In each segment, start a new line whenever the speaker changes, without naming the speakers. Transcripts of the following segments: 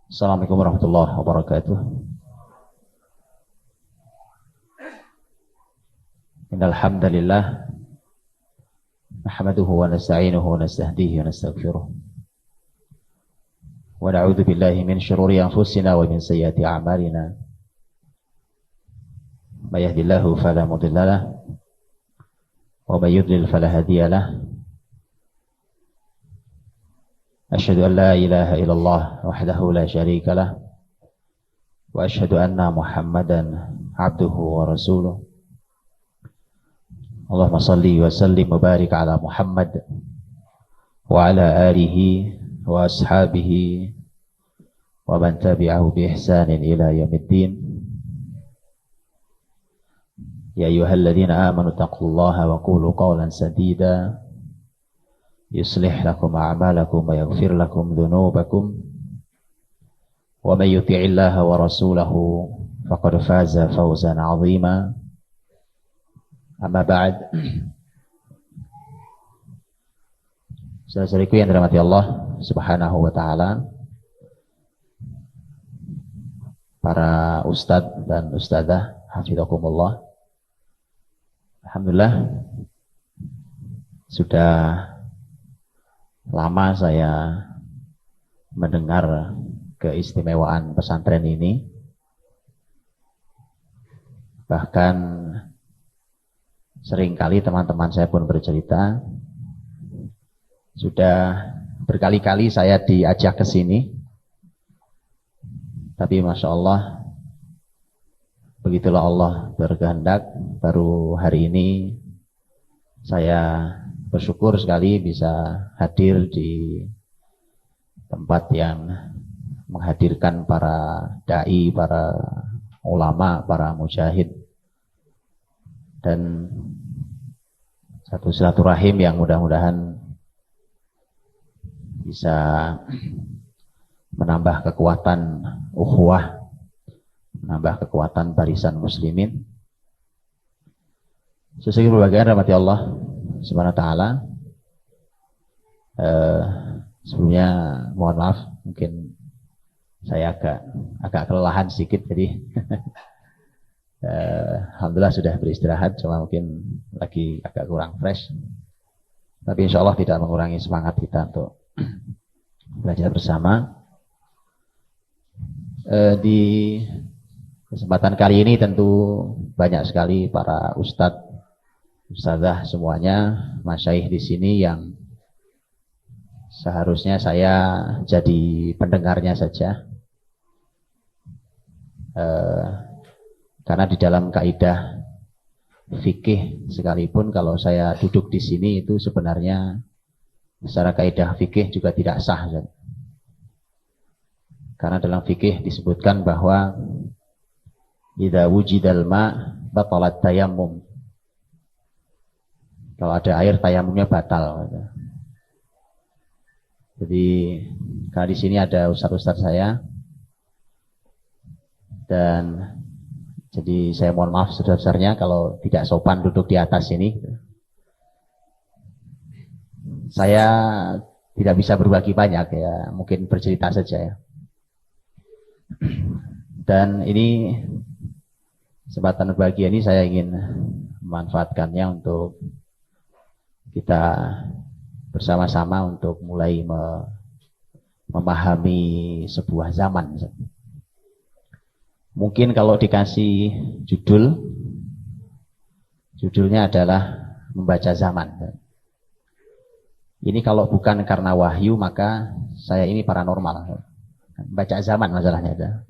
Assalamualaikum warahmatullahi wabarakatuh. Innal hamdalillah nahmaduhu wa nasta'inuhu wa nastahdihi wa nastaghfiruh. Wa na'udzu billahi min shururi anfusina wa min sayyiati a'malina. May yahdihillahu fala mudilla lahu wa may yudlil fala hadiya lahu. Asyhadu an la ilaha illallah wahdahu la syarika lah wa asyhadu anna Muhammadan abduhu wa rasuluh. Allahumma salli wa sallim wa barik ala Muhammad wa ala alihi wa ashabihi wa man tabi'ahu bi ihsanin ila yaumiddin. Ya ayyuhalladzina amanu taqullaha wa qulu qawlan sadida yuslih lakum a'malakum wa yaghfir lakum dhunubakum wa may yuti'illaha wa rasulahu faqad faza fawzan 'azima. Amma ba'd. Saudara-saudariku yang dirahmati Allah Subhanahu wa taala, para ustadz dan ustadzah hafizakumullah. Alhamdulillah sudah lama saya mendengar keistimewaan pesantren ini. Bahkan seringkali teman-teman saya pun bercerita, sudah berkali-kali saya diajak ke sini. Tapi Masya Allah, begitulah Allah berkehendak, baru hari ini saya bersyukur sekali bisa hadir di tempat yang menghadirkan para da'i, para ulama, para mujahid, dan satu silaturahim yang mudah-mudahan bisa menambah kekuatan ukhuwah, menambah kekuatan barisan muslimin. Sesuai berbahagia rahmati Allah Subhanahu wa ta'ala. Sebelumnya mohon maaf, mungkin saya agak kelelahan sedikit, jadi alhamdulillah sudah beristirahat, cuma mungkin lagi agak kurang fresh. Tapi insya Allah tidak mengurangi semangat kita untuk belajar bersama. Di kesempatan kali ini tentu banyak sekali para ustadz, ustadzah semuanya, masyayikh di sini yang seharusnya saya jadi pendengarnya saja. Karena di dalam kaidah fikih sekalipun kalau saya duduk di sini itu sebenarnya secara kaidah fikih juga tidak sah. Karena dalam fikih disebutkan bahwa idza wujidal ma batalat tayammum. Kalau ada air, tayamumnya batal. Jadi, karena di sini ada ustaz-ustaz saya, dan jadi saya mohon maaf sebesar-besarnya kalau tidak sopan duduk di atas ini. Saya tidak bisa berbagi banyak ya, mungkin bercerita saja ya. Dan ini kesempatan berbagi ini saya ingin memanfaatkannya untuk kita bersama-sama untuk mulai memahami sebuah zaman. Mungkin kalau dikasih judulnya adalah membaca zaman. Ini kalau bukan karena wahyu, maka saya ini paranormal. Baca zaman masalahnya.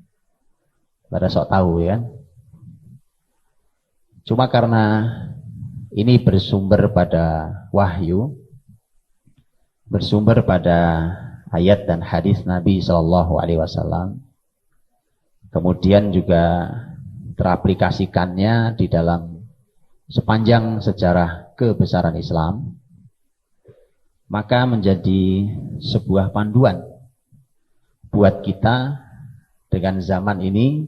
Pada sok tahu ya. Cuma karena ini bersumber pada wahyu, bersumber pada ayat dan hadis Nabi SAW, kemudian juga teraplikasikannya di dalam sepanjang sejarah kebesaran Islam, maka menjadi sebuah panduan buat kita dengan zaman ini,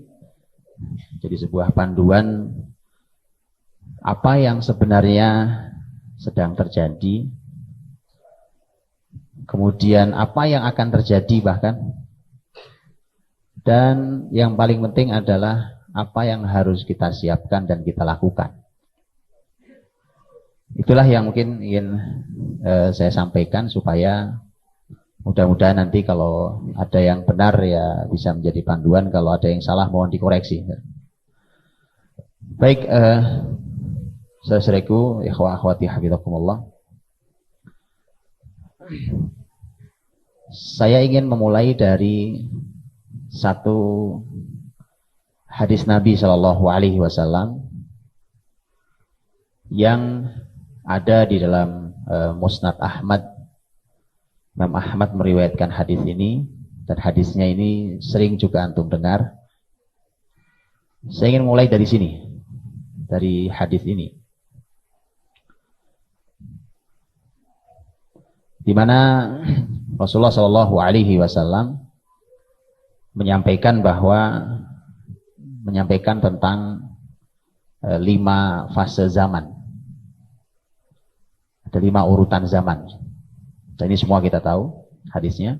jadi sebuah panduan apa yang sebenarnya sedang terjadi, kemudian apa yang akan terjadi bahkan, Dan yang paling penting adalah apa yang harus kita siapkan dan kita lakukan. Itulah yang mungkin ingin saya sampaikan supaya mudah-mudahan nanti kalau ada yang benar ya bisa menjadi panduan, kalau ada yang salah mohon dikoreksi. Baik, saudara-saudariku, ikhwah akhwati hafizakumullah. Saya ingin memulai dari satu hadis Nabi Shallallahu Alaihi Wasallam yang ada di dalam Musnad Ahmad. Imam Ahmad meriwayatkan hadis ini, dan hadisnya ini sering juga antum dengar. Saya ingin mulai dari sini, dari hadis ini, di mana Rasulullah Shallallahu Alaihi Wasallam menyampaikan tentang 5 fase zaman, ada 5 urutan zaman. Dan ini semua kita tahu hadisnya,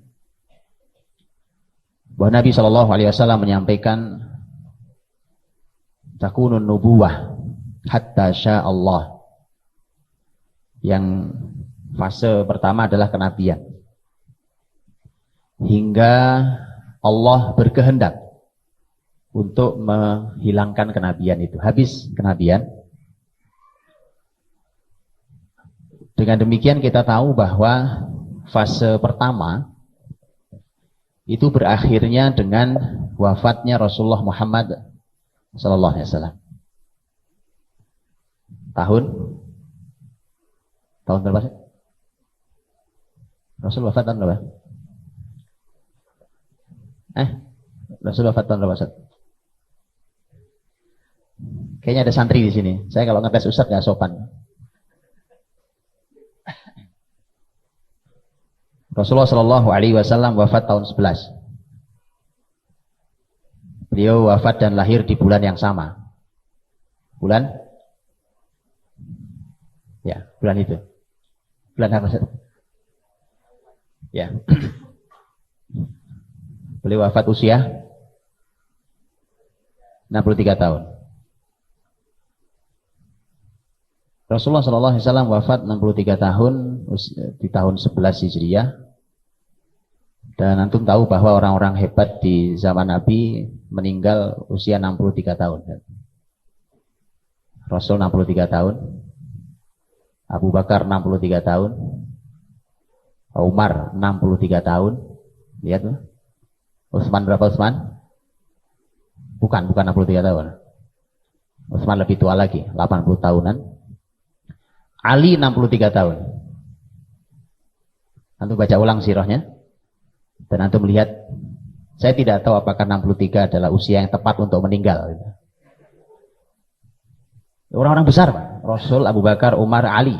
bahwa Nabi Shallallahu Alaihi Wasallam menyampaikan takunun nubuwah hatta sya Allah. Yang fase pertama adalah kenabian, hingga Allah berkehendak untuk menghilangkan kenabian itu, habis kenabian. Dengan demikian kita tahu bahwa fase pertama itu berakhirnya dengan wafatnya Rasulullah Muhammad sallallahu alaihi wasallam. Tahun berapa sih? Rasul wafat tahun berapa? Rasul wafat tahun berapa, Ustaz? Kayaknya ada santri di sini. Saya kalau ngetes Ustaz nggak sopan. Rasulullah Shallallahu Alaihi Wasallam wafat tahun 11. Beliau wafat dan lahir di bulan yang sama. Bulan? Ya, bulan itu. Bulan apa, Ustaz? Ya. Beliau wafat usia 63 tahun. Rasulullah SAW wafat 63 tahun di tahun 11 Hijriah. Dan antum tahu bahwa orang-orang hebat di zaman Nabi meninggal usia 63 tahun. Rasul 63 tahun, Abu Bakar 63 tahun, Umar 63 tahun. Lihat tuh. Utsman berapa Utsman? Bukan 63 tahun. Utsman lebih tua lagi, 80 tahunan. Ali 63 tahun. Antum baca ulang sirahnya. Dan antum melihat, saya tidak tahu apakah 63 adalah usia yang tepat untuk meninggal. Orang-orang besar, Pak. Rasul, Abu Bakar, Umar, Ali.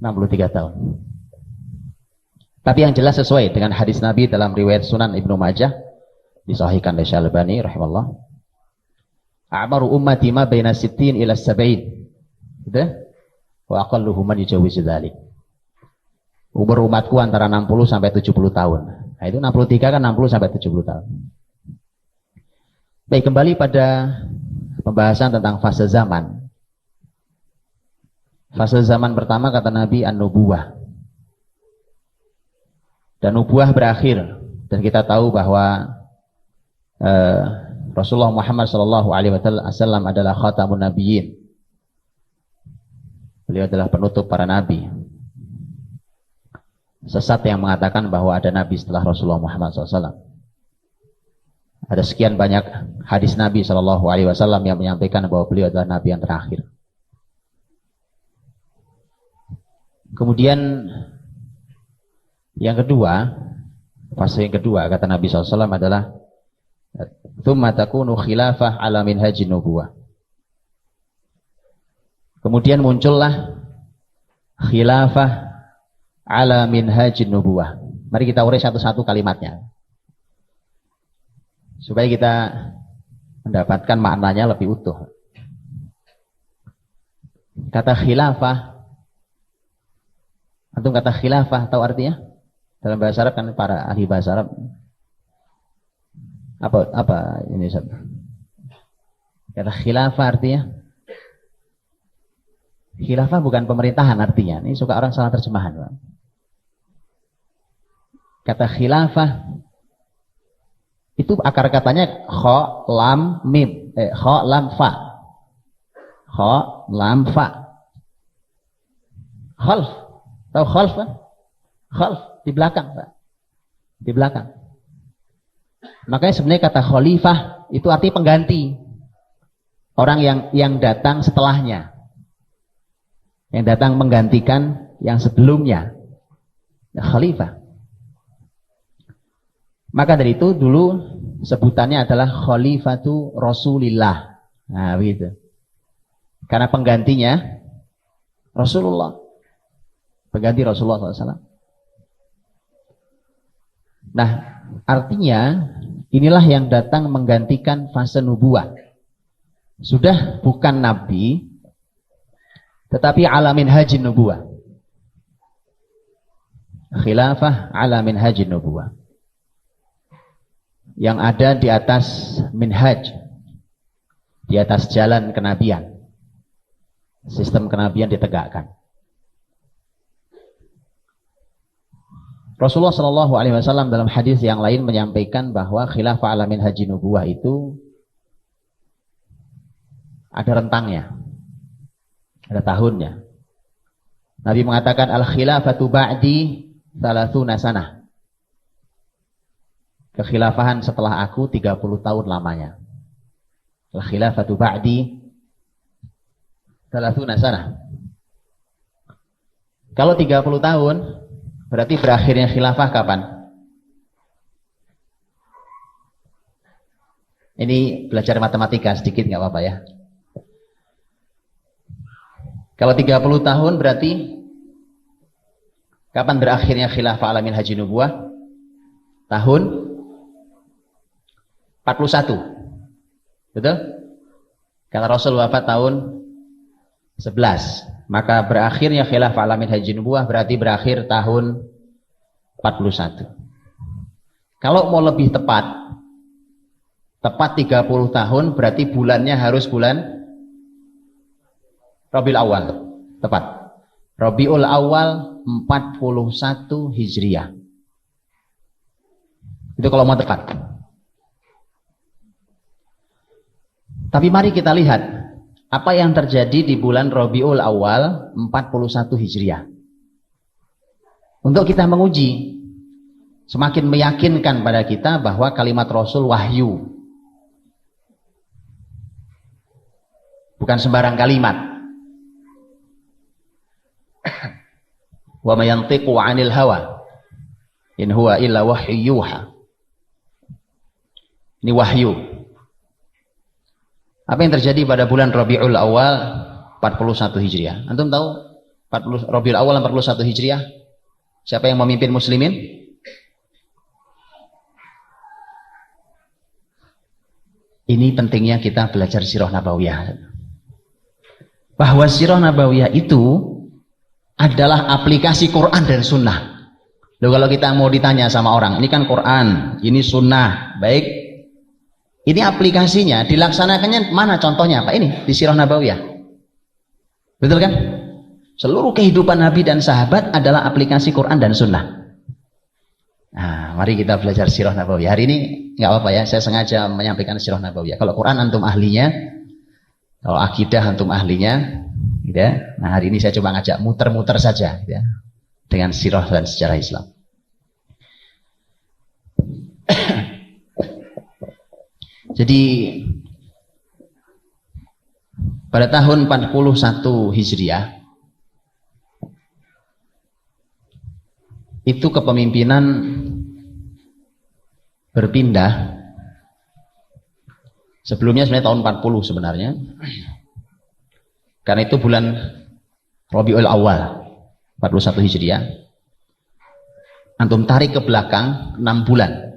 63 tahun. Tapi yang jelas sesuai dengan hadis Nabi dalam riwayat Sunan Ibnu Majah, disahihkan oleh Syalbani rahimahullah. A'maru ummati ma baina 60 ila 70. Gitu? Wa aqalluhum man yujawizu dzalik. Umur umatku antara 60 sampai 70 tahun. Nah, itu 63 kan 60 sampai 70 tahun. Baik, kembali pada pembahasan tentang fase zaman. Fase zaman pertama kata Nabi an-nubuwah. Dan nubuwah berakhir, dan kita tahu bahwa Rasulullah Muhammad sallallahu alaihi wasallam adalah khatamun nabiyyin. Beliau adalah penutup para nabi. Sesat yang mengatakan bahwa ada nabi setelah Rasulullah Muhammad SAW. Ada sekian banyak hadis Nabi sallallahu alaihi wasallam yang menyampaikan bahwa beliau adalah nabi yang terakhir. Kemudian yang kedua, fase yang kedua kata Nabi SAW adalah tsumma takunu khilafah ala minhajin nubuwah. Kemudian muncullah khilafah ala minhajin nubuwah. Mari kita urai satu-satu kalimatnya, supaya kita mendapatkan maknanya lebih utuh. Kata khilafah, antum kata khilafah tahu artinya? Dalam bahasa Arab kan para ahli bahasa Arab Apa ini Ustaz? Kata khilafah artinya? Khilafah bukan pemerintahan artinya. Ini suka orang salah terjemahan, Pak. Kata khilafah itu akar katanya kha lam mim, kha lam fa. Kha lam fa. Khalf. Tahu khalf kan? Khalf di belakang, Pak. Di belakang. Makanya sebenarnya kata khalifah itu arti pengganti. Orang yang datang setelahnya. Yang datang menggantikan yang sebelumnya. Khalifah. Maka dari itu dulu sebutannya adalah Khalifatu Rasulillah. Nah begitu. Karena penggantinya Rasulullah. Pengganti Rasulullah SAW. Nah artinya inilah yang datang menggantikan fase nubuah. Sudah bukan Nabi, tetapi alamin haji nubuah. Khilafah alamin haji nubuah. Yang ada di atas minhaj, di atas jalan kenabian. Sistem kenabian ditegakkan. Rasulullah Shallallahu Alaihi Wasallam dalam hadis yang lain menyampaikan bahwa khilafah alamin haji nubuah itu ada rentangnya, ada tahunnya. Nabi mengatakan al khilafatu ba'di 30 sanah. Kekhilafahan setelah aku 30 tahun lamanya. Al khilafatu ba'di 30 sanah. Kalau 30 tahun berarti berakhirnya khilafah kapan? Ini belajar matematika sedikit nggak apa-apa ya. Kalau 30 tahun berarti kapan berakhirnya khilafah alamin haji nubuah? Tahun 41. Betul? Karena Rasul wafat tahun 11. Maka berakhirnya khilafah alamin haji nubuah berarti berakhir tahun 41. Kalau mau lebih tepat 30 tahun berarti bulannya harus bulan Rabiul Awal. Tepat. Rabiul Awal 41 Hijriah. Itu kalau mau tepat. Tapi mari kita lihat apa yang terjadi di bulan Rabiul Awal 41 Hijriah. Untuk kita menguji, semakin meyakinkan pada kita bahwa kalimat Rasul wahyu. Bukan sembarang kalimat. Wa ma yantiqu 'anil hawa in huwa illa wahyu yuha. Ini wahyu. Apa yang terjadi pada bulan Rabiul Awal 41 Hijriah? Antum tahu Rabiul Awal 41 Hijriah? Siapa yang memimpin muslimin? Ini pentingnya kita belajar sirah nabawiyah. Bahwa sirah nabawiyah itu adalah aplikasi Quran dan sunnah. Loh, kalau kita mau ditanya sama orang, ini kan Quran, ini sunnah, baik. Ini aplikasinya, dilaksanakannya mana contohnya? Pak ini di sirah nabawiyah. Betul kan? Seluruh kehidupan Nabi dan sahabat adalah aplikasi Quran dan sunnah. Nah, mari kita belajar sirah nabawiyah. Hari ini nggak apa-apa ya, saya sengaja menyampaikan sirah nabawiyah. Kalau Quran antum ahlinya, kalau akidah antum ahlinya, gitu ya. Nah, hari ini saya coba ngajak muter-muter saja, gitu ya, dengan sirah dan sejarah Islam. Jadi pada tahun 41 Hijriah itu kepemimpinan berpindah. Sebelumnya sebenarnya tahun 40 sebenarnya. Karena itu bulan Rabiul Awal 41 Hijriah. Antum tarik ke belakang 6 bulan.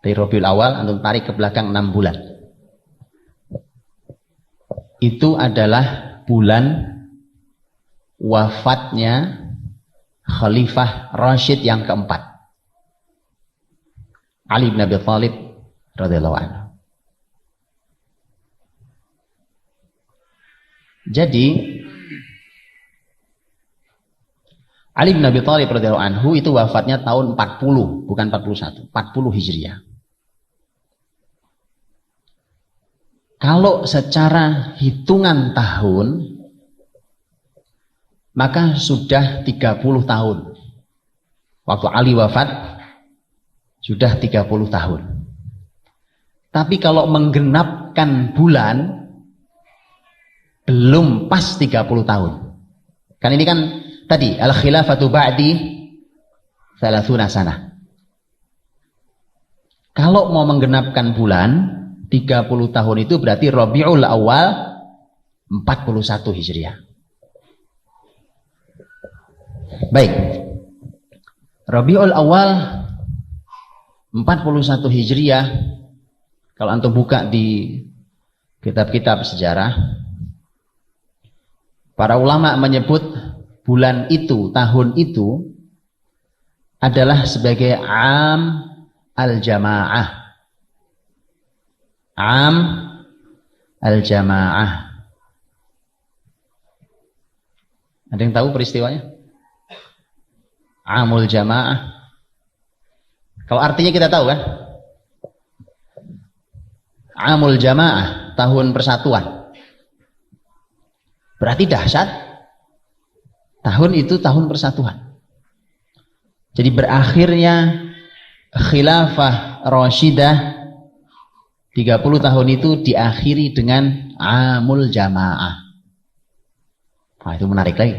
Dari Rabiul Awal antum tarik ke belakang 6 bulan. Itu adalah bulan wafatnya Khalifah Rashid yang keempat. Ali bin Abi Thalib radhiyallahu anhu. Jadi Ali bin Abi Thalib radhiyallahu anhu itu wafatnya tahun 40, bukan 41, 40 Hijriah. Kalau secara hitungan tahun maka sudah 30 tahun. Waktu Ali wafat sudah 30 tahun. Tapi kalau menggenapkan bulan belum pas 30 tahun. Kan ini kan tadi al-khilafatu ba'di 30 sanah. Kalau mau menggenapkan bulan 30 tahun itu berarti Rabiul Awal 41 Hijriah. Baik. Rabiul Awal 41 Hijriah, kalau antum buka di kitab-kitab sejarah, para ulama menyebut bulan itu, tahun itu adalah sebagai Am al-Jamaah. Am al-Jamaah. Ada yang tahu peristiwanya? Amul Jamaah. Kalau artinya kita tahu kan? Amul Jamaah, tahun persatuan. Berarti dahsyat. Tahun itu tahun persatuan. Jadi berakhirnya Khilafah Rashidah 30 tahun itu diakhiri dengan Amul Jamaah. Wah, itu menarik lagi.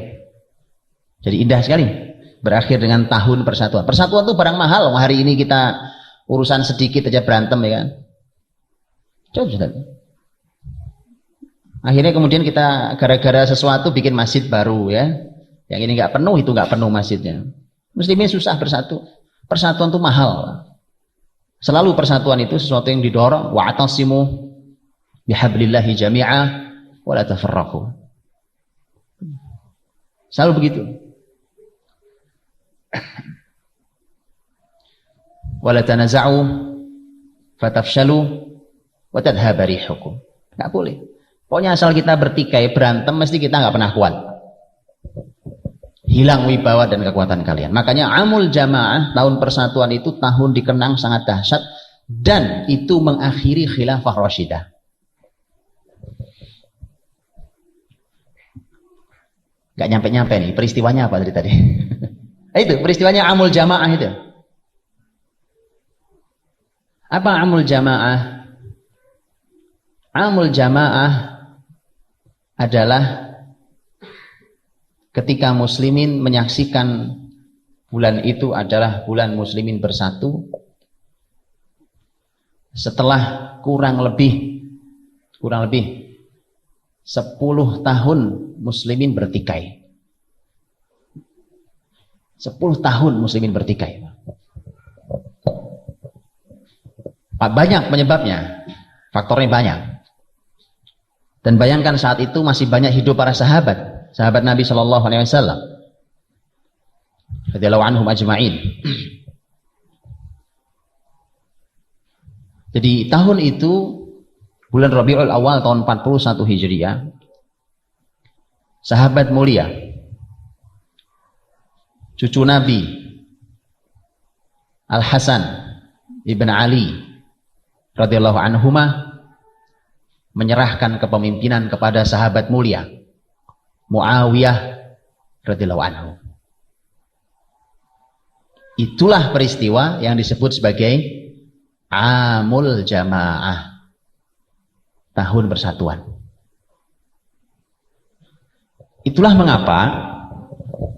Jadi indah sekali. Berakhir dengan tahun persatuan. Persatuan itu barang mahal. Hari ini kita urusan sedikit aja berantem ya kan. Coba sudah. Akhirnya kemudian kita gara-gara sesuatu bikin masjid baru ya. Yang ini nggak penuh, itu nggak penuh masjidnya. Muslimin susah bersatu. Persatuan itu mahal. Selalu persatuan itu sesuatu yang didorong. Wa'tasimu bihablillahi jami'a wa la tafarraqu. Selalu begitu. Wala tanaza'u fatafshalu wa tadhhaba rihukum. Enggak boleh. Pokoknya asal kita bertikai, berantem, mesti kita enggak pernah kuat. Hilang wibawa dan kekuatan kalian. Makanya Amul Jamaah, tahun persatuan itu tahun dikenang sangat dahsyat dan itu mengakhiri Khilafah Rashidah. Enggak nyampe-nyampe nih, peristiwanya apa tadi? Itu peristiwanya Amul Jamaah itu. Apa Amul Jamaah? Amul Jamaah adalah ketika muslimin menyaksikan bulan itu adalah bulan muslimin bersatu. Setelah kurang lebih 10 tahun muslimin bertikai. 10 tahun muslimin bertikai. Banyak penyebabnya, faktornya banyak. Dan bayangkan saat itu masih banyak hidup para sahabat Nabi Shallallahu Alaihi Wasallam, radhiyallahu anhum ajma'in. Jadi tahun itu bulan Rabiul Awal tahun 41 Hijriah, sahabat mulia, cucu Nabi Al Hasan ibn Ali radhiyallahu anhuma menyerahkan kepemimpinan kepada sahabat mulia Muawiyah radhiyallahu anhu. Itulah peristiwa yang disebut sebagai Amul Jamaah, tahun persatuan. Itulah mengapa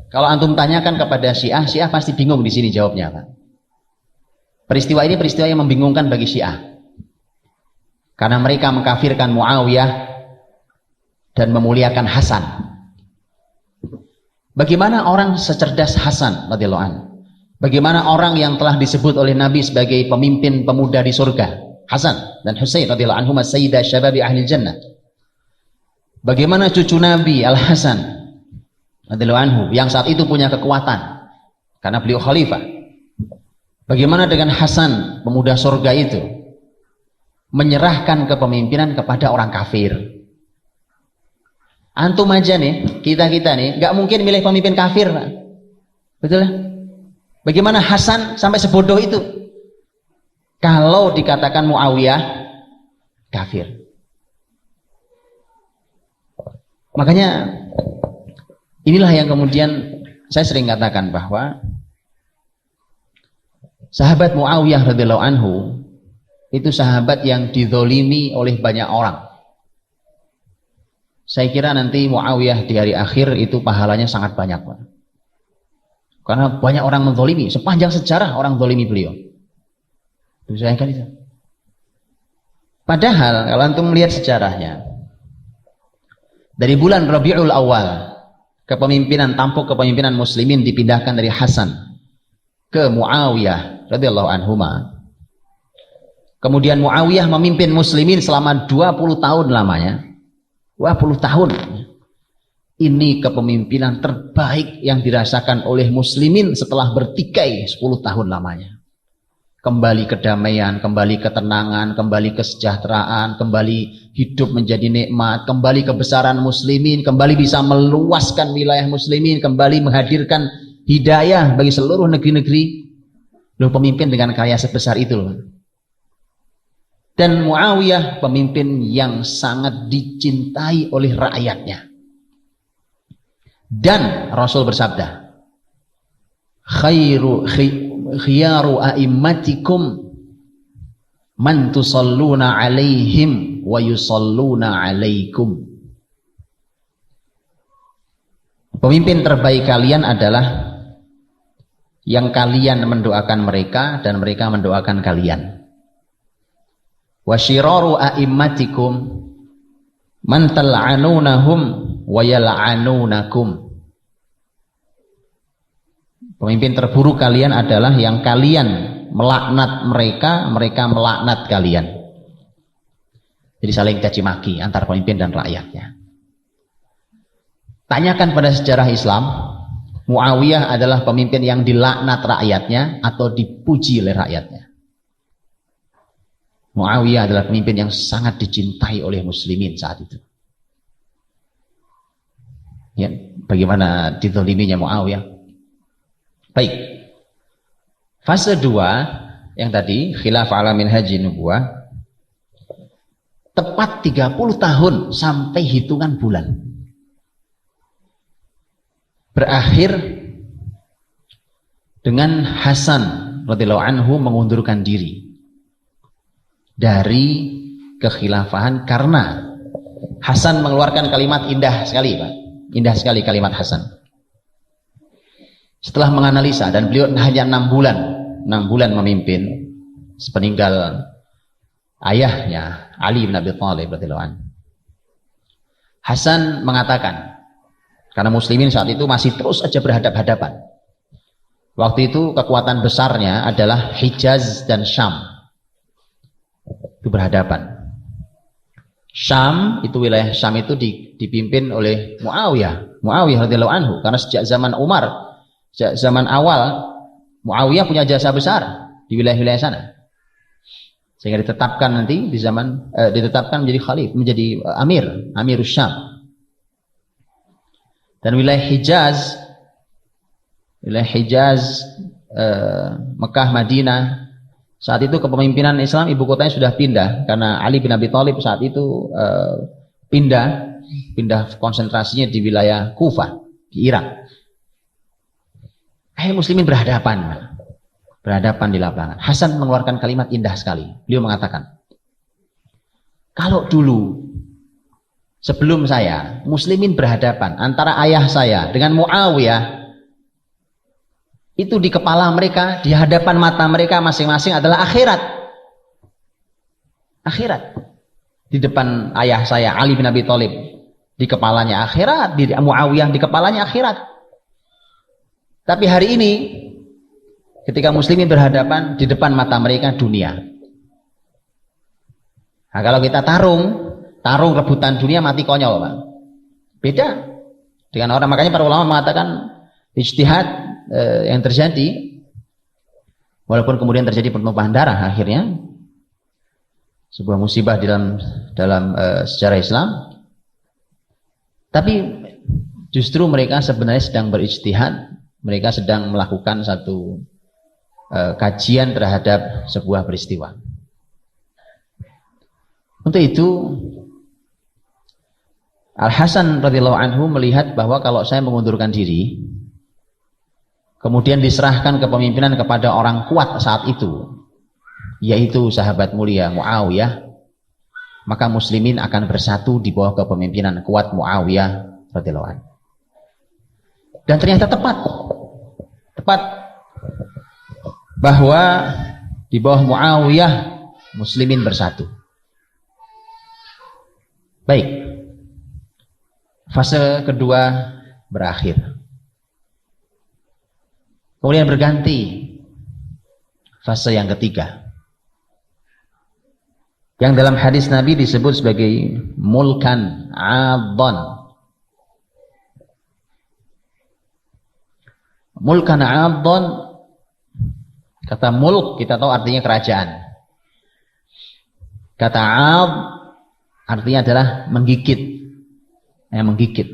kalau antum tanyakan kepada Syiah, Syiah pasti bingung di sini jawabnya apa. Peristiwa ini peristiwa yang membingungkan bagi Syiah. Karena mereka mengkafirkan Muawiyah dan memuliakan Hasan. Bagaimana orang secerdas Hasan radhiyallahu anhu? Bagaimana orang yang telah disebut oleh Nabi sebagai pemimpin pemuda di surga, Hasan dan Husain radhiyallahu anhuma sayyidah syababi ahli jannah. Bagaimana cucu Nabi Al Hasan radhiyallahu anhu yang saat itu punya kekuatan karena beliau khalifah. Bagaimana dengan Hasan, pemuda surga itu, menyerahkan kepemimpinan kepada orang kafir? Antum aja nih, kita nih, nggak mungkin milih pemimpin kafir, Pak. Betul ya? Bagaimana Hasan sampai sebodoh itu? Kalau dikatakan Muawiyah kafir. Makanya inilah yang kemudian saya sering katakan bahwa sahabat Muawiyah radhiyallahu anhu itu sahabat yang dizolimi oleh banyak orang. Saya kira nanti Muawiyah di hari akhir itu pahalanya sangat banyak, Pak. Karena banyak orang menzolimi, sepanjang sejarah orang zolimi beliau. Disayangkan itu. Padahal kalau antum melihat sejarahnya, dari bulan Rabiul Awal, tampuk kepemimpinan muslimin dipindahkan dari Hasan ke Muawiyah radhiyallahu anhuma. Kemudian Muawiyah memimpin muslimin selama 20 tahun lamanya. 20 tahun. Ini kepemimpinan terbaik yang dirasakan oleh muslimin setelah bertikai 10 tahun lamanya. Kembali kedamaian, kembali ketenangan, kembali kesejahteraan, kembali hidup menjadi nikmat, kembali kebesaran muslimin, kembali bisa meluaskan wilayah muslimin, kembali menghadirkan hidayah bagi seluruh negeri-negeri. Loh, pemimpin dengan karya sebesar itu loh. Dan Muawiyah pemimpin yang sangat dicintai oleh rakyatnya. Dan Rasul bersabda, khiyaru a'immatikum man tusalluna alaihim wa yusalluna alaikum. Pemimpin terbaik kalian adalah yang kalian mendoakan mereka dan mereka mendoakan kalian. Wa syiraru a'immatikum man tal'anunahum wa yal'anunakum. Pemimpin terburuk kalian adalah yang kalian melaknat mereka, mereka melaknat kalian. Jadi saling caci maki antar pemimpin dan rakyatnya. Tanyakan pada sejarah Islam, Muawiyah adalah pemimpin yang dilaknat rakyatnya atau dipuji oleh rakyatnya. Muawiyah adalah pemimpin yang sangat dicintai oleh muslimin saat itu. Ya, bagaimana dizaliminya Muawiyah? Baik. Fase 2 yang tadi khilafah ala minhajin nubuwah, tepat 30 tahun sampai hitungan bulan. Berakhir dengan Hasan radhiyallahu anhu mengundurkan diri dari kekhilafahan karena Hasan mengeluarkan kalimat indah sekali, Pak. Indah sekali kalimat Hasan. Setelah menganalisa, dan beliau hanya 6 bulan memimpin sepeninggal ayahnya Ali bin Abi Thalib radhiyallahu anhu. Hasan mengatakan, karena muslimin saat itu masih terus aja berhadap-hadapan. Waktu itu kekuatan besarnya adalah Hijaz dan Syam. Itu berhadapan. Syam, itu wilayah Syam itu dipimpin oleh Muawiyah radhiyallahu anhu, karena sejak zaman Umar, sejak zaman awal Muawiyah punya jasa besar di wilayah-wilayah sana, sehingga ditetapkan nanti di zaman ditetapkan menjadi khalif, menjadi Amirus Syam. Dan wilayah Hijaz Mekah, Madinah, saat itu kepemimpinan Islam ibu kotanya sudah pindah karena Ali bin Abi Thalib saat itu pindah konsentrasinya di wilayah Kufah di Irak. Muslimin berhadapan di lapangan. Hasan mengeluarkan kalimat indah sekali. Beliau mengatakan, kalau dulu sebelum saya muslimin berhadapan antara ayah saya dengan Muawiyah, itu di kepala mereka, di hadapan mata mereka masing-masing adalah akhirat. Di depan ayah saya Ali bin Abi Thalib, di kepalanya akhirat, di Muawiyah di kepalanya akhirat. Tapi hari ini ketika muslimin berhadapan, di depan mata mereka dunia. Nah, kalau kita tarung rebutan dunia, mati konyol, Pak. Beda dengan orang, makanya para ulama mengatakan ijtihad yang terjadi Walaupun kemudian terjadi pertumpahan darah akhirnya, sebuah musibah dalam sejarah Islam, tapi justru mereka sebenarnya sedang berijtihad, mereka sedang melakukan satu kajian terhadap sebuah peristiwa. Untuk itu Al-Hasan radhiyallahu anhu melihat bahwa kalau saya mengundurkan diri, kemudian diserahkan kepemimpinan kepada orang kuat saat itu, yaitu sahabat mulia Muawiyah, maka muslimin akan bersatu di bawah kepemimpinan kuat Muawiyah radhiyallahu anhu. Dan ternyata tepat bahwa di bawah Muawiyah muslimin bersatu. Baik, fase kedua berakhir. Kemudian berganti fase yang ketiga, yang dalam hadis Nabi disebut sebagai mulkan adhan. Mulkan adhan, kata mulk kita tahu artinya kerajaan. Kata ad artinya adalah menggigit. Menggigit.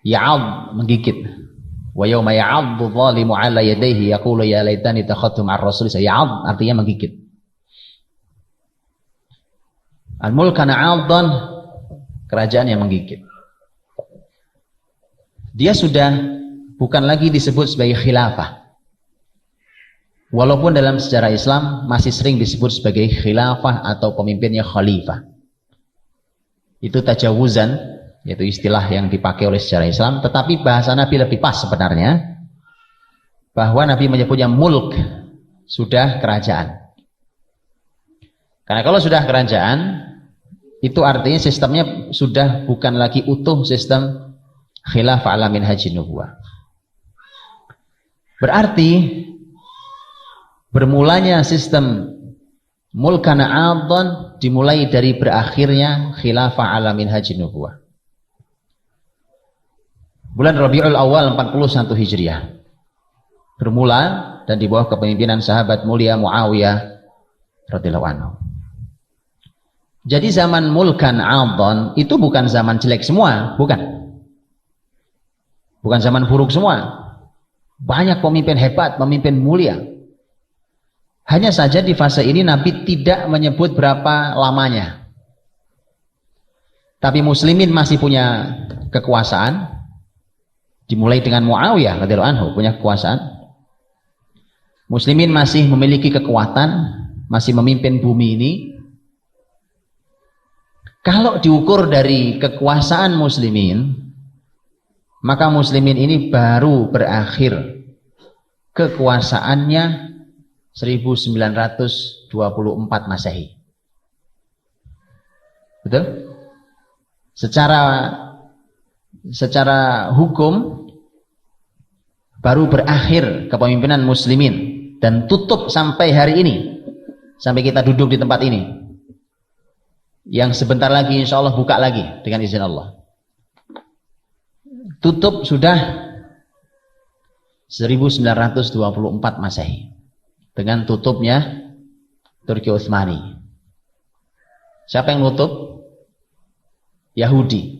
Ya'ad, menggigit. Wa yawma ya'addu dhalimu 'ala yadayhi yaqulu ya laitani takhadtu ma'ar rasul. Ya'ad artinya menggigit. Al-mulkan 'adhan, kerajaan yang menggigit. Dia sudah bukan lagi disebut sebagai khilafah. Walaupun dalam sejarah Islam masih sering disebut sebagai khilafah atau pemimpinnya khalifah. Itu tajawuzan, yaitu istilah yang dipakai oleh sejarah Islam, tetapi bahasa Nabi lebih pas sebenarnya, bahwa Nabi menyebutnya mulk, sudah kerajaan. Karena kalau sudah kerajaan, itu artinya sistemnya sudah bukan lagi utuh sistem khilafah ala minhajin nubuwah. Berarti bermulanya sistem mulkan adhan dimulai dari berakhirnya khilafah ala minhajin nubuwah. Bulan Rabiul Awal 41 Hijriah bermula dan di bawah kepemimpinan sahabat mulia Muawiyah radhiyallahu anhu. Jadi zaman mulkan adhan itu bukan zaman jelek semua, bukan zaman buruk semua. Banyak pemimpin hebat, pemimpin mulia. Hanya saja di fase ini Nabi tidak menyebut berapa lamanya. Tapi muslimin masih punya kekuasaan. Dimulai dengan Muawiyah radhiyallahu anhu punya kekuasaan. Muslimin masih memiliki kekuatan, masih memimpin bumi ini. Kalau diukur dari kekuasaan muslimin, maka muslimin ini baru berakhir kekuasaannya 1924 Masehi. Betul? Secara hukum baru berakhir kepemimpinan muslimin dan tutup sampai hari ini, sampai kita duduk di tempat ini, yang sebentar lagi insya Allah buka lagi dengan izin Allah. Tutup sudah 1924 Masehi dengan tutupnya Turki Utsmani. Siapa yang nutup? Yahudi.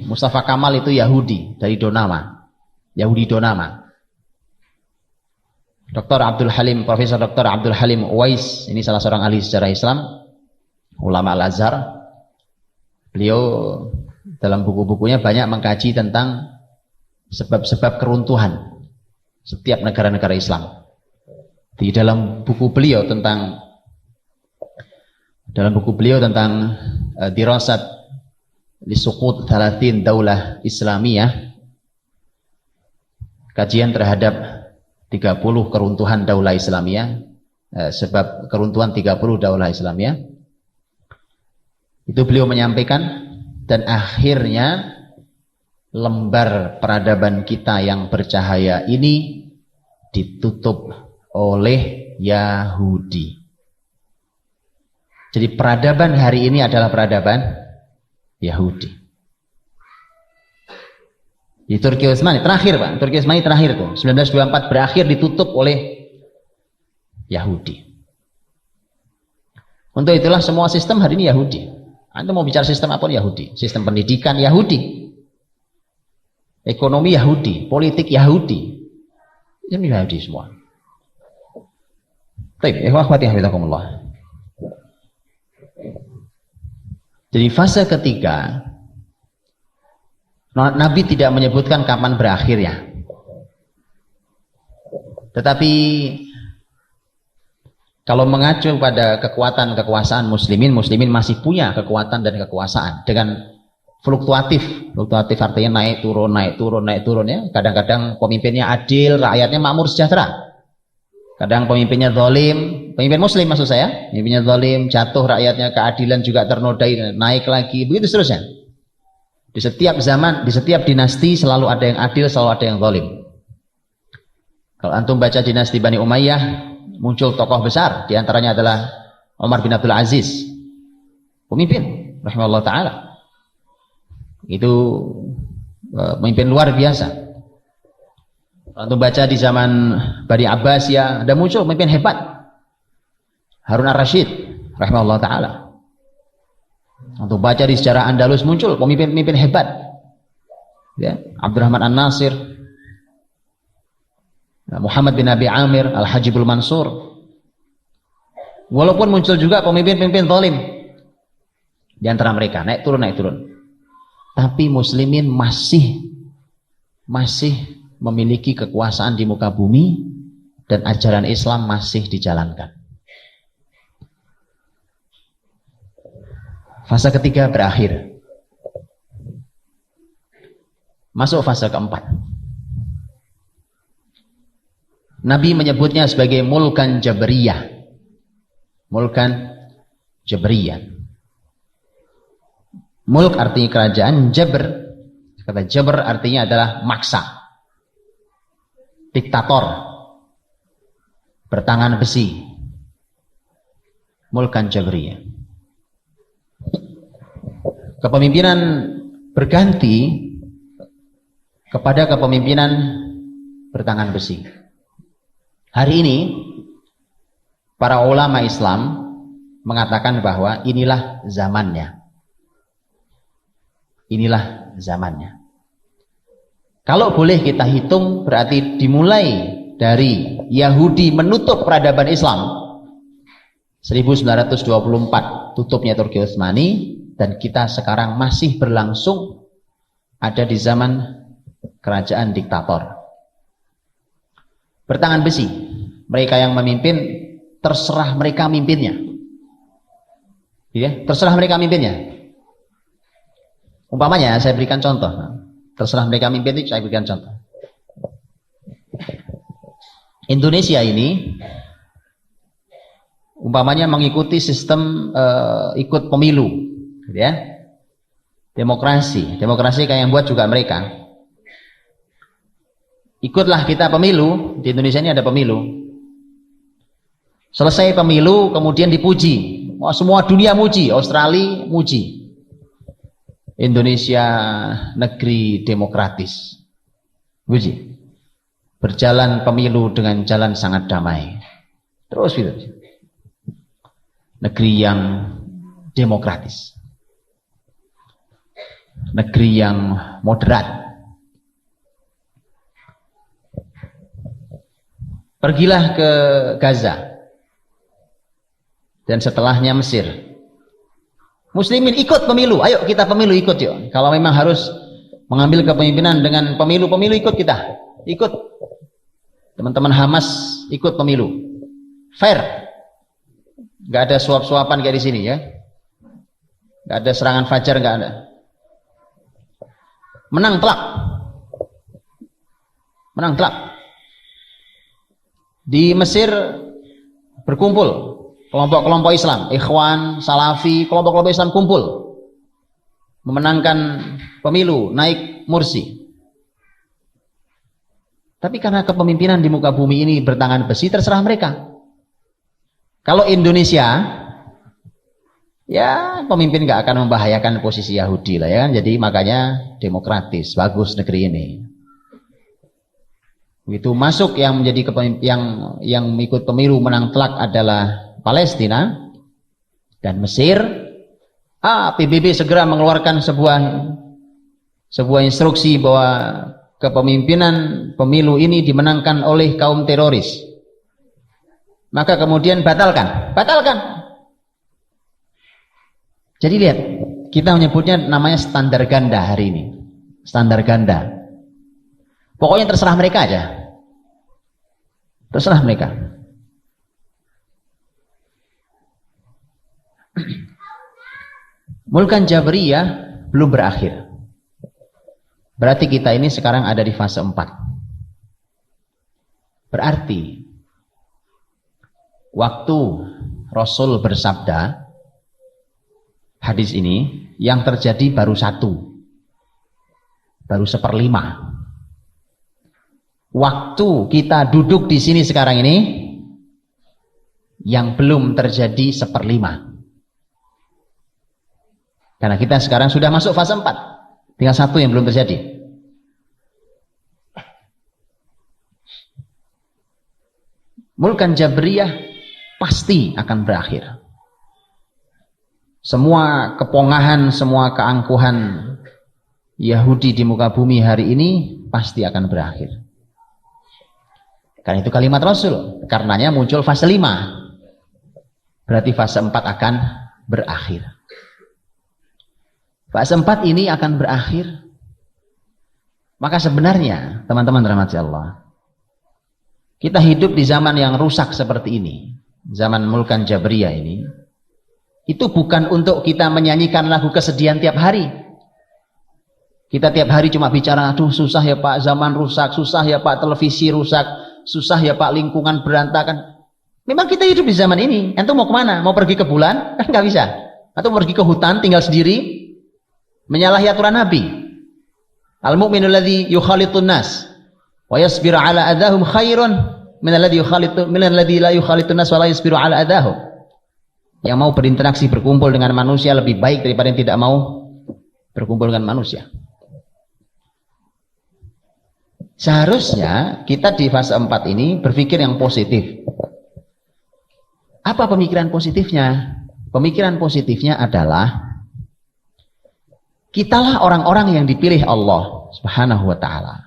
Mustafa Kamal itu Yahudi dari Donama. Yahudi Donama. Profesor Dr. Abdul Halim Uwais, ini salah seorang ahli sejarah Islam, ulama Al-Azhar. Beliau dalam buku-bukunya banyak mengkaji tentang sebab-sebab keruntuhan setiap negara-negara Islam. Di dalam buku beliau tentang dirasat li suqut 30 daulah Islamiyah, kajian terhadap 30 keruntuhan daulah Islamiyah, sebab keruntuhan 30 daulah Islamiyah, itu beliau menyampaikan. Dan akhirnya lembar peradaban kita yang bercahaya ini ditutup oleh Yahudi. Jadi peradaban hari ini adalah peradaban Yahudi. Di Turki Utsmani terakhir, Pak. Turki Utsmani terakhir tuh. 1924 berakhir, ditutup oleh Yahudi. Untuk itulah semua sistem hari ini Yahudi. Anda mau bicara sistem apa Yahudi? Sistem pendidikan Yahudi. Ekonomi Yahudi, politik Yahudi. Ini Yahudi semua. Baik, ikhwati hafizakumullah. Jadi fase ketiga, Nabi tidak menyebutkan kapan berakhirnya. Tetapi kalau mengacu pada kekuatan kekuasaan muslimin masih punya kekuatan dan kekuasaan dengan fluktuatif. Fluktuatif artinya naik turun ya. Kadang-kadang pemimpinnya adil, rakyatnya makmur sejahtera. Kadang pemimpinnya zalim, pemimpin muslim maksud saya, pemimpinnya zalim, jatuh rakyatnya, keadilan juga ternodai, naik lagi, begitu seterusnya. Di setiap zaman, di setiap dinasti selalu ada yang adil, selalu ada yang zalim. Kalau antum baca dinasti Bani Umayyah, muncul tokoh besar, diantaranya adalah Umar bin Abdul Aziz, pemimpin, rahimahullah ta'ala. Itu pemimpin luar biasa. Kalau antum baca di zaman Bani Abbasiyah, ada muncul pemimpin hebat, Harun ar-Rasyid, rahimahullah ta'ala. Untuk baca di sejarah Andalus muncul pemimpin-pemimpin hebat, ya, Abdurrahman An-Nasir, Muhammad bin Abi Amir, Al-Hajibul Mansur. Walaupun muncul juga pemimpin-pemimpin zalim di antara mereka, naik turun, tapi muslimin masih memiliki kekuasaan di muka bumi dan ajaran Islam masih dijalankan. Fase ketiga berakhir. Masuk fase keempat. Nabi menyebutnya sebagai mulkan jabriyah. Mulkan jabriyah. Mulk artinya kerajaan, jabr. Kata jabr artinya adalah maksa. Diktator. Bertangan besi. Mulkan jabriyah. Kepemimpinan berganti kepada kepemimpinan bertangan besi. Hari ini para ulama Islam mengatakan bahwa inilah zamannya. Inilah zamannya. Kalau boleh kita hitung, berarti dimulai dari Yahudi menutup peradaban Islam 1924, tutupnya Turki Utsmani, dan kita sekarang masih berlangsung ada di zaman kerajaan diktator. Bertangan besi, mereka yang memimpin, terserah mereka mimpinnya. Ya, terserah mereka mimpinnya. Umpamanya saya berikan contoh. Terserah mereka mimpin itu saya berikan contoh. Indonesia ini umpamanya mengikuti sistem ikut pemilu. Ya, demokrasi kayak yang buat juga mereka. Ikutlah kita pemilu. Di Indonesia ini ada pemilu. Selesai pemilu kemudian dipuji. Wah, semua dunia muji, Australia muji, Indonesia negeri demokratis, muji. Berjalan pemilu dengan jalan sangat damai. Terus gitu. Negeri yang demokratis. Negeri yang moderat. Pergilah ke Gaza dan setelahnya Mesir. Muslimin ikut pemilu. Ayo kita pemilu, ikut yuk. Kalau memang harus mengambil kepemimpinan dengan pemilu ikut kita. Ikut. Teman-teman Hamas ikut pemilu. Fair. Gak ada suap-suapan kayak di sini ya. Gak ada serangan fajar, gak ada. Menang telak. Menang telak. Di Mesir berkumpul kelompok-kelompok Islam, Ikhwan, Salafi, kelompok-kelompok Islam kumpul memenangkan pemilu, naik Mursi. Tapi karena kepemimpinan di muka bumi ini bertangan besi, terserah mereka. Kalau Indonesia Ya, pemimpin nggak akan membahayakan posisi Yahudi lah ya kan. Jadi makanya demokratis, bagus negeri ini. Begitu masuk yang menjadi yang ikut pemilu menang telak adalah Palestina dan Mesir. PBB segera mengeluarkan sebuah instruksi bahwa kepemimpinan pemilu ini dimenangkan oleh kaum teroris. Maka kemudian batalkan. Jadi lihat, kita menyebutnya namanya standar ganda hari ini. Standar ganda. Pokoknya terserah mereka aja. Terserah mereka. Mulkan Jabriyah belum berakhir. Berarti kita ini sekarang ada di fase 4. Berarti waktu Rasul bersabda, hadis ini yang terjadi baru 1/1. Waktu kita duduk di sini sekarang ini yang belum terjadi 1/5. Karena kita sekarang sudah masuk fase 4. Tinggal 1 yang belum terjadi. Mulkan Jabriyah pasti akan berakhir. Semua kepongahan, semua keangkuhan Yahudi di muka bumi hari ini pasti akan berakhir. Karena itu kalimat Rasul. Karenanya muncul fase 5. Berarti fase 4 akan berakhir. Fase 4 ini akan berakhir. Maka sebenarnya, teman-teman rahmati Allah, kita hidup di zaman yang rusak seperti ini. Zaman Mulkan Jabriyah ini. Itu bukan untuk kita menyanyikan lagu kesedihan tiap hari. Kita tiap hari cuma bicara, aduh susah ya Pak, zaman rusak, susah ya Pak, televisi rusak, susah ya Pak, lingkungan berantakan. Memang kita hidup di zaman ini. Antum mau kemana? Mau pergi ke bulan? Kan nggak bisa. Atau pergi ke hutan, tinggal sendiri, menyalahi aturan Nabi. Al-mu'minu alladhi yukhalitun nas wa yasbiru ala adahum khairun min alladhi la yukhalitun nas wa la yasbiru ala adahum. Yang mau berinteraksi, berkumpul dengan manusia lebih baik daripada yang tidak mau berkumpul dengan manusia. Seharusnya kita di fase 4 ini berpikir yang positif. Apa pemikiran positifnya? Pemikiran positifnya adalah kitalah orang-orang yang dipilih Allah Subhanahu wa ta'ala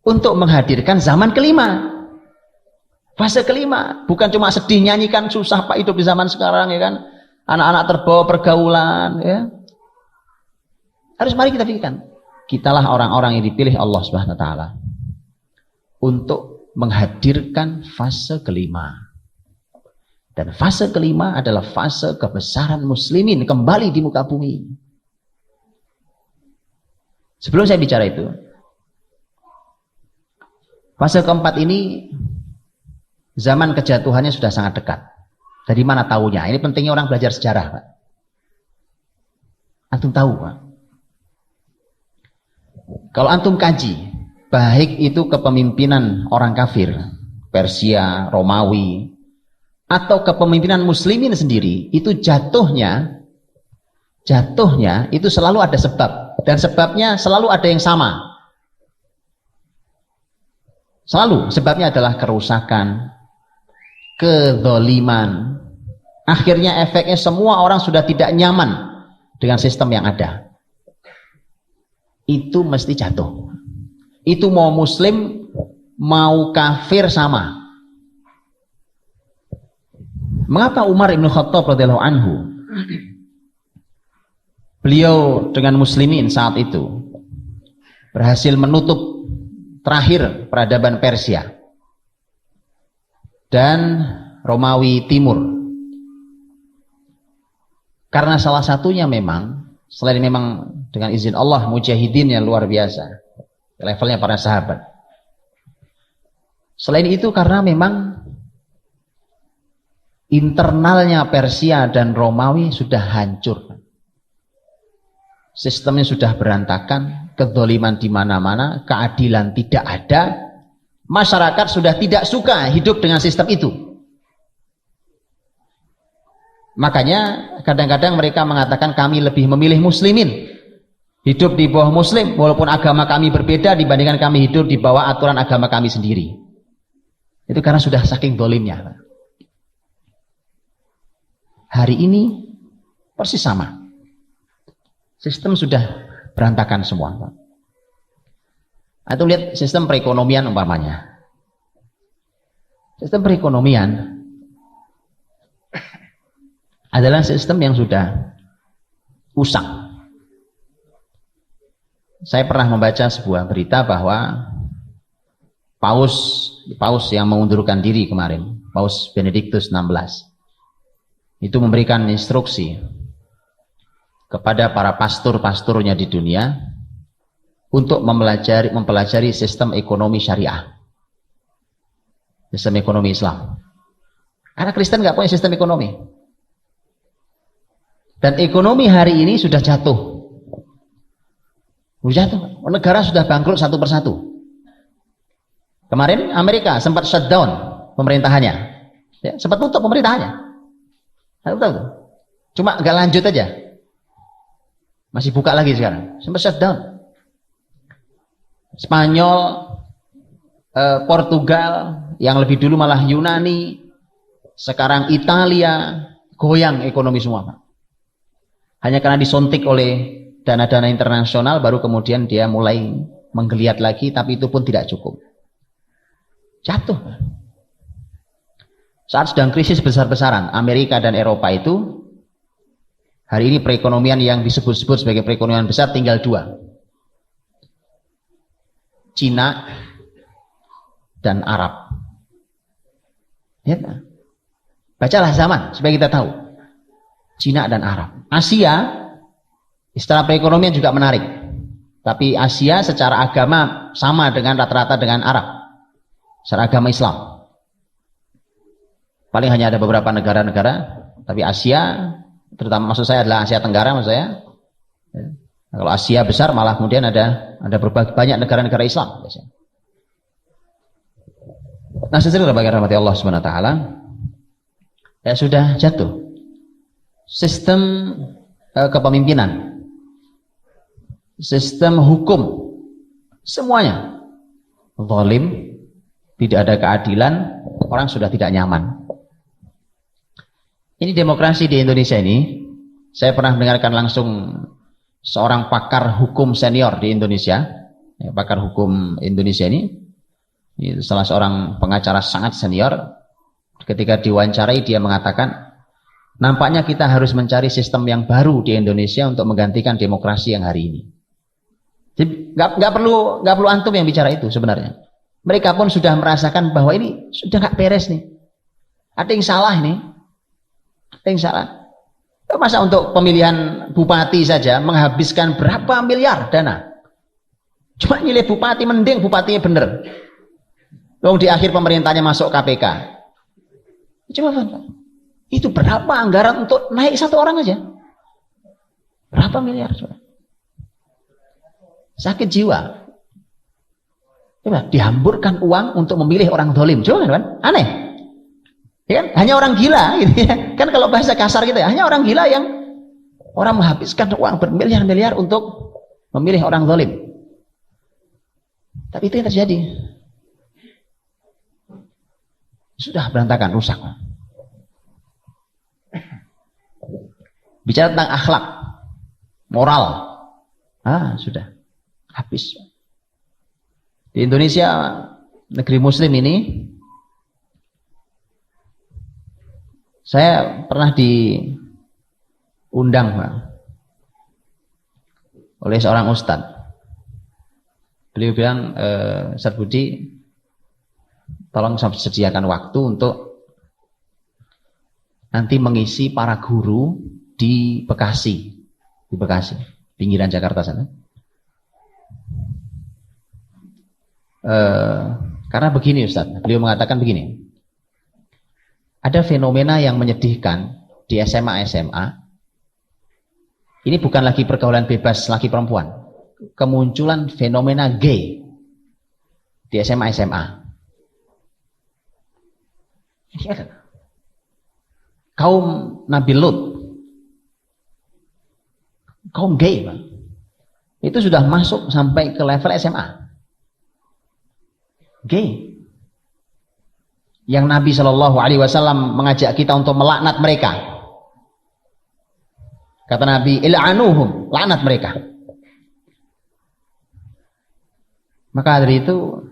untuk menghadirkan zaman kelima. Fase kelima, bukan cuma sedih nyanyikan susah Pak hidup di zaman sekarang ya kan. Anak-anak terbawa pergaulan ya. Harus mari kita pikirkan, kitalah orang-orang yang dipilih Allah Subhanahu wa taala untuk menghadirkan fase kelima. Dan fase kelima adalah fase kebesaran muslimin kembali di muka bumi. Sebelum saya bicara itu, fase keempat ini zaman kejatuhannya sudah sangat dekat. Dari mana tahunya? Ini pentingnya orang belajar sejarah, Pak. Antum tahu, Pak. Kalau antum kaji, baik itu kepemimpinan orang kafir, Persia, Romawi, atau kepemimpinan muslimin sendiri, itu jatuhnya itu selalu ada sebab. Dan sebabnya selalu ada yang sama. Selalu sebabnya adalah kerusakan, kezaliman. Akhirnya efeknya semua orang sudah tidak nyaman dengan sistem yang ada. Itu mesti jatuh. Itu mau muslim, mau kafir sama. Mengapa Umar ibn Khattab radhiyallahu anhu, beliau dengan muslimin saat itu berhasil menutup terakhir peradaban Persia dan Romawi Timur? Karena salah satunya memang, selain memang dengan izin Allah mujahidin yang luar biasa, levelnya para sahabat. Selain itu karena memang internalnya Persia dan Romawi sudah hancur. Sistemnya sudah berantakan, kezaliman di mana-mana, keadilan tidak ada. Masyarakat sudah tidak suka hidup dengan sistem itu. Makanya kadang-kadang mereka mengatakan kami lebih memilih muslimin, hidup di bawah muslim walaupun agama kami berbeda dibandingkan kami hidup di bawah aturan agama kami sendiri. Itu karena sudah saking dolimnya. Hari ini persis sama. Sistem sudah berantakan semua. Atau lihat sistem perekonomian umpamanya. Sistem perekonomian adalah sistem yang sudah usang. Saya pernah membaca sebuah berita bahwa Paus yang mengundurkan diri kemarin, Paus Benediktus XVI, itu memberikan instruksi kepada para pastor-pastornya di dunia untuk mempelajari sistem ekonomi syariah, sistem ekonomi Islam. Karena Kristen nggak punya sistem ekonomi. Dan ekonomi hari ini sudah jatuh. Negara sudah bangkrut satu persatu. Kemarin Amerika sempat shutdown pemerintahannya. Ya, sempat tutup pemerintahannya. Cuma nggak lanjut aja. Masih buka lagi sekarang. Sempat shutdown. Spanyol, Portugal, yang lebih dulu malah Yunani, sekarang Italia, goyang ekonomi semua, Pak. Hanya karena disuntik oleh dana-dana internasional baru kemudian dia mulai menggeliat lagi, tapi itu pun tidak cukup. Jatuh. Saat sedang krisis besar-besaran Amerika dan Eropa itu, hari ini perekonomian yang disebut-sebut sebagai perekonomian besar tinggal dua, Cina dan Arab. Ya, bacalah Zaman supaya kita tahu. Cina dan Arab. Asia secara perekonomian juga menarik, tapi Asia secara agama sama dengan rata-rata dengan Arab, secara agama Islam. Paling hanya ada beberapa negara-negara, tapi Asia, terutama maksud saya adalah Asia Tenggara maksud saya. Nah, kalau Asia besar malah kemudian ada banyak negara-negara Islam biasanya. Nah, sesuai bagi rahmati Allah Subhanahu wa taala, ya sudah jatuh sistem kepemimpinan, sistem hukum, semuanya zalim, tidak ada keadilan, orang sudah tidak nyaman. Ini demokrasi di Indonesia ini, saya pernah mendengarkan langsung seorang pakar hukum senior di Indonesia, pakar hukum Indonesia ini salah seorang pengacara sangat senior. Ketika diwawancarai dia mengatakan, nampaknya kita harus mencari sistem yang baru di Indonesia untuk menggantikan demokrasi yang hari ini. Jadi nggak perlu antum yang bicara itu sebenarnya. Mereka pun sudah merasakan bahwa ini sudah nggak beres nih. Ada yang salah nih. Ada yang salah. Masa untuk pemilihan bupati saja menghabiskan berapa miliar dana? Cuma nyilih bupati, mending bupatinya bener. Lalu di akhir pemerintahnya masuk KPK. Coba itu berapa anggaran untuk naik satu orang aja? Berapa miliar? Coba. Sakit jiwa. Coba dihamburkan uang untuk memilih orang zalim. Coba kan? Aneh. Ya kan? Hanya orang gila gitu ya. Kan kalau bahasa kasar gitu ya, hanya orang gila yang orang menghabiskan uang bermiliar-miliar untuk memilih orang zalim. Tapi itu yang terjadi. Sudah berantakan, rusak. Bicara tentang akhlak, moral, sudah habis. Di Indonesia, negeri Muslim ini, saya pernah diundang, Pak, oleh seorang ustadz. Beliau bilang, Ustadz Budi, tolong sediakan waktu untuk nanti mengisi para guru di Bekasi, pinggiran Jakarta sana. Karena begini Ustaz, beliau mengatakan begini, ada fenomena yang menyedihkan di SMA. Ini bukan lagi pergaulan bebas laki perempuan, kemunculan fenomena gay di SMA. Ini ada. kaum Nabi Lut, kaum gay, Pak. Itu sudah masuk sampai ke level SMA. Gay. Yang Nabi Shallallahu Alaihi Wasallam mengajak kita untuk melaknat mereka. Kata Nabi, il'anuhum, laknat mereka. Maka dari itu,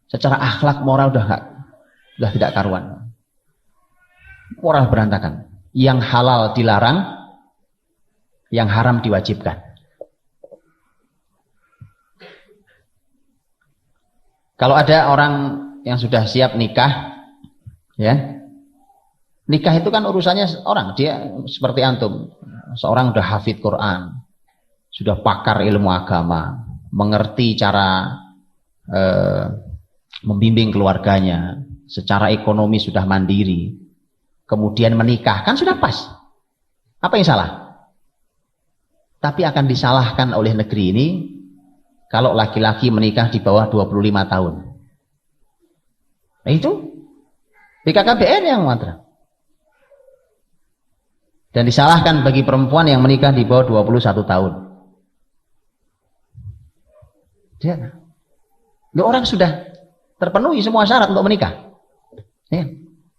secara akhlak moral sudah tidak karuan. Moral berantakan. Yang halal dilarang, yang haram diwajibkan. Kalau ada orang yang sudah siap nikah, ya, nikah itu kan urusannya orang. Dia seperti antum, seorang sudah hafid Quran, sudah pakar ilmu agama, mengerti cara membimbing keluarganya, secara ekonomi sudah mandiri, kemudian menikah, kan sudah pas. Apa yang salah? Tapi akan disalahkan oleh negeri ini kalau laki-laki menikah di bawah 25 tahun. Nah itu BKKBN yang mantra. Dan disalahkan bagi perempuan yang menikah di bawah 21 tahun. Dia, orang sudah terpenuhi semua syarat untuk menikah. Ya.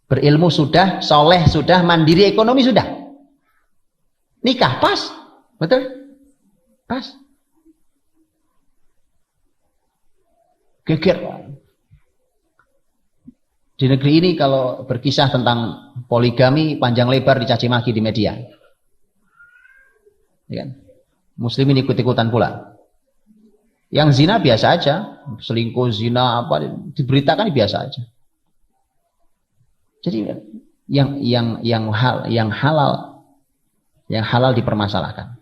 Berilmu sudah, soleh sudah, mandiri ekonomi sudah. Nikah pas, betul? Pas. Geger. Di negeri ini kalau berkisah tentang poligami panjang lebar dicaci maki di media. Ya kan? Muslimin ikut-ikutan pula. Yang zina biasa aja, selingkuh, zina apa diberitakan biasa aja. Jadi yang halal dipermasalahkan.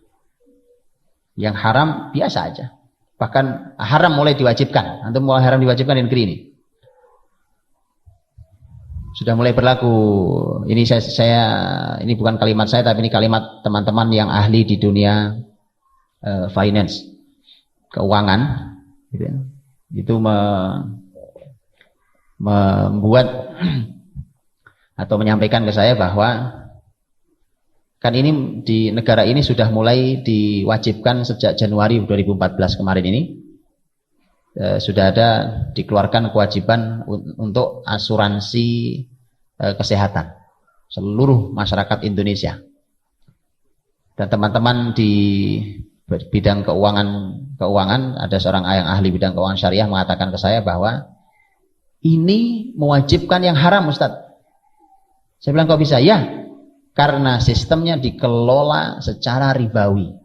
Yang haram biasa aja. Bahkan haram mulai diwajibkan. Antum mulai haram diwajibkan di negeri ini. Sudah mulai berlaku. Ini saya ini bukan kalimat saya, tapi ini kalimat teman-teman yang ahli di dunia finance, keuangan, gitu ya. Itu membuat atau menyampaikan ke saya bahwa kan ini di negara ini sudah mulai diwajibkan sejak Januari 2014 kemarin ini, sudah ada dikeluarkan kewajiban untuk asuransi kesehatan seluruh masyarakat Indonesia. Dan teman-teman di bidang keuangan ada seorang yang ahli bidang keuangan syariah mengatakan ke saya bahwa ini mewajibkan yang haram, Ustadz. Saya bilang, kok bisa? Ya, karena sistemnya dikelola secara ribawi.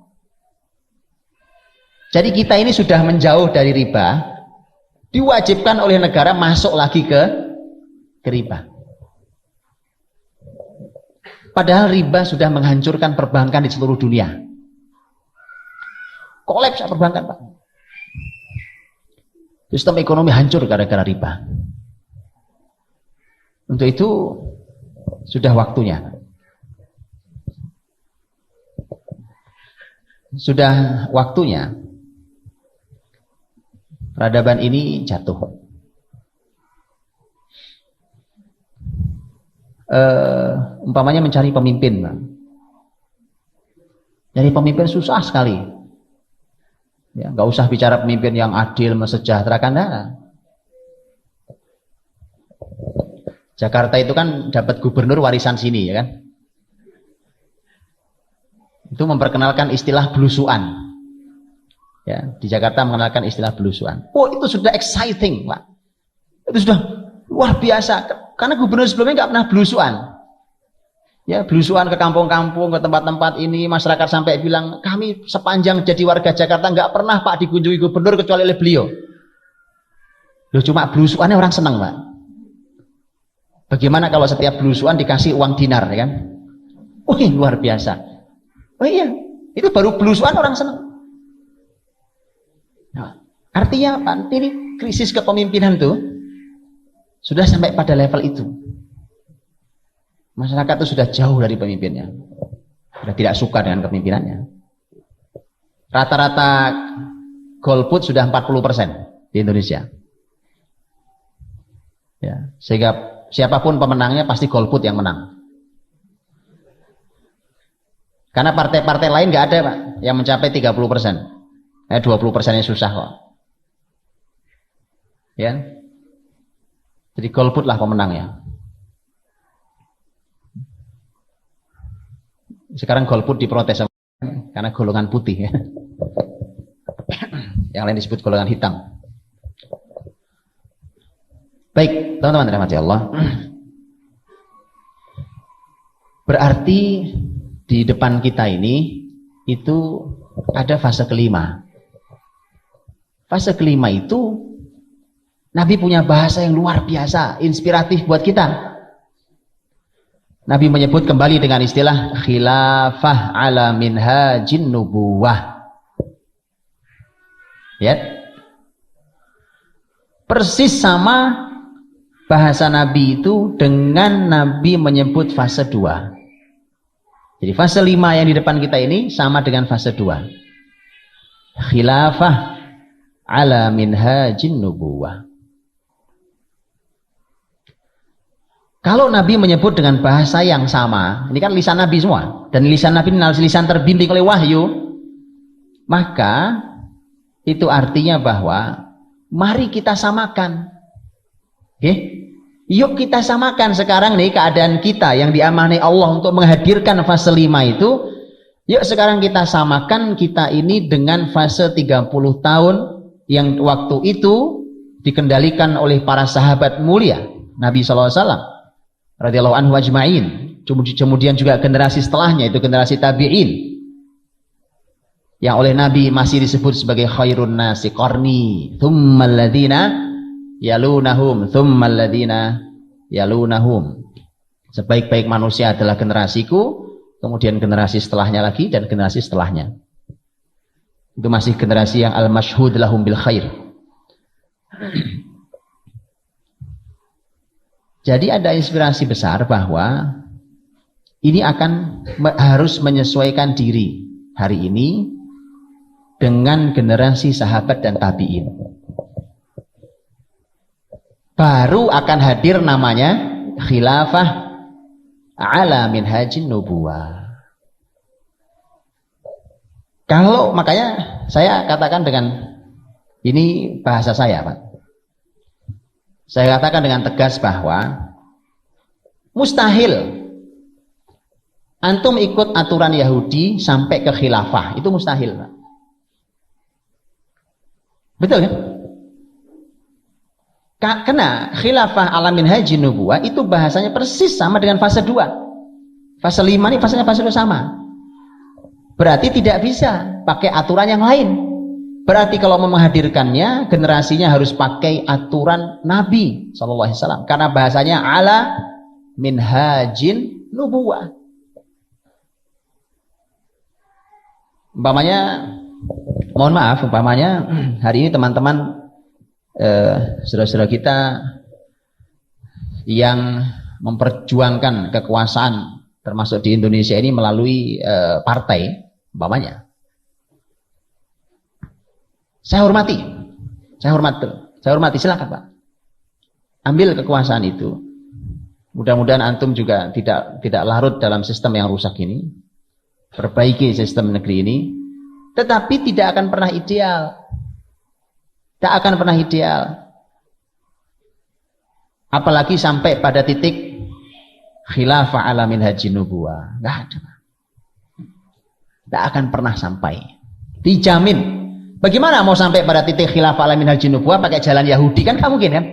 Jadi kita ini sudah menjauh dari riba, diwajibkan oleh negara masuk lagi ke riba. Padahal riba sudah menghancurkan perbankan di seluruh dunia. Kolaps perbankan, Pak. Sistem ekonomi hancur gara-gara riba. Untuk itu sudah waktunya. Sudah waktunya peradaban ini jatuh. Umpamanya mencari pemimpin, Bang. Jadi pemimpin susah sekali. Ya, nggak usah bicara pemimpin yang adil, mesejahterakan. Nah. Jakarta itu kan dapat gubernur warisan sini, ya kan? Itu memperkenalkan istilah belusuan. Ya, di Jakarta mengenalkan istilah belusuan. Oh, itu sudah exciting, Pak. Itu sudah luar biasa. Karena gubernur sebelumnya nggak pernah belusuan. Ya, belusuan ke kampung-kampung, ke tempat-tempat ini, masyarakat sampai bilang, kami sepanjang jadi warga Jakarta nggak pernah, Pak, dikunjungi gubernur kecuali oleh beliau. Loh, cuma belusuannya orang senang, Pak. Bagaimana kalau setiap belusuan dikasih uang dinar, ya kan? Wih, luar biasa. Oh iya, itu baru belusuan orang senang. Nah, artinya Pak, ini krisis kepemimpinan tuh sudah sampai pada level itu. Masyarakat itu sudah jauh dari pemimpinnya. Sudah tidak suka dengan kepemimpinannya. Rata-rata golput sudah 40% di Indonesia. Ya, sehingga siapapun pemenangnya pasti golput yang menang. Karena partai-partai lain nggak ada Pak yang mencapai 30%. 20%-nya susah kok. Ya. Jadi golput lah pemenangnya. Sekarang golput diprotes karena golongan putih ya. Yang lain disebut golongan hitam. Baik, teman-teman rahmati Allah. Berarti di depan kita ini itu ada fase kelima. Fase kelima itu Nabi punya bahasa yang luar biasa, inspiratif buat kita. Nabi menyebut kembali dengan istilah khilafah ala minhajin nubuwah. Ya. Persis sama bahasa Nabi itu dengan Nabi menyebut fase 2. Jadi fase 5 yang di depan kita ini sama dengan fase 2. Khilafah ala minhajin nubuwah. Kalau Nabi menyebut dengan bahasa yang sama, ini kan lisan Nabi semua, dan lisan Nabi adalah lisan terbimbing oleh wahyu, maka itu artinya bahwa mari kita samakan. Yuk kita samakan sekarang nih keadaan kita yang diamanai Allah untuk menghadirkan fase 5 itu. Yuk sekarang kita samakan kita ini dengan fase 30 tahun yang waktu itu dikendalikan oleh para sahabat mulia Nabi SAW radhiyallahu anhu ajma'in. Kemudian juga generasi setelahnya itu generasi tabi'in yang oleh Nabi masih disebut sebagai khairun nasi qarni thummal ladzina yalunahum thummal ladzina yalunahum. Sebaik-baik manusia adalah generasiku, kemudian generasi setelahnya lagi dan generasi setelahnya. Itu masih generasi yang al-masyhud lahum bil khair. Jadi ada inspirasi besar bahwa ini harus menyesuaikan diri hari ini dengan generasi sahabat dan tabi'in. Baru akan hadir namanya khilafah ala minhajin nubuwah. Kalau makanya saya katakan dengan ini bahasa saya Pak. Saya katakan dengan tegas bahwa mustahil antum ikut aturan Yahudi sampai ke khilafah. Itu mustahil, Pak. Betul kan? Karena khilafah ala minhajin nubuwah itu bahasanya persis sama dengan fase 2. Fase 5 ini fasenya fase 2 sama. Berarti tidak bisa pakai aturan yang lain. Berarti kalau mau menghadirkannya, generasinya harus pakai aturan Nabi SAW. Karena bahasanya ala minhajin nubuwah. Umpamanya, mohon maaf, umpamanya hari ini teman-teman saudara-saudara kita yang memperjuangkan kekuasaan termasuk di Indonesia ini melalui partai, umpamanya. Saya hormati, silakan Pak. Ambil kekuasaan itu. Mudah-mudahan antum juga tidak larut dalam sistem yang rusak ini. Perbaiki sistem negeri ini. Tetapi tidak akan pernah ideal. Tak akan pernah ideal. Apalagi sampai pada titik khilafah ala minhajin nubuwah. Enggak ada. Tak akan pernah sampai. Dijamin. Bagaimana mau sampai pada titik khilafah ala minhajin nubuwah pakai jalan Yahudi? Kan nggak mungkin kan?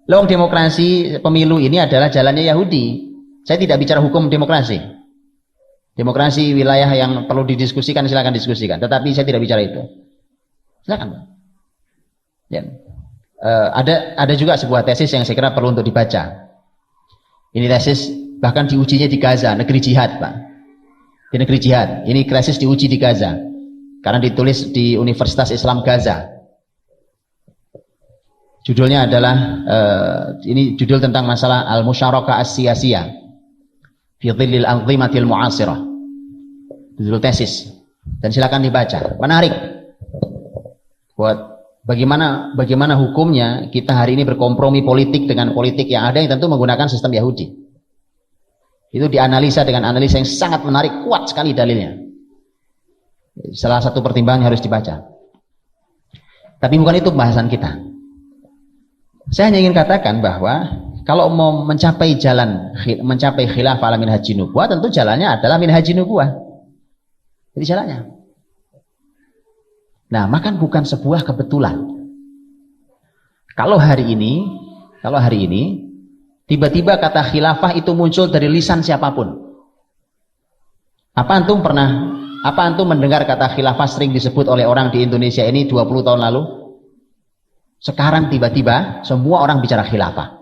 Lowong demokrasi pemilu ini adalah jalannya Yahudi. Saya tidak bicara hukum demokrasi. Demokrasi wilayah yang perlu didiskusikan silakan diskusikan. Tetapi saya tidak bicara itu. Silakan. Ya. Ada juga sebuah tesis yang saya kira perlu untuk dibaca. Ini tesis bahkan diujinya di Gaza, negeri jihad Pak. Di negeri jihad. Ini tesis diuji di Gaza. Karena ditulis di Universitas Islam Gaza. Judulnya adalah ini judul tentang masalah al-musyarakah as-siyasiyah fi dhillil anzimatil mu'asirah. Judul tesis. Dan silakan dibaca. Menarik. Buat bagaimana hukumnya kita hari ini berkompromi politik dengan politik yang ada yang tentu menggunakan sistem Yahudi. Itu dianalisa dengan analisa yang sangat menarik, kuat sekali dalilnya. Salah satu pertimbangan harus dibaca. Tapi bukan itu pembahasan kita. Saya hanya ingin katakan bahwa kalau mau mencapai khilafah ala minhajin nubuwah, tentu jalannya adalah minhajin nubuwah. Jadi jalannya. Nah, maka bukan sebuah kebetulan. Kalau hari ini tiba-tiba kata khilafah itu muncul dari lisan siapapun. Apa antum mendengar kata khilafah sering disebut oleh orang di Indonesia ini 20 tahun lalu? Sekarang tiba-tiba semua orang bicara khilafah.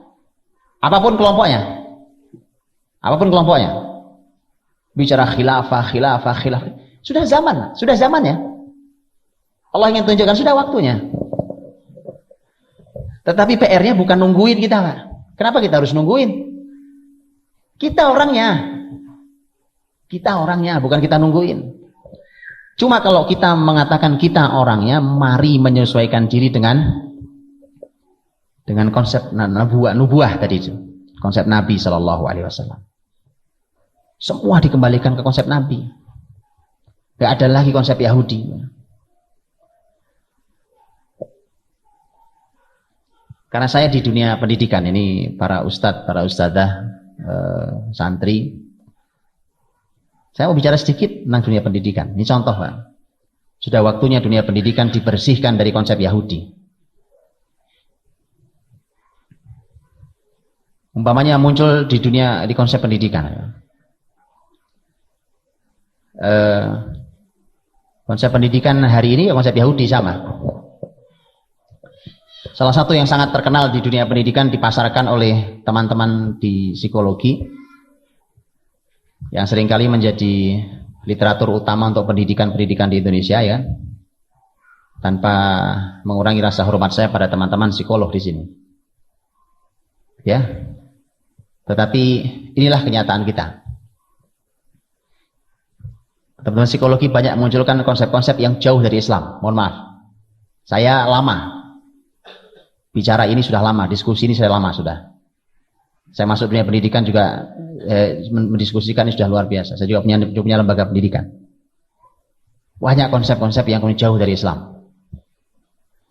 Apapun kelompoknya. Bicara khilafah. Sudah zamannya. Allah ingin tunjukkan sudah waktunya. Tetapi PR-nya bukan nungguin kita, Pak. Kenapa kita harus nungguin? Kita orangnya, bukan kita nungguin. Cuma kalau kita mengatakan kita orangnya, mari menyesuaikan diri dengan konsep nubuah tadi itu. Konsep Nabi Shallallahu Alaihi Wasallam. Semua dikembalikan ke konsep Nabi. Gak ada lagi konsep Yahudi. Karena saya di dunia pendidikan, ini para ustadz, para ustadzah, santri, saya mau bicara sedikit tentang dunia pendidikan. Ini contoh, Pak. Sudah waktunya dunia pendidikan dibersihkan dari konsep Yahudi. Umpamanya muncul di konsep pendidikan. Konsep pendidikan hari ini konsep Yahudi sama. Salah satu yang sangat terkenal di dunia pendidikan dipasarkan oleh teman-teman di psikologi yang seringkali menjadi literatur utama untuk pendidikan di Indonesia, ya. Tanpa mengurangi rasa hormat saya pada teman-teman psikolog di sini. Ya. Tetapi inilah kenyataan kita. Teman-teman psikologi banyak mengunculkan konsep-konsep yang jauh dari Islam. Mohon maaf. Saya lama bicara ini, sudah lama, diskusi ini sudah lama sudah. Saya masuk dunia pendidikan juga mendiskusikan ini sudah luar biasa. Saya juga punya lembaga pendidikan. Banyak konsep-konsep yang jauh dari Islam.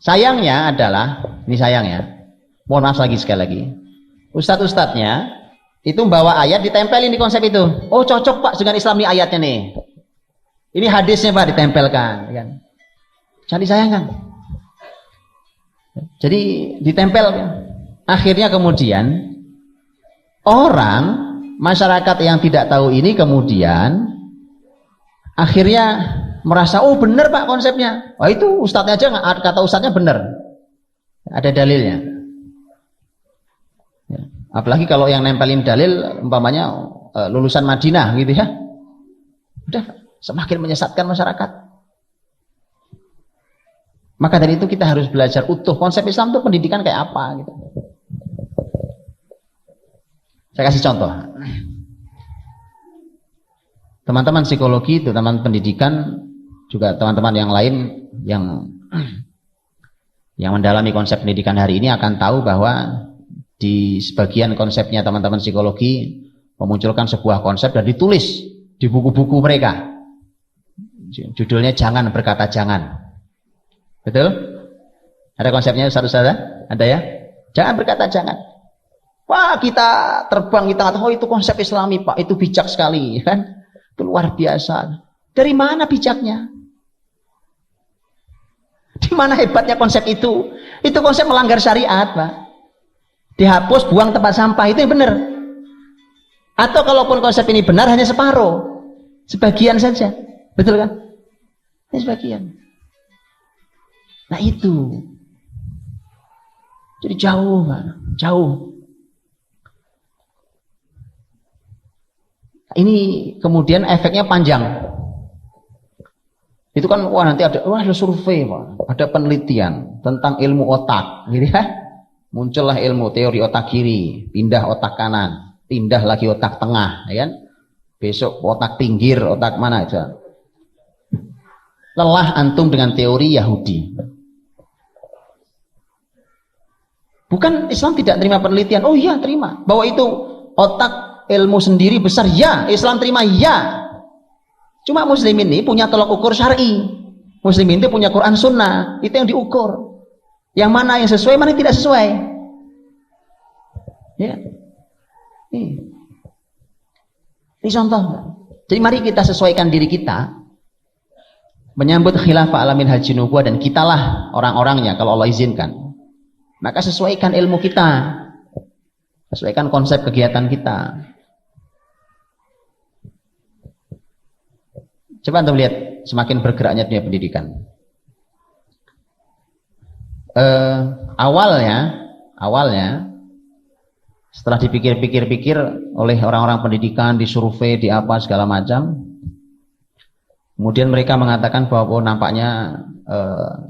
Sayangnya adalah, ini sayangnya, mohon maaf sekali lagi, ustadz-ustadznya itu membawa ayat ditempelin di konsep itu. Oh cocok Pak dengan Islam nih ayatnya nih. Ini hadisnya Pak ditempelkan. Jadi sayangkan. Jadi ditempel. Akhirnya kemudian masyarakat yang tidak tahu ini kemudian akhirnya merasa oh benar Pak konsepnya. Oh itu ustadznya aja kata ustadznya benar. Ada dalilnya. Ya. Apalagi kalau yang nempelin dalil umpamanya lulusan Madinah gitu ya. Udah semakin menyesatkan masyarakat. Maka dari itu kita harus belajar utuh konsep Islam itu pendidikan kayak apa gitu. Saya kasih contoh. Teman-teman psikologi, teman-teman pendidikan, juga teman-teman yang lain yang mendalami konsep pendidikan hari ini akan tahu bahwa di sebagian konsepnya teman-teman psikologi memunculkan sebuah konsep dan ditulis di buku-buku mereka. Judulnya Jangan Berkata Jangan. Betul? Ada konsepnya Ustaz-Ustazah? Ada ya? Jangan berkata jangan. Wah kita terbang, kita kata, oh itu konsep Islami Pak, itu bijak sekali, kan? Itu luar biasa. Dari mana bijaknya? Di mana hebatnya konsep itu? Itu konsep melanggar syariat Pak. Dihapus, buang tempat sampah, itu yang benar. Atau kalaupun konsep ini benar hanya separuh, sebagian saja, betul kan? Ini sebagian. Nah itu, jadi jauh, jauh. Ini kemudian efeknya panjang. Itu kan, wah nanti ada survei, ada penelitian tentang ilmu otak, gitu ya. Muncullah ilmu teori otak kiri, pindah otak kanan, pindah lagi otak tengah, ya kan? Besok otak pinggir, otak mana aja. Lelah antum dengan teori Yahudi. Bukan Islam tidak terima penelitian. Oh iya terima. Bahwa itu otak ilmu sendiri besar? Ya. Islam terima? Ya. Cuma muslimin ini punya tolak ukur syar'i. Muslimin itu punya Quran Sunnah, itu yang diukur. Yang mana yang sesuai, mana yang tidak sesuai. Ya. Ini contoh. Jadi mari kita sesuaikan diri kita menyambut khilafah alamin haji nubuwah, dan kitalah orang-orangnya kalau Allah izinkan. Maka sesuaikan ilmu kita, sesuaikan konsep kegiatan kita. Coba Anda lihat semakin bergeraknya dunia pendidikan. Awalnya setelah dipikir-pikir oleh orang-orang pendidikan, disurvei, di apa segala macam, kemudian mereka mengatakan bahwa nampaknya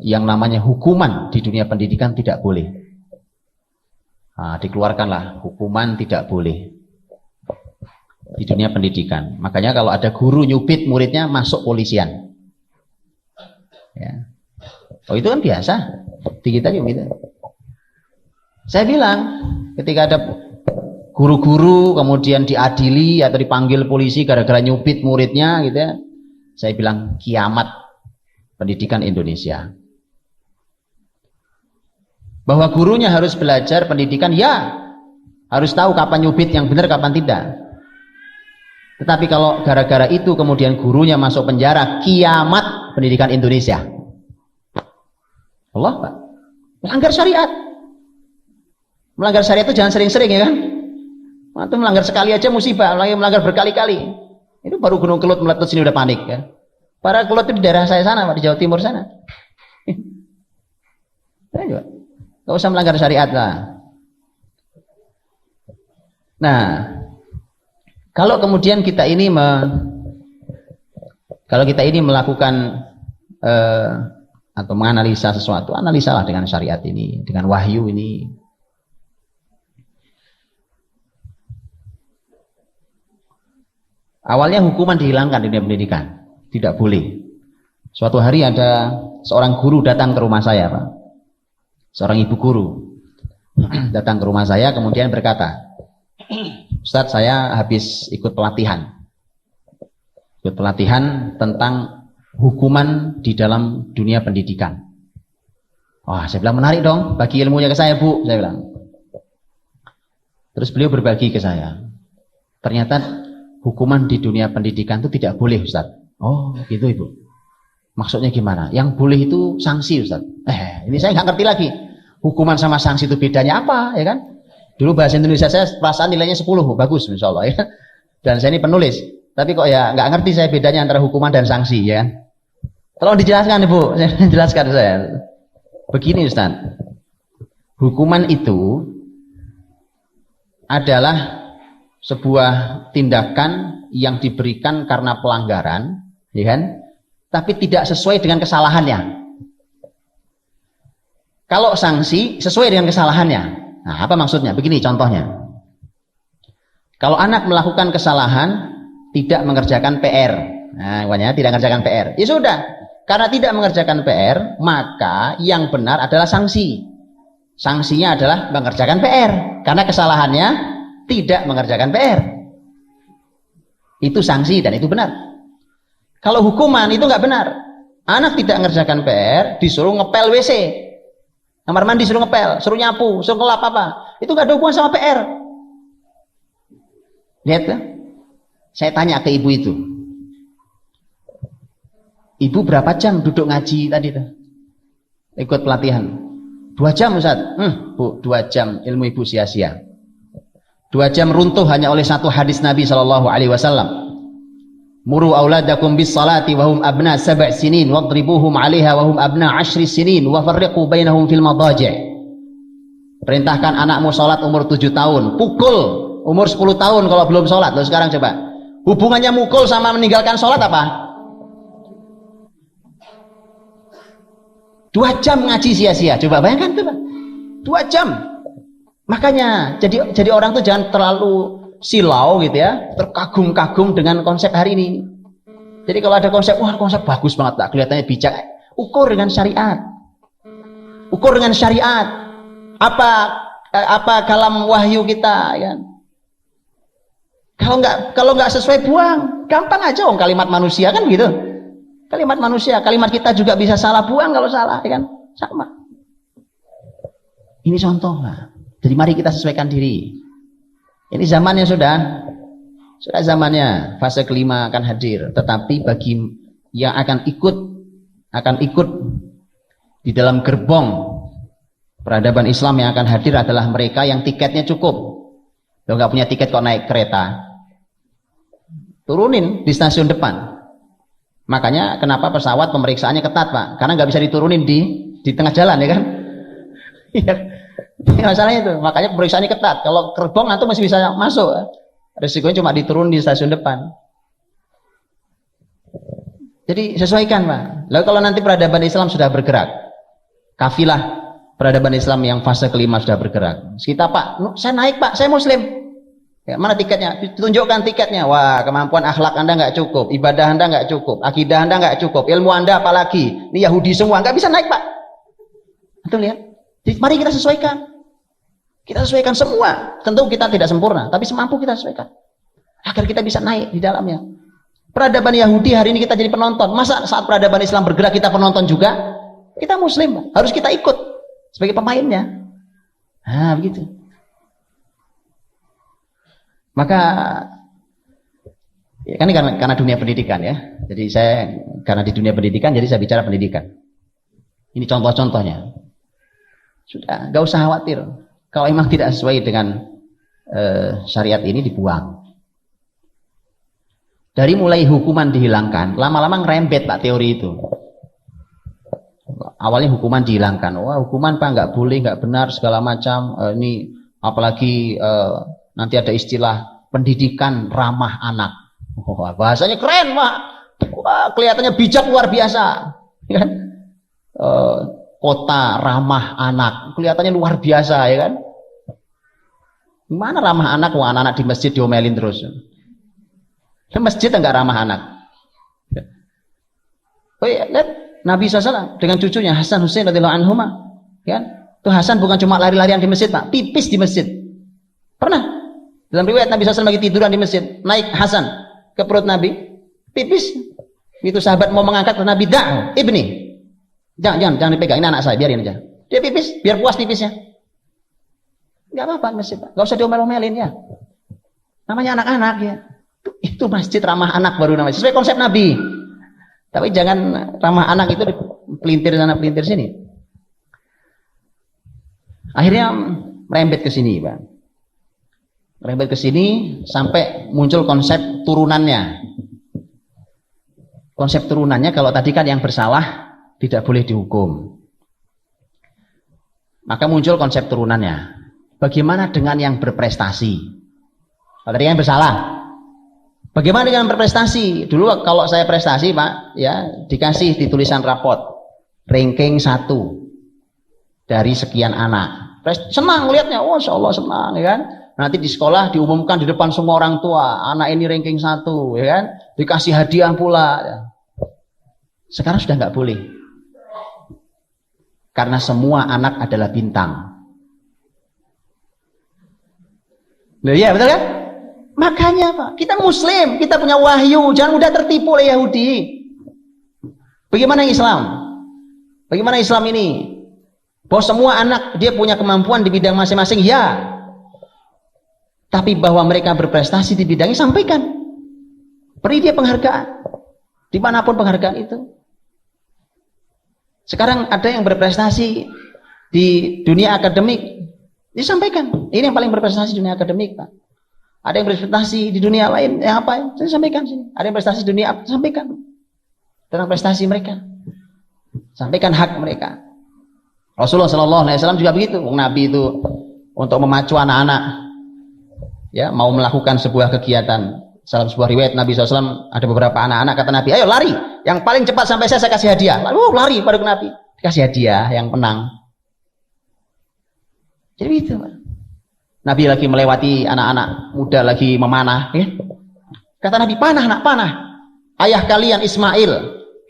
yang namanya hukuman di dunia pendidikan tidak boleh. Nah, dikeluarkanlah hukuman tidak boleh di dunia pendidikan. Makanya kalau ada guru nyubit muridnya, masuk polisian. Ya. Oh, itu kan biasa di kita juga gitu. Saya bilang ketika ada guru-guru kemudian diadili atau dipanggil polisi gara-gara nyubit muridnya gitu ya, saya bilang kiamat pendidikan Indonesia. Bahwa gurunya harus belajar pendidikan, ya, harus tahu kapan nyubit yang benar, kapan tidak. Tetapi kalau gara-gara itu kemudian gurunya masuk penjara, kiamat pendidikan Indonesia. Allah, Pak, melanggar syariat. Melanggar syariat itu jangan sering-sering, ya kan? Itu melanggar sekali aja musibah, melanggar berkali-kali. Itu baru Gunung Kelut meletus sini udah panik, ya. Para Kelut itu di daerah saya sana, Pak, di Jawa Timur sana. Gak usah melanggar syariat lah. Nah, kalau kemudian kita ini melakukan atau menganalisa sesuatu, analisalah dengan syariat ini, dengan wahyu ini. Awalnya hukuman dihilangkan di dunia pendidikan, tidak boleh. Suatu hari ada seorang guru datang ke rumah saya, Pak. Seorang ibu guru datang ke rumah saya kemudian berkata, Ustadz, saya habis ikut pelatihan tentang hukuman di dalam dunia pendidikan. Wah, saya bilang menarik dong, bagi ilmunya ke saya, Bu, saya bilang. Terus beliau berbagi ke saya, ternyata hukuman di dunia pendidikan itu tidak boleh, Ustadz. Oh gitu Ibu, maksudnya gimana? Yang boleh itu sanksi, Ustadz. Ini saya nggak ngerti lagi, hukuman sama sanksi itu bedanya apa, ya kan? Dulu bahasa Indonesia saya perasaan nilainya 10, bagus insya Allah, ya. Dan saya ini penulis, tapi kok ya nggak ngerti saya bedanya antara hukuman dan sanksi, ya kan? Tolong dijelaskan Ibu, saya jelaskan saya. Begini Ustaz, hukuman itu adalah sebuah tindakan yang diberikan karena pelanggaran, ya kan? Tapi tidak sesuai dengan kesalahannya. Kalau sanksi sesuai dengan kesalahannya. Nah, apa maksudnya? Begini contohnya. Kalau anak melakukan kesalahan, tidak mengerjakan PR. Nah, pokoknya tidak mengerjakan PR. Ya sudah, karena tidak mengerjakan PR, maka yang benar adalah sanksi. Sanksinya adalah mengerjakan PR, karena kesalahannya tidak mengerjakan PR. Itu sanksi dan itu benar. Kalau hukuman itu nggak benar. Anak tidak mengerjakan PR, disuruh ngepel WC. Kamar mandi suruh ngepel, suruh nyapu, suruh ngelap apa. Itu nggak ada hubungan sama PR. Lihat ya. Saya tanya ke ibu itu. Ibu berapa jam duduk ngaji tadi tuh? Ikut pelatihan. 2 jam Ustaz. Bu, 2 jam ilmu ibu sia-sia. 2 jam runtuh hanya oleh satu hadis Nabi SAW. Muru auladakum bis salati wahum abna 7 sinin wadribuhum 'alaiha wahum abna 10 sinin wa farriqu bainahum fil madaji'. Perintahkan anakmu salat umur 7 tahun, pukul umur 10 tahun kalau belum salat. Loh sekarang coba. Hubungannya mukul sama meninggalkan salat apa? 2 jam ngaji sia-sia. Coba bayangkan tuh, Pak. 2 jam. Makanya jadi orang tuh jangan terlalu silau gitu ya, terkagum-kagum dengan konsep hari ini. Jadi kalau ada konsep, wah konsep bagus banget, tak kelihatannya bijak, ukur dengan syariat. Ukur dengan syariat. Apa kalam wahyu kita, ya. Kalau nggak sesuai buang, gampang aja om, kalimat manusia kan gitu. Kalimat manusia, kalimat kita juga bisa salah, buang kalau salah, ya kan? Sama. Ini contoh lah. Jadi mari kita sesuaikan diri. Ini zamannya sudah zamannya, fase kelima akan hadir. Tetapi bagi yang akan ikut di dalam gerbong peradaban Islam yang akan hadir adalah mereka yang tiketnya cukup. Lo nggak punya tiket kok naik kereta, turunin di stasiun depan. Makanya kenapa pesawat pemeriksaannya ketat Pak? Karena nggak bisa diturunin di tengah jalan, ya kan? Iya, masalahnya itu. Makanya pemeriksaannya ketat. Kalau gerbong itu masih bisa masuk. Resikonya cuma diturunin di stasiun depan. Jadi sesuaikan Pak. Lalu kalau nanti peradaban Islam sudah bergerak, kafilah peradaban Islam yang fase kelima sudah bergerak. Kita Pak, saya naik Pak, saya Muslim. Ya, mana tiketnya? Ditunjukkan tiketnya. Wah, kemampuan akhlak Anda nggak cukup, ibadah Anda nggak cukup, akidah Anda nggak cukup, ilmu Anda apalagi. Ini Yahudi semua, nggak bisa naik Pak. Betul ya? Jadi, mari kita sesuaikan. Kita sesuaikan semua. Tentu kita tidak sempurna, tapi semampu kita sesuaikan. Agar kita bisa naik di dalamnya. Peradaban Yahudi hari ini kita jadi penonton. Masa saat peradaban Islam bergerak kita penonton juga? Kita Muslim, Pak. Harus kita ikut sebagai pemainnya. Nah, begitu. Maka ya kan ini karena dunia pendidikan ya. Jadi saya karena di dunia pendidikan jadi saya bicara pendidikan. Ini contoh-contohnya. Sudah, nggak usah khawatir. Kalau memang tidak sesuai dengan syariat ini dibuang. Dari mulai hukuman dihilangkan, lama-lama ngerembet Pak teori itu. Awalnya hukuman dihilangkan. Wah, hukuman Pak nggak boleh, nggak benar segala macam. Ini apalagi nanti ada istilah pendidikan ramah anak. Wah, bahasanya keren Pak. Wah, kelihatannya bijak luar biasa. Ya? Kota ramah anak, kelihatannya luar biasa ya kan? Gimana ramah anak? Wah, anak-anak di masjid diomelin terus. Di masjid enggak ramah anak. Oh iya, lihat Nabi SAW dengan cucunya Hasan Husain radhiyallahu anhuma, kan? Tuh Hasan bukan cuma lari-larian di masjid, Pak, pipis di masjid. Pernah? Dalam riwayat Nabi SAW lagi tiduran di masjid, naik Hasan ke perut Nabi, pipis. Itu sahabat mau mengangkat ke Nabi, dah, ibni, jangan dipegang, ini anak saya, biarin aja. Dia pipis, biar puas pipisnya. Gak apa-apa masjid, Pak. Gak usah diomel-omelin ya. Namanya anak-anak ya. Itu masjid ramah anak baru namanya. Sesuai konsep Nabi. Tapi jangan ramah anak itu pelintir sana pelintir sini. Akhirnya merembet ke sini, Pak. Merembet ke sini sampai muncul konsep turunannya. Konsep turunannya kalau tadi kan yang bersalah tidak boleh dihukum. Maka muncul konsep turunannya. Bagaimana dengan yang berprestasi? Kalau tadi yang bersalah. Bagaimana dengan berprestasi? Dulu kalau saya prestasi, Pak, ya dikasih di tulisan raport ranking 1 dari sekian anak. Senang lihatnya, oh insya Allah senang, ya kan? Nanti di sekolah diumumkan di depan semua orang tua, anak ini ranking 1, ya kan? Dikasih hadiah pula. Ya. Sekarang sudah nggak boleh, karena semua anak adalah bintang. Loh ya betul kan? Makanya Pak, kita Muslim, kita punya wahyu, jangan mudah tertipu oleh Yahudi. Bagaimana Islam? Bagaimana Islam ini? Bahwa semua anak dia punya kemampuan di bidang masing-masing, ya. Tapi bahwa mereka berprestasi di bidangnya, sampaikan. Beri dia penghargaan. Dimanapun penghargaan itu. Sekarang ada yang berprestasi di dunia akademik, disampaikan. Ini yang paling berprestasi di dunia akademik, Pak. Ada yang berprestasi di dunia lain, yang apa? Saya sampaikan sini. Ada yang berprestasi di dunia, sampaikan tentang prestasi mereka. Sampaikan hak mereka. Rasulullah SAW juga begitu. Nabi itu untuk memacu anak-anak, ya mau melakukan sebuah kegiatan. Dalam sebuah riwayat Nabi SAW ada beberapa anak-anak, kata Nabi, ayo lari, yang paling cepat sampai saya kasih hadiah. Lalu lari pada Nabi, dikasih hadiah yang menang. Jadi itu, Nabi lagi melewati anak-anak muda lagi memanah, ya. Kata Nabi, panah nak, panah. Ayah kalian Ismail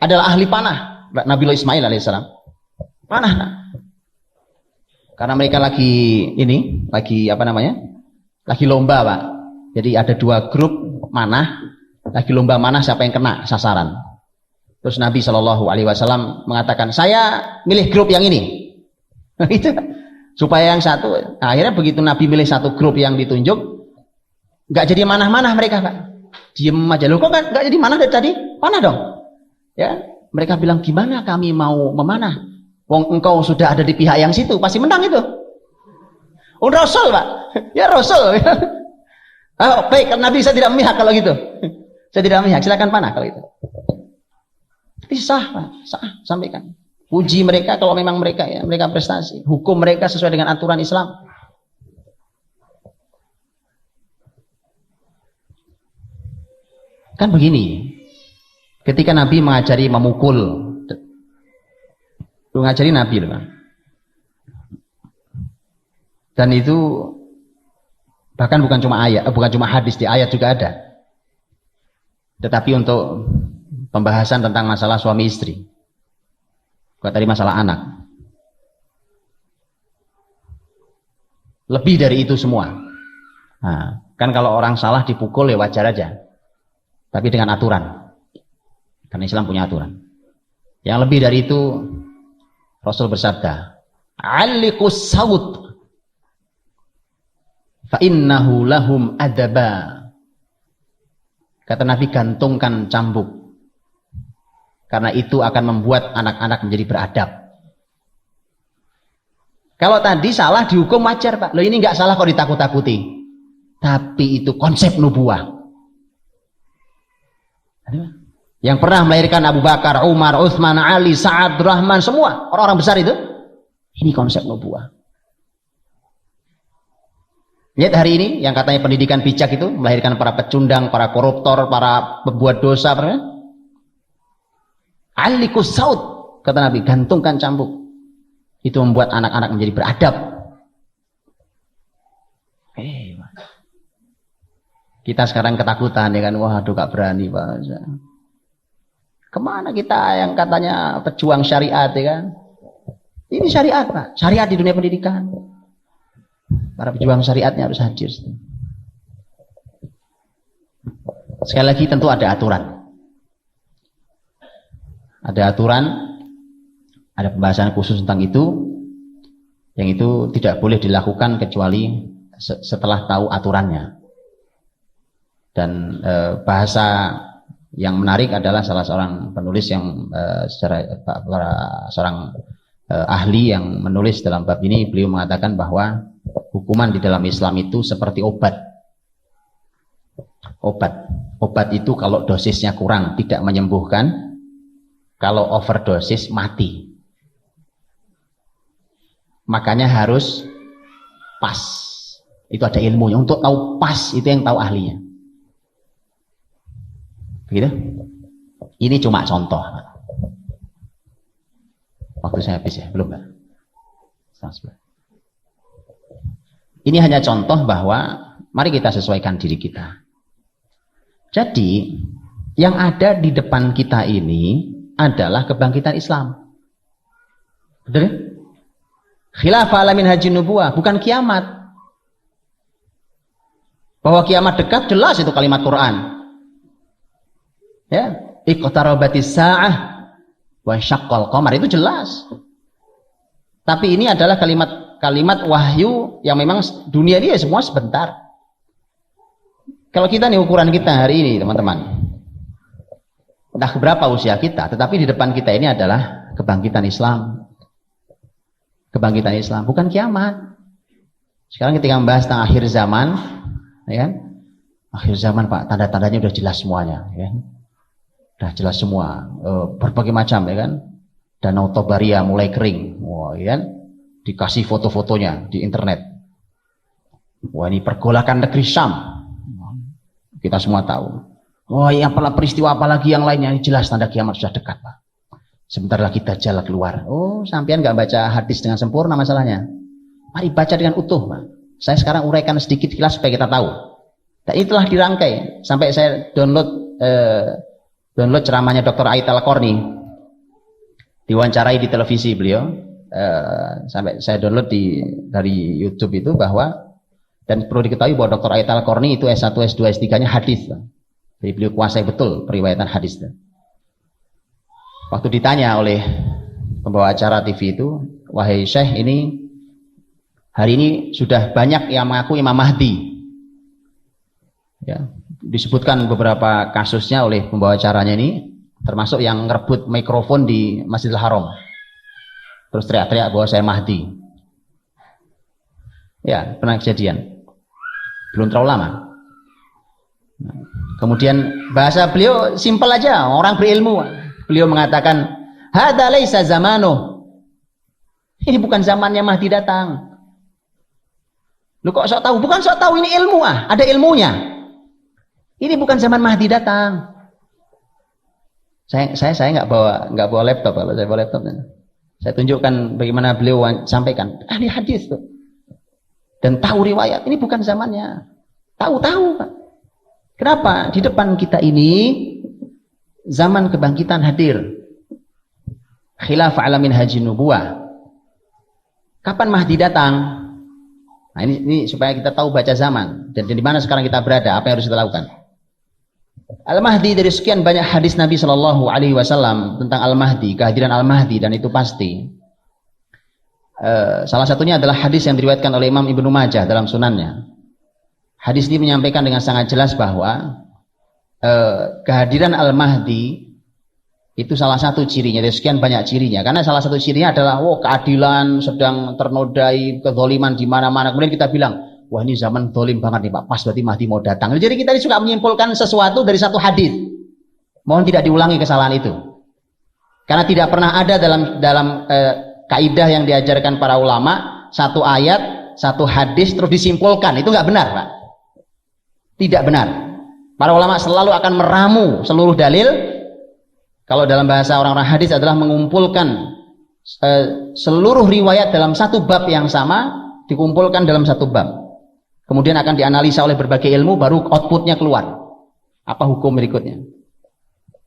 adalah ahli panah. Nabi Ismail alaihissalam, panah nak. Karena mereka lagi ini, lagi apa namanya? Lagi lomba, Pak. Jadi ada 2 grup manah, lagi lomba manah siapa yang kena sasaran. Terus Nabi Shallallahu Alaihi Wasallam mengatakan, saya milih grup yang ini. Itu supaya yang satu. Akhirnya begitu Nabi milih satu grup yang ditunjuk, nggak jadi manah-manah mereka, Pak. Diem aja. Loh, kok nggak jadi manah dari tadi? Panah dong. Ya, mereka bilang, gimana kami mau memanah? Wong engkau sudah ada di pihak yang situ, pasti menang itu. Oh, Rasul, Pak. Ya Rasul. Oh, baik, Nabi, saya tidak memihak kalau gitu. Saya tidak memihak, silakan panah kalau itu. Tapi sah, Pak. Sah, sampaikan. Puji mereka kalau memang mereka ya, mereka prestasi. Hukum mereka sesuai dengan aturan Islam. Kan begini. Ketika Nabi mengajari memukul, mengajari Nabi loh, Pak. Dan itu bahkan bukan cuma ayat, bukan cuma hadis, di ayat juga ada. Tetapi untuk pembahasan tentang masalah suami istri, bukan tadi masalah anak, lebih dari itu semua. Nah, kan kalau orang salah dipukul ya wajar aja, tapi dengan aturan, karena Islam punya aturan. Yang lebih dari itu, Rasul bersabda, "Aliqus saut fa innahu lahum adaba." Kata Nabi, gantungkan cambuk, karena itu akan membuat anak-anak menjadi beradab. Kalau tadi salah dihukum wajar, Pak. Loh, ini nggak salah kok ditakut-takuti. Tapi itu konsep nubuah. Yang pernah melahirkan Abu Bakar, Umar, Utsman, Ali, Sa'ad, Rahman, semua orang-orang besar itu. Ini konsep nubuah. Lihat hari ini yang katanya pendidikan bijak itu melahirkan para pecundang, para koruptor, para pembuat dosa. Alikus saut, kata Nabi, gantungkan cambuk. Itu membuat anak-anak menjadi beradab. Kita sekarang ketakutan ya kan, waduh gak berani, Pak. Kemana kita yang katanya pejuang syariat ya kan? Ini syariat, Pak. Syariat di dunia pendidikan. Para pejuang syariatnya harus hadir. Sekali lagi tentu ada aturan. Ada aturan, ada pembahasan khusus tentang itu, yang itu tidak boleh dilakukan kecuali setelah tahu aturannya. Dan bahasa yang menarik adalah salah seorang penulis yang seorang ahli yang menulis dalam bab ini, beliau mengatakan bahwa hukuman di dalam Islam itu seperti obat. Obat itu kalau dosisnya kurang tidak menyembuhkan, kalau overdosis mati. Makanya harus pas. Itu ada ilmunya. Untuk tahu pas itu yang tahu ahlinya. Begitu? Ini cuma contoh. Waktu saya habis ya, belum, Pak? Ini hanya contoh bahwa mari kita sesuaikan diri kita. Jadi, yang ada di depan kita ini adalah kebangkitan Islam. Betul? Khilafah alamin haji nubuwah, bukan kiamat. Bahwa kiamat dekat jelas itu kalimat Quran. Ya, iqtarabatis sa'ah wa syaqqal qamar, itu jelas. Tapi ini adalah kalimat wahyu yang memang dunia ini ya semua sebentar. Kalau kita nih ukuran kita hari ini teman-teman, entah berapa usia kita, tetapi di depan kita ini adalah kebangkitan Islam. Kebangkitan Islam, bukan kiamat. Sekarang ketika membahas tentang akhir zaman, ya kan? Akhir zaman, Pak, tanda-tandanya udah jelas semuanya, ya kan? Udah jelas semua, berbagai macam, ya kan? Danau Tobaria mulai kering, wah, ya kan? Dikasih foto-fotonya di internet. Wah, ini pergolakan negeri Syam. Kita semua tahu. Wah, yang peristiwa apalagi yang lainnya, ini jelas tanda kiamat sudah dekat, Pak. Sebentar lagi Dajjal keluar. Oh, sampean nggak baca hadis dengan sempurna masalahnya. Mari baca dengan utuh, Pak. Saya sekarang uraikan sedikit kilas supaya kita tahu. Dan itulah dirangkai sampai saya download ceramahnya Dr. Ait Al-Qarni. Diwawancarai di televisi beliau. Sampai saya download dari YouTube itu bahwa Dan perlu diketahui bahwa Dr. Ait Al-Qarni itu S1, S2, S3-nya hadis. Jadi beliau kuasai betul periwayatan hadis. Waktu ditanya oleh pembawa acara TV itu, wahai Syekh, ini hari ini sudah banyak yang mengaku Imam Mahdi. Ya, disebutkan beberapa kasusnya oleh pembawa acaranya ini, termasuk yang ngerebut mikrofon di Masjidil Haram. Terus teriak-teriak bahwa saya Mahdi. Ya, pernah kejadian. Belum terlalu lama. Kemudian bahasa beliau simpel aja, orang berilmu. Beliau mengatakan, hadza laisa zamanuh. Ini bukan zamannya Mahdi datang. Lu kok sok tahu? Bukan sok tahu, ini ilmu ada ilmunya. Ini bukan zaman Mahdi datang. Saya nggak bawa laptop. Kalau saya bawa laptop, saya tunjukkan bagaimana beliau sampaikan. Ahli hadis tuh. Dan tahu riwayat, ini bukan zamannya. Tahu, Pak. Kenapa? Di depan kita ini zaman kebangkitan hadir. Khilafah ala minhajin nubuwah. Kapan Mahdi datang? Nah, ini supaya kita tahu baca zaman dan di mana sekarang kita berada, apa yang harus kita lakukan. Al-Mahdi, dari sekian banyak hadis Nabi Shallallahu Alaihi Wasallam tentang Al-Mahdi, kehadiran Al-Mahdi, dan itu pasti. Salah satunya adalah hadis yang diriwayatkan oleh Imam Ibnu Majah dalam sunannya. Hadis ini menyampaikan dengan sangat jelas bahwa kehadiran Al-Mahdi itu salah satu cirinya, dari sekian banyak cirinya. Karena salah satu cirinya adalah keadilan sedang ternodai, kezaliman di mana-mana. Kemudian kita bilang, wah ini zaman zalim banget nih Pak, pas berarti Mahdi mau datang. Jadi kita suka menyimpulkan sesuatu dari satu hadis. Mohon tidak diulangi kesalahan itu. Karena tidak pernah ada dalam kaidah yang diajarkan para ulama, satu ayat, satu hadis terus disimpulkan. Itu nggak benar, Pak. Tidak benar. Para ulama selalu akan meramu seluruh dalil. Kalau dalam bahasa orang-orang hadis adalah mengumpulkan seluruh riwayat dalam satu bab yang sama, dikumpulkan dalam satu bab. Kemudian akan dianalisa oleh berbagai ilmu, baru outputnya keluar. Apa hukum berikutnya?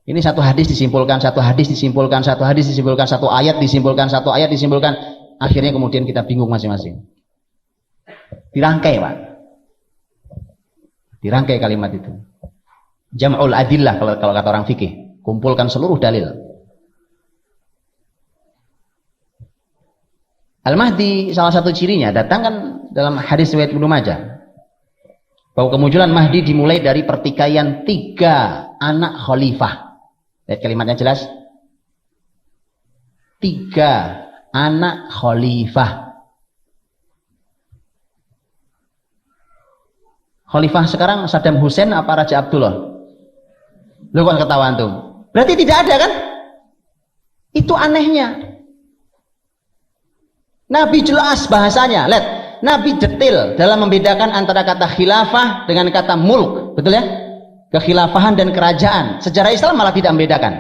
Ini satu hadis disimpulkan, satu hadis disimpulkan, satu hadis disimpulkan, satu ayat disimpulkan, satu ayat disimpulkan. Akhirnya kemudian kita bingung masing-masing. Dirangkai, Pak. Dirangkai kalimat itu. Jam'ul adillah kalau kata orang fikih. Kumpulkan seluruh dalil. Al-Mahdi salah satu cirinya datang kan dalam hadis riwayat Ibnu Majah, bahwa kemunculan Mahdi dimulai dari pertikaian 3 anak khalifah. Lihat kalimatnya jelas. 3 anak khalifah. Khalifah sekarang Saddam Hussein apa Raja Abdullah? Lu kan ketawa antum. Berarti tidak ada kan? Itu anehnya. Nabi jelas bahasanya. Lihat, Nabi detail dalam membedakan antara kata khilafah dengan kata mulk. Betul ya? Kekhilafahan dan kerajaan. Sejarah Islam malah tidak membedakan.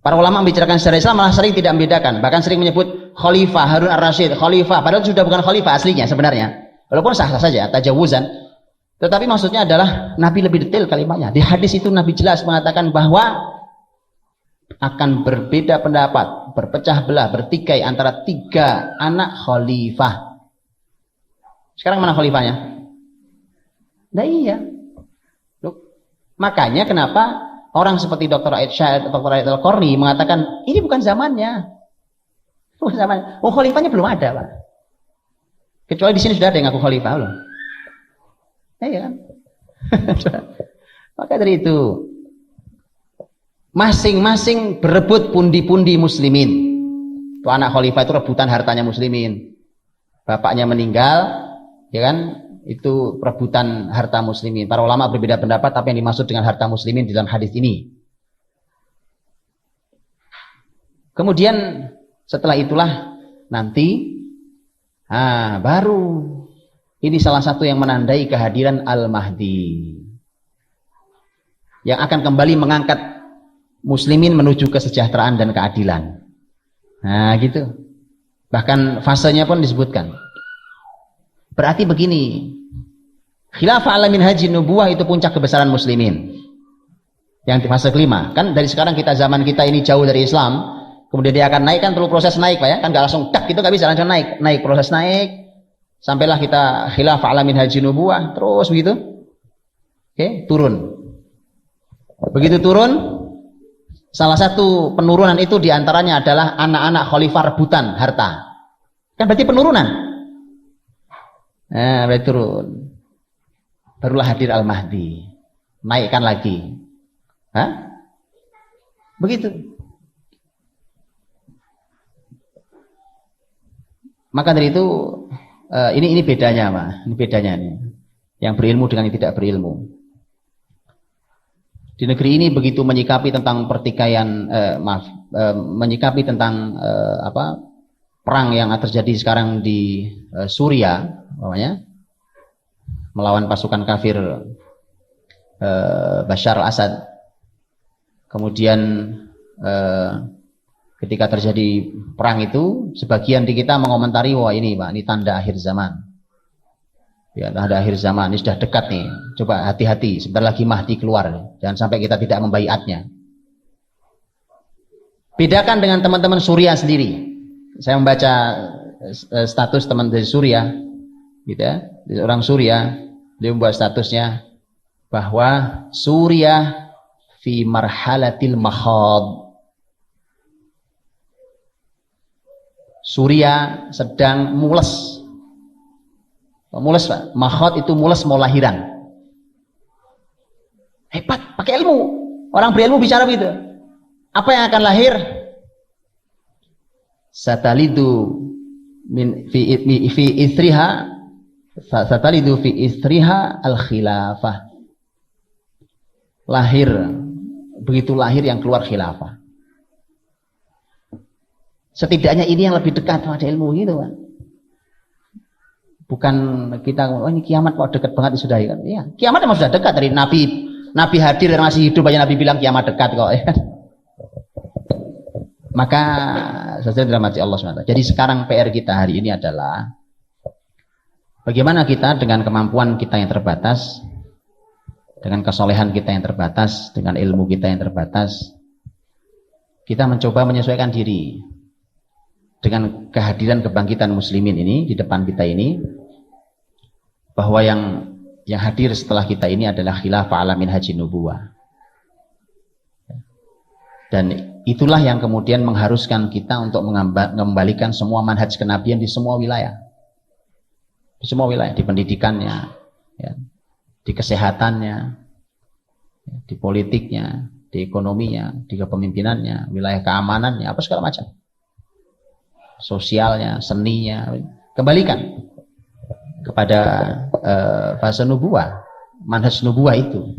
Para ulama membicarakan sejarah Islam malah sering tidak membedakan. Bahkan sering menyebut khalifah Harun ar-Rasyid, khalifah. Padahal sudah bukan khalifah aslinya sebenarnya. Walaupun sah-sah saja, tajawuzan. Tetapi maksudnya adalah Nabi lebih detail kalimatnya. Di hadis itu Nabi jelas mengatakan bahwa akan berbeda pendapat, berpecah belah, bertikai antara 3 anak khalifah. Sekarang mana khalifahnya? Nah iya. Makanya kenapa orang seperti Dr. Ait Al-Qarni mengatakan ini bukan zamannya. Bukan zamannya. Oh, khalifahnya belum ada, Pak. Kecuali di sini sudah ada yang ngaku khalifah loh. Ya kan? Maka dari itu masing-masing berebut pundi-pundi muslimin. Itu anak khalifah itu rebutan hartanya muslimin. Bapaknya meninggal, ya kan? Itu perebutan harta muslimin. Para ulama berbeda pendapat apa yang dimaksud dengan harta muslimin di dalam hadis ini. Kemudian setelah itulah nanti baru ini salah satu yang menandai kehadiran Al-Mahdi yang akan kembali mengangkat muslimin menuju kesejahteraan dan keadilan. Nah gitu. Bahkan fasenya pun disebutkan. Berarti begini, khilafah ala minhajin nubuwah itu puncak kebesaran muslimin. Yang di fase kelima, kan dari sekarang kita zaman kita ini jauh dari Islam, kemudian dia akan naik kan perlu proses naik Pak ya, kan nggak langsung tak gitu nggak bisa langsung naik, proses naik sampailah kita khilaf alamin haji nubuwah, terus begitu. Oke, turun. Begitu turun, salah satu penurunan itu diantaranya adalah anak-anak khalifah rebutan harta. Kan berarti penurunan. Nah, berarti turun. Barulah hadir Al-Mahdi. Naikkan lagi. Hah? Begitu. Maka dari itu ini bedanya, Pak. Ini bedanya nih. Yang berilmu dengan yang tidak berilmu. Di negeri ini begitu menyikapi tentang pertikaian, menyikapi tentang perang yang terjadi sekarang di Suria, namanya, melawan pasukan kafir Bashar al-Assad. Kemudian ketika terjadi perang itu, sebagian di kita mengomentari, wah ini Pak, ini tanda akhir zaman. Ya, tanda akhir zaman, ini sudah dekat nih. Coba hati-hati, sebentar lagi Mahdi keluar. Jangan sampai kita tidak membaiatnya. Bedakan dengan teman-teman Suria sendiri. Saya membaca status teman dari Suria, gitu ya, orang Suria, dia membuat statusnya bahwa Suria fi marhalatil mahad. Suria sedang mules. Mules, Pak. Mahad itu mules, mau lahiran. Hebat, pakai ilmu. Orang berilmu bicara begitu. Apa yang akan lahir? Satalidu fi istriha, satalidu fi istriha al-khilafah. Lahir, begitu lahir yang keluar khilafah. Setidaknya ini yang lebih dekat pada ilmu gitu, Pak. Bukan kita, oh ini kiamat kok dekat banget sudah ya. Iya, kiamat memang sudah dekat dari Nabi hadir dan masih hidup aja Nabi bilang kiamat dekat kok. Ya. Maka saya dirahmati Allah SWT. Jadi sekarang PR kita hari ini adalah bagaimana kita dengan kemampuan kita yang terbatas, dengan kesolehan kita yang terbatas, dengan ilmu kita yang terbatas, kita mencoba menyesuaikan diri dengan kehadiran kebangkitan muslimin ini di depan kita ini, bahwa yang hadir setelah kita ini adalah khilafah alamin haji nubuwah. Dan itulah yang kemudian mengharuskan kita untuk mengembalikan semua manhaj kenabian di semua wilayah. Di semua wilayah, di pendidikannya, ya, di kesehatannya, ya, di politiknya, di ekonominya, di kepemimpinannya, wilayah keamanannya, apa segala macam. Sosialnya, seninya, kembalikan kepada fase nubuwah, manhaj nubuwah itu.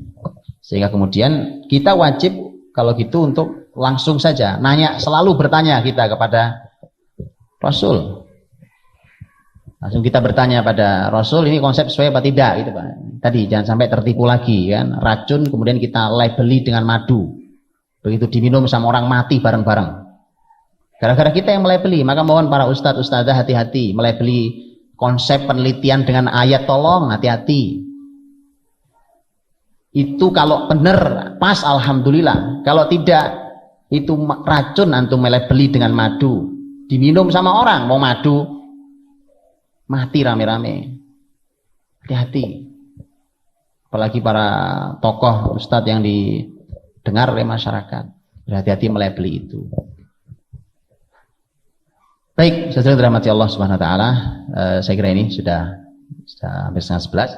Sehingga kemudian kita wajib kalau gitu untuk langsung saja nanya, selalu bertanya kita kepada Rasul. Langsung kita bertanya pada Rasul, ini konsep sesuai apa tidak gitu, Pak. Tadi jangan sampai tertipu lagi kan, racun kemudian kita labeli dengan madu. Begitu diminum sama orang mati bareng-bareng. Gara-gara kita yang melabeli, maka mohon para ustadz, ustadzah hati-hati melabeli konsep penelitian dengan ayat, tolong hati-hati. Itu kalau benar pas alhamdulillah, kalau tidak itu racun antum melabeli dengan madu, diminum sama orang mau madu, mati rame-rame. Hati-hati. Apalagi para tokoh ustadz yang didengar oleh masyarakat, berhati-hati melabeli itu. Baik, saudara dirahmati Allah Subhanahu wa taala, saya kira ini sudah hampir 10:30.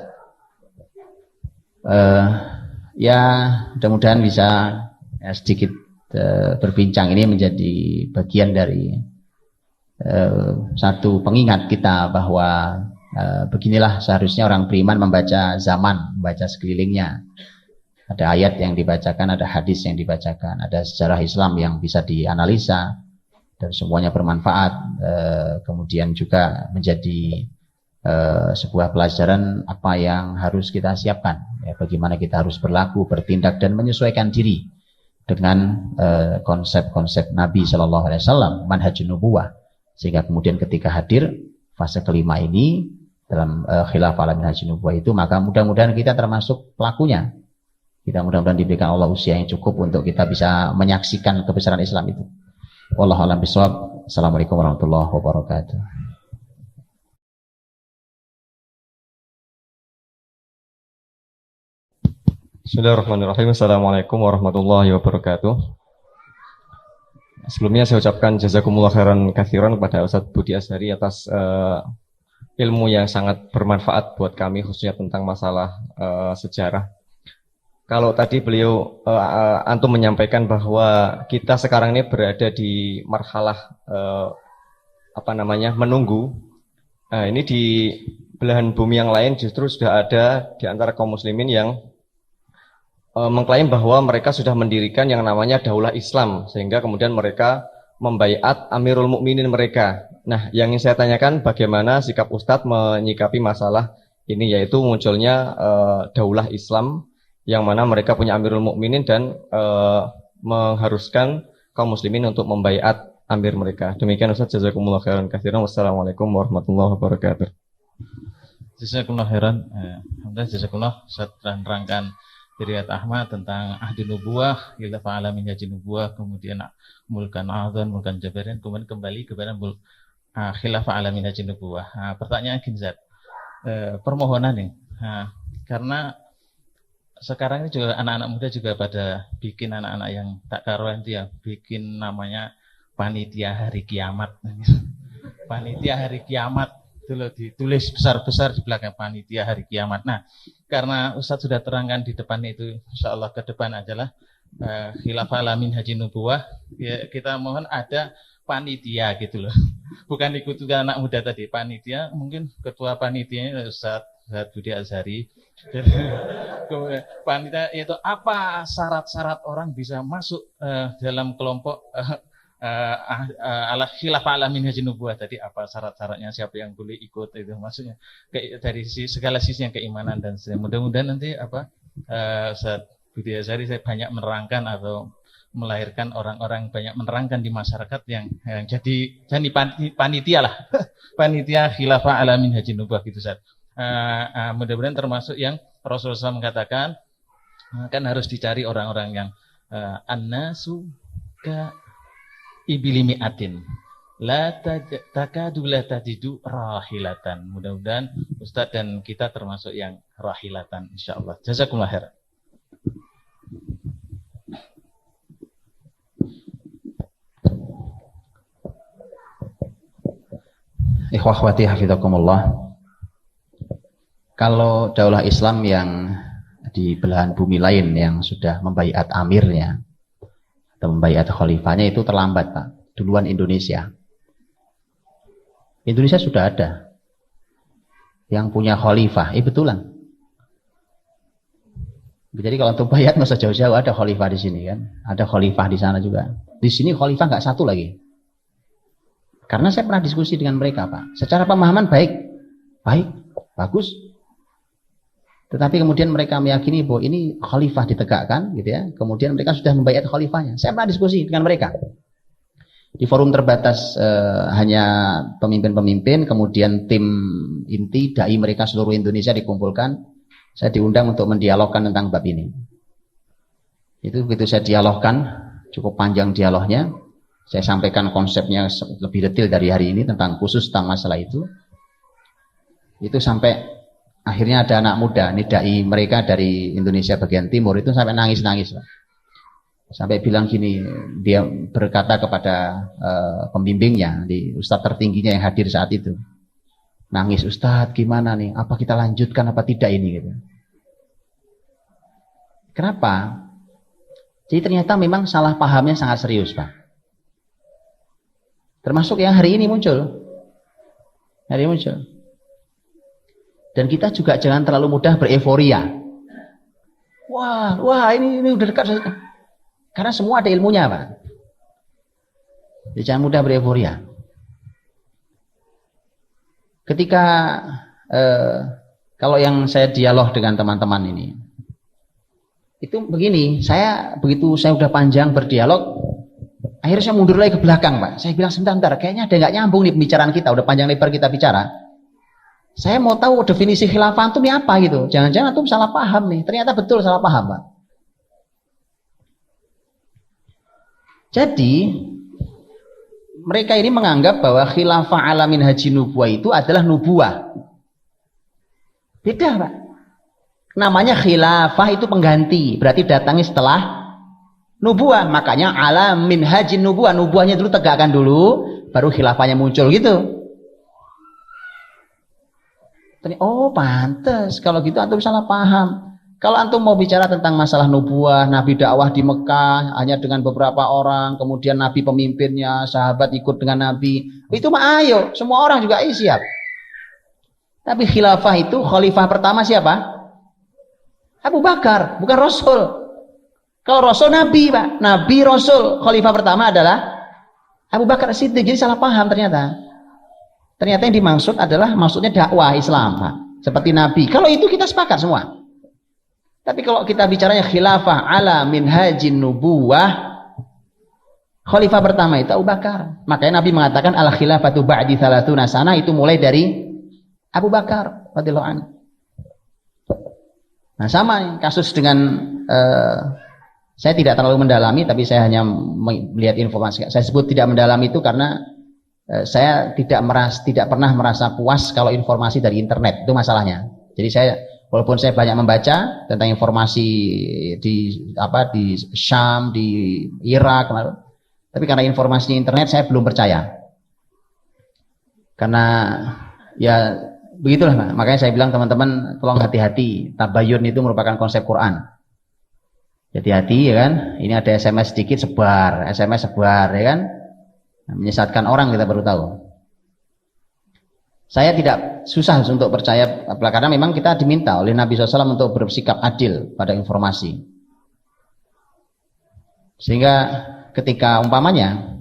Ya, mudah-mudahan bisa sedikit berbincang ini menjadi bagian dari satu pengingat kita bahwa beginilah seharusnya orang beriman membaca zaman, membaca sekelilingnya. Ada ayat yang dibacakan, ada hadis yang dibacakan, ada sejarah Islam yang bisa dianalisa. Dan semuanya bermanfaat, kemudian juga menjadi sebuah pelajaran apa yang harus kita siapkan, ya, bagaimana kita harus berlaku, bertindak dan menyesuaikan diri dengan konsep-konsep Nabi Shallallahu Alaihi Wasallam, manhaj nubuwah, sehingga kemudian ketika hadir fase kelima ini dalam khilafah alamin haji nubuwah itu, maka mudah-mudahan kita termasuk pelakunya. Kita mudah-mudahan diberikan Allah usia yang cukup untuk kita bisa menyaksikan kebesaran Islam itu. Wallahu a'lam bishawab. Assalamualaikum warahmatullahi wabarakatuh.
Bismillahirrahmanirrahim. Assalamualaikum warahmatullahi wabarakatuh. Sebelumnya saya ucapkan jazakumullah khairan katsiran kepada Ustadz Budi Azhari atas ilmu yang sangat bermanfaat buat kami, khususnya tentang masalah sejarah. Kalau tadi beliau antum menyampaikan bahwa kita sekarang ini berada di marhalah menunggu. Nah, ini di belahan bumi yang lain justru sudah ada di antara kaum muslimin yang mengklaim bahwa mereka sudah mendirikan yang namanya Daulah Islam, sehingga kemudian mereka membaiat Amirul Mukminin mereka. Nah, yang ingin saya tanyakan bagaimana sikap Ustadz menyikapi masalah ini, yaitu munculnya Daulah Islam yang mana mereka punya Amirul Mukminin dan mengharuskan kaum muslimin untuk membaiat amir mereka. Demikian Ustadz, jazakumullah khairan katsiran. Wassalamualaikum warahmatullahi wabarakatuh.
Jazakumullah khairan. Alhamdulillah jazakumullah Ustadz terangkan Riyad Ahmad tentang ahdi nubuwah, khilafah alamin haji nubuwah, kemudian mulkan adzan, mulkan jabarin, kemudian kembali kepada khilafah alamin haji nubuwah. Pertanyaan gini Zat, permohonan nih, karena sekarang ini juga anak-anak muda juga pada bikin anak-anak yang tak karuan dia bikin namanya panitia hari kiamat, panitia hari kiamat. Itu loh, ditulis besar-besar di belakang panitia hari kiamat. Nah, karena Ustadz sudah terangkan di depan itu, insya Allah ke depan adalah khilafah alamin haji nubuwah, ya, kita mohon ada panitia gitu loh. Bukan ikut anak muda tadi, panitia, mungkin ketua panitianya Ustadz Budi Azhari. Panitia itu apa syarat-syarat orang bisa masuk dalam kelompok ala khilafah alamin haji nubuwah tadi, apa syarat-syaratnya, siapa yang boleh ikut, itu maksudnya dari segala sisi yang keimanan dan mudah-mudahan nanti Ustadz Budi Azhari saya banyak menerangkan atau melahirkan orang-orang banyak menerangkan di masyarakat yang jadi panitia lah panitia khilafah alamin haji nubuwah gitu Ustadz. Mudah-mudahan termasuk yang Rasulullah SAW mengatakan kan harus dicari orang-orang yang annasu ka ibili mi'atin la takadu la tajidu rahilatan. Mudah-mudahan Ustadz dan kita termasuk yang rahilatan insyaallah. Jazakumullah khair.
Ikhwahwati hafizakumullah. Kalau daulah Islam yang di belahan bumi lain yang sudah membaiat amirnya atau membaiat khalifahnya itu terlambat, Pak. Duluan Indonesia. Indonesia sudah ada yang punya khalifah, betulan. Jadi kalau untuk baiat nggak usah jauh-jauh, ada khalifah di sini kan, ada khalifah di sana juga. Di sini khalifah nggak satu lagi. Karena saya pernah diskusi dengan mereka, Pak. Secara pemahaman baik, bagus. Tetapi kemudian mereka meyakini bahwa ini khalifah ditegakkan, gitu ya. Kemudian mereka sudah membaiat khalifahnya. Saya pernah diskusi dengan mereka di forum terbatas, hanya pemimpin-pemimpin, kemudian tim inti dai mereka seluruh Indonesia dikumpulkan. Saya diundang untuk mendialogkan tentang bab ini. Itu begitu saya dialogkan, cukup panjang dialognya. Saya sampaikan konsepnya lebih detail dari hari ini tentang khusus tentang masalah itu. Itu sampai akhirnya ada anak muda, ini dai mereka dari Indonesia bagian timur itu sampai nangis-nangis, Pak. Sampai bilang gini, dia berkata kepada pembimbingnya, di ustadz tertingginya yang hadir saat itu. Nangis, Ustadz gimana nih, apa kita lanjutkan apa tidak ini gitu. Kenapa? Jadi ternyata memang salah pahamnya sangat serius, Pak. Termasuk yang hari ini muncul. Dan kita juga jangan terlalu mudah bereforia. Wah, ini udah dekat. Karena semua ada ilmunya, Pak. Jadi jangan mudah bereforia. Ketika kalau yang saya dialog dengan teman-teman ini, itu begini, begitu saya udah panjang berdialog, akhirnya saya mundur lagi ke belakang, Pak. Saya bilang sebentar, kayaknya ada nggak nyambung nih pembicaraan kita, udah panjang lebar kita bicara. Saya mau tahu definisi khilafah antum ini apa gitu. Jangan-jangan antum salah paham nih. Ternyata betul salah paham, Pak. Jadi mereka ini menganggap bahwa khilafah alamin haji nubuwah itu adalah nubuwah. Beda, Pak. Namanya khilafah itu pengganti, berarti datangnya setelah nubuah. Makanya ala minhajin nubuah, nubuahnya dulu tegakkan dulu, baru khilafahnya muncul gitu. Oh pantes, kalau gitu antum salah paham. Kalau antum mau bicara tentang masalah nubuah, Nabi dakwah di Mekah hanya dengan beberapa orang, kemudian Nabi pemimpinnya, sahabat ikut dengan Nabi, itu mah ayo, semua orang juga siap. Tapi khilafah itu khalifah pertama siapa? Abu Bakar, bukan Rasul. Kalau Rasul Nabi, Pak. Nabi Rasul. Khalifah pertama adalah Abu Bakar Siddiq. Jadi salah paham ternyata. Ternyata yang dimaksud adalah maksudnya dakwah Islam, Pak. Seperti Nabi. Kalau itu kita sepakat semua. Tapi kalau kita bicaranya khilafah ala minhajin nubuwah, khalifah pertama itu Abu Bakar. Makanya Nabi mengatakan al khilafatu ba'di 30 sana, itu mulai dari Abu Bakar radhiyallahu anhu. Nah sama nih kasus dengan saya tidak terlalu mendalami, tapi saya hanya melihat informasi. Saya sebut tidak mendalami itu karena saya tidak pernah merasa puas kalau informasi dari internet, itu masalahnya. Jadi saya walaupun saya banyak membaca tentang informasi di Syam, di Irak, tapi karena informasi internet saya belum percaya. Karena ya begitulah, makanya saya bilang teman-teman tolong hati-hati. Tabayun itu merupakan konsep Quran. Hati-hati ya kan. Ini ada SMS sedikit sebar, SMS sebar ya kan. Menyesatkan orang kita baru tahu. Saya tidak susah untuk percaya karena memang kita diminta oleh Nabi SAW untuk bersikap adil pada informasi. Sehingga ketika umpamanya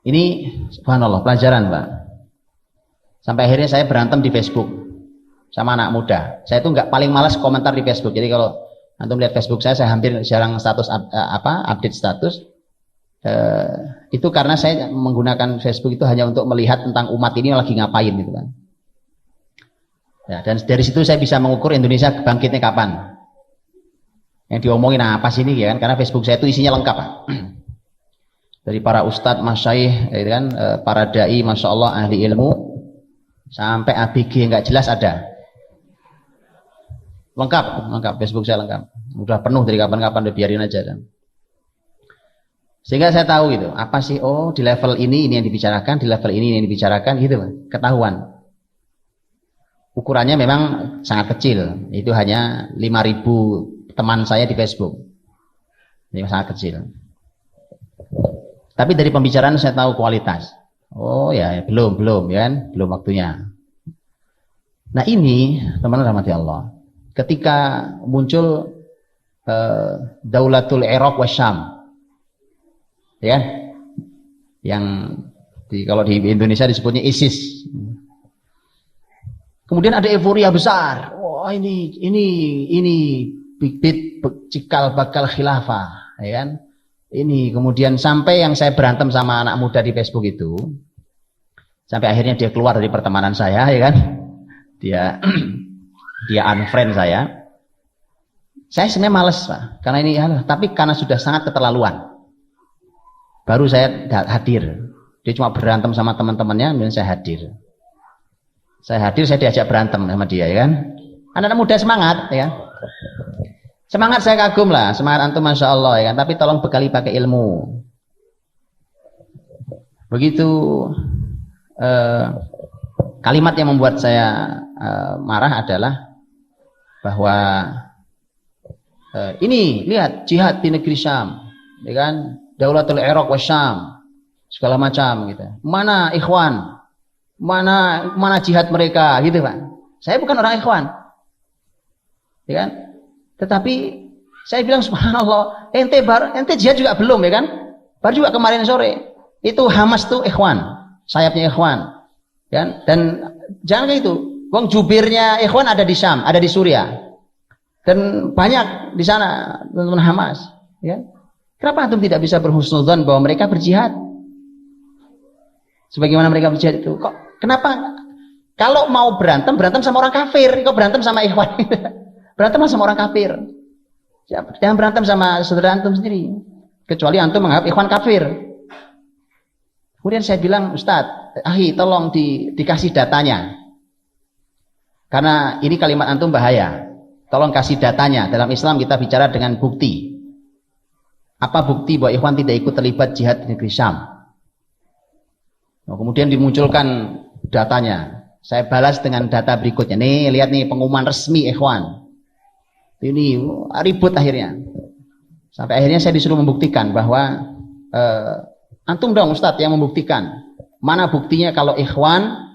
ini subhanallah pelajaran, Pak. Sampai akhirnya saya berantem di Facebook sama anak muda. Saya itu nggak paling malas komentar di Facebook. Jadi kalau antum lihat Facebook saya hampir jarang status update status. Itu karena saya menggunakan Facebook itu hanya untuk melihat tentang umat ini lagi ngapain gitu kan. Ya, dan dari situ saya bisa mengukur Indonesia bangkitnya kapan. Yang diomongin apa sih ini ya kan? Karena Facebook saya itu isinya lengkap. Dari para ustadz, masyaikh, ya kan, para dai, masya Allah ahli ilmu. Sampai ABG nggak jelas ada, lengkap Facebook saya lengkap, udah penuh dari kapan-kapan, udah biarin aja kan. Sehingga saya tahu gitu, apa sih, oh di level ini yang dibicarakan, di level ini yang dibicarakan gitu, ketahuan. Ukurannya memang sangat kecil, itu hanya 5.000 teman saya di Facebook, ini sangat kecil. Tapi dari pembicaraan saya tahu kualitas. Oh ya, belum ya kan, belum waktunya. Nah ini teman-teman rahmati Allah, ketika muncul Daulatul Iraq wa Syam, ya, yang kalau di Indonesia disebutnya ISIS. Kemudian ada euforia besar. Wah ini bibit cikal bakal khilafah, ya kan? Ini kemudian sampai yang saya berantem sama anak muda di Facebook itu, sampai akhirnya dia keluar dari pertemanan saya, ya kan? Dia unfriend saya. Saya sebenarnya males, Pak, karena ini tapi karena sudah sangat keterlaluan. Baru saya hadir. Dia cuma berantem sama teman-temannya, kemudian saya hadir. Saya diajak berantem sama dia, ya kan? Anak-anak muda semangat, ya. Semangat saya kagum lah, semangat antum masya Allah ya kan. Tapi tolong bekali pakai ilmu. Begitu kalimat yang membuat saya marah adalah bahwa ini lihat jihad di negeri Syam, ya kan, Daulatul Iraq wa Syam, segala macam gitu. Mana ikhwan? Mana jihad mereka gitu Pak. Saya bukan orang ikhwan, ya kan? Tetapi saya bilang subhanallah, ente jihad juga belum ya kan? Baru juga kemarin sore itu Hamas tuh ikhwan, sayapnya ikhwan, kan? Dan jangan kayak itu, wong jubirnya ikhwan ada di Syam, ada di Suriah, dan banyak di sana teman-teman Hamas, ya. Kenapa antum tidak bisa berhusnudzon bahwa mereka berjihad? Sebagaimana mereka berjihad itu, kok kenapa? Kalau mau berantem sama orang kafir, kok berantem sama ikhwan? Berantem sama orang kafir. Jangan berantem sama saudara antum sendiri. Kecuali antum menganggap ikhwan kafir. Kemudian saya bilang, Ustadz, tolong dikasih datanya. Karena ini kalimat antum bahaya. Tolong kasih datanya. Dalam Islam kita bicara dengan bukti. Apa bukti bahwa ikhwan tidak ikut terlibat jihad di negeri Syam? Nah, kemudian dimunculkan datanya. Saya balas dengan data berikutnya. Nih, lihat nih pengumuman resmi ikhwan. Ini ribut akhirnya. Sampai akhirnya saya disuruh membuktikan bahwa antum dong Ustadz yang membuktikan. Mana buktinya kalau ikhwan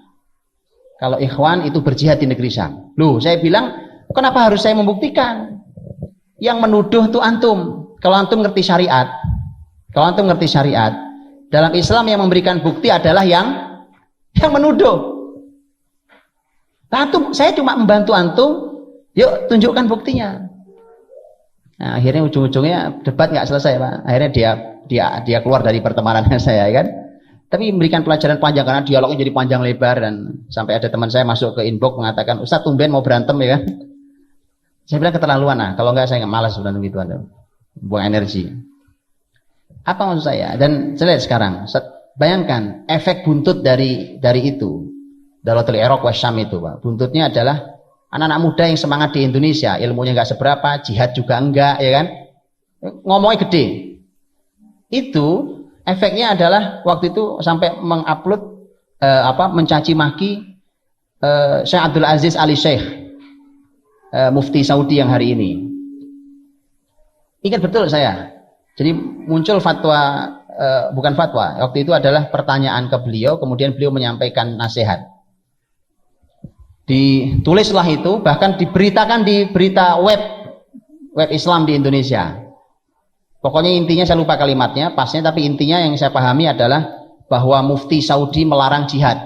itu berjihad di negeri Syam? Loh, saya bilang, kenapa harus saya membuktikan? Yang menuduh itu antum. Kalau antum ngerti syariat, dalam Islam yang memberikan bukti adalah yang menuduh. Antum, saya cuma membantu antum, yuk tunjukkan buktinya. Nah, akhirnya ujung-ujungnya debat nggak selesai, Pak. Akhirnya dia keluar dari pertemanan dengan saya, kan. Tapi memberikan pelajaran panjang karena dialognya jadi panjang lebar dan sampai ada teman saya masuk ke inbox mengatakan, Ustaz tumben mau berantem ya kan? Saya bilang keterlaluan, nah kalau enggak saya nggak malas udah begitu Anda buang energi. Apa maksud saya? Dan saya lihat sekarang, bayangkan efek buntut dari itu, Dalatul Iraq wa Syam itu, Pak. Buntutnya adalah anak-anak muda yang semangat di Indonesia, ilmunya nggak seberapa, jihad juga enggak, ya kan? Ngomongnya gede. Itu efeknya adalah waktu itu sampai mengupload mencaci maki Syekh Abdul Aziz Ali Sheikh, mufti Saudi yang hari ini. Ingat betul saya. Jadi muncul fatwa, bukan fatwa, waktu itu adalah pertanyaan ke beliau, kemudian beliau menyampaikan nasihat. Ditulislah itu, bahkan diberitakan di berita web Islam di Indonesia. Pokoknya intinya saya lupa kalimatnya, pasnya, tapi intinya yang saya pahami adalah bahwa mufti Saudi melarang jihad.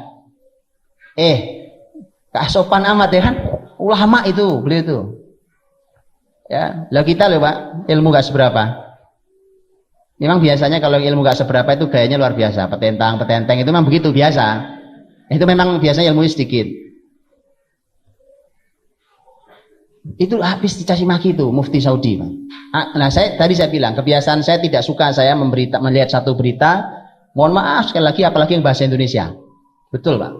Gak sopan amat ya kan? Ulama itu, beliau itu. Ya, lah kita loh Pak, ilmu gak seberapa. Memang biasanya kalau ilmu gak seberapa itu gayanya luar biasa, petentang itu memang begitu biasa. Itu memang biasanya ilmunya sedikit. Itu habis dicaci maki itu mufti Saudi. Nah, tadi saya bilang kebiasaan saya tidak suka saya melihat satu berita, mohon maaf sekali lagi, apalagi yang bahasa Indonesia. Betul Pak.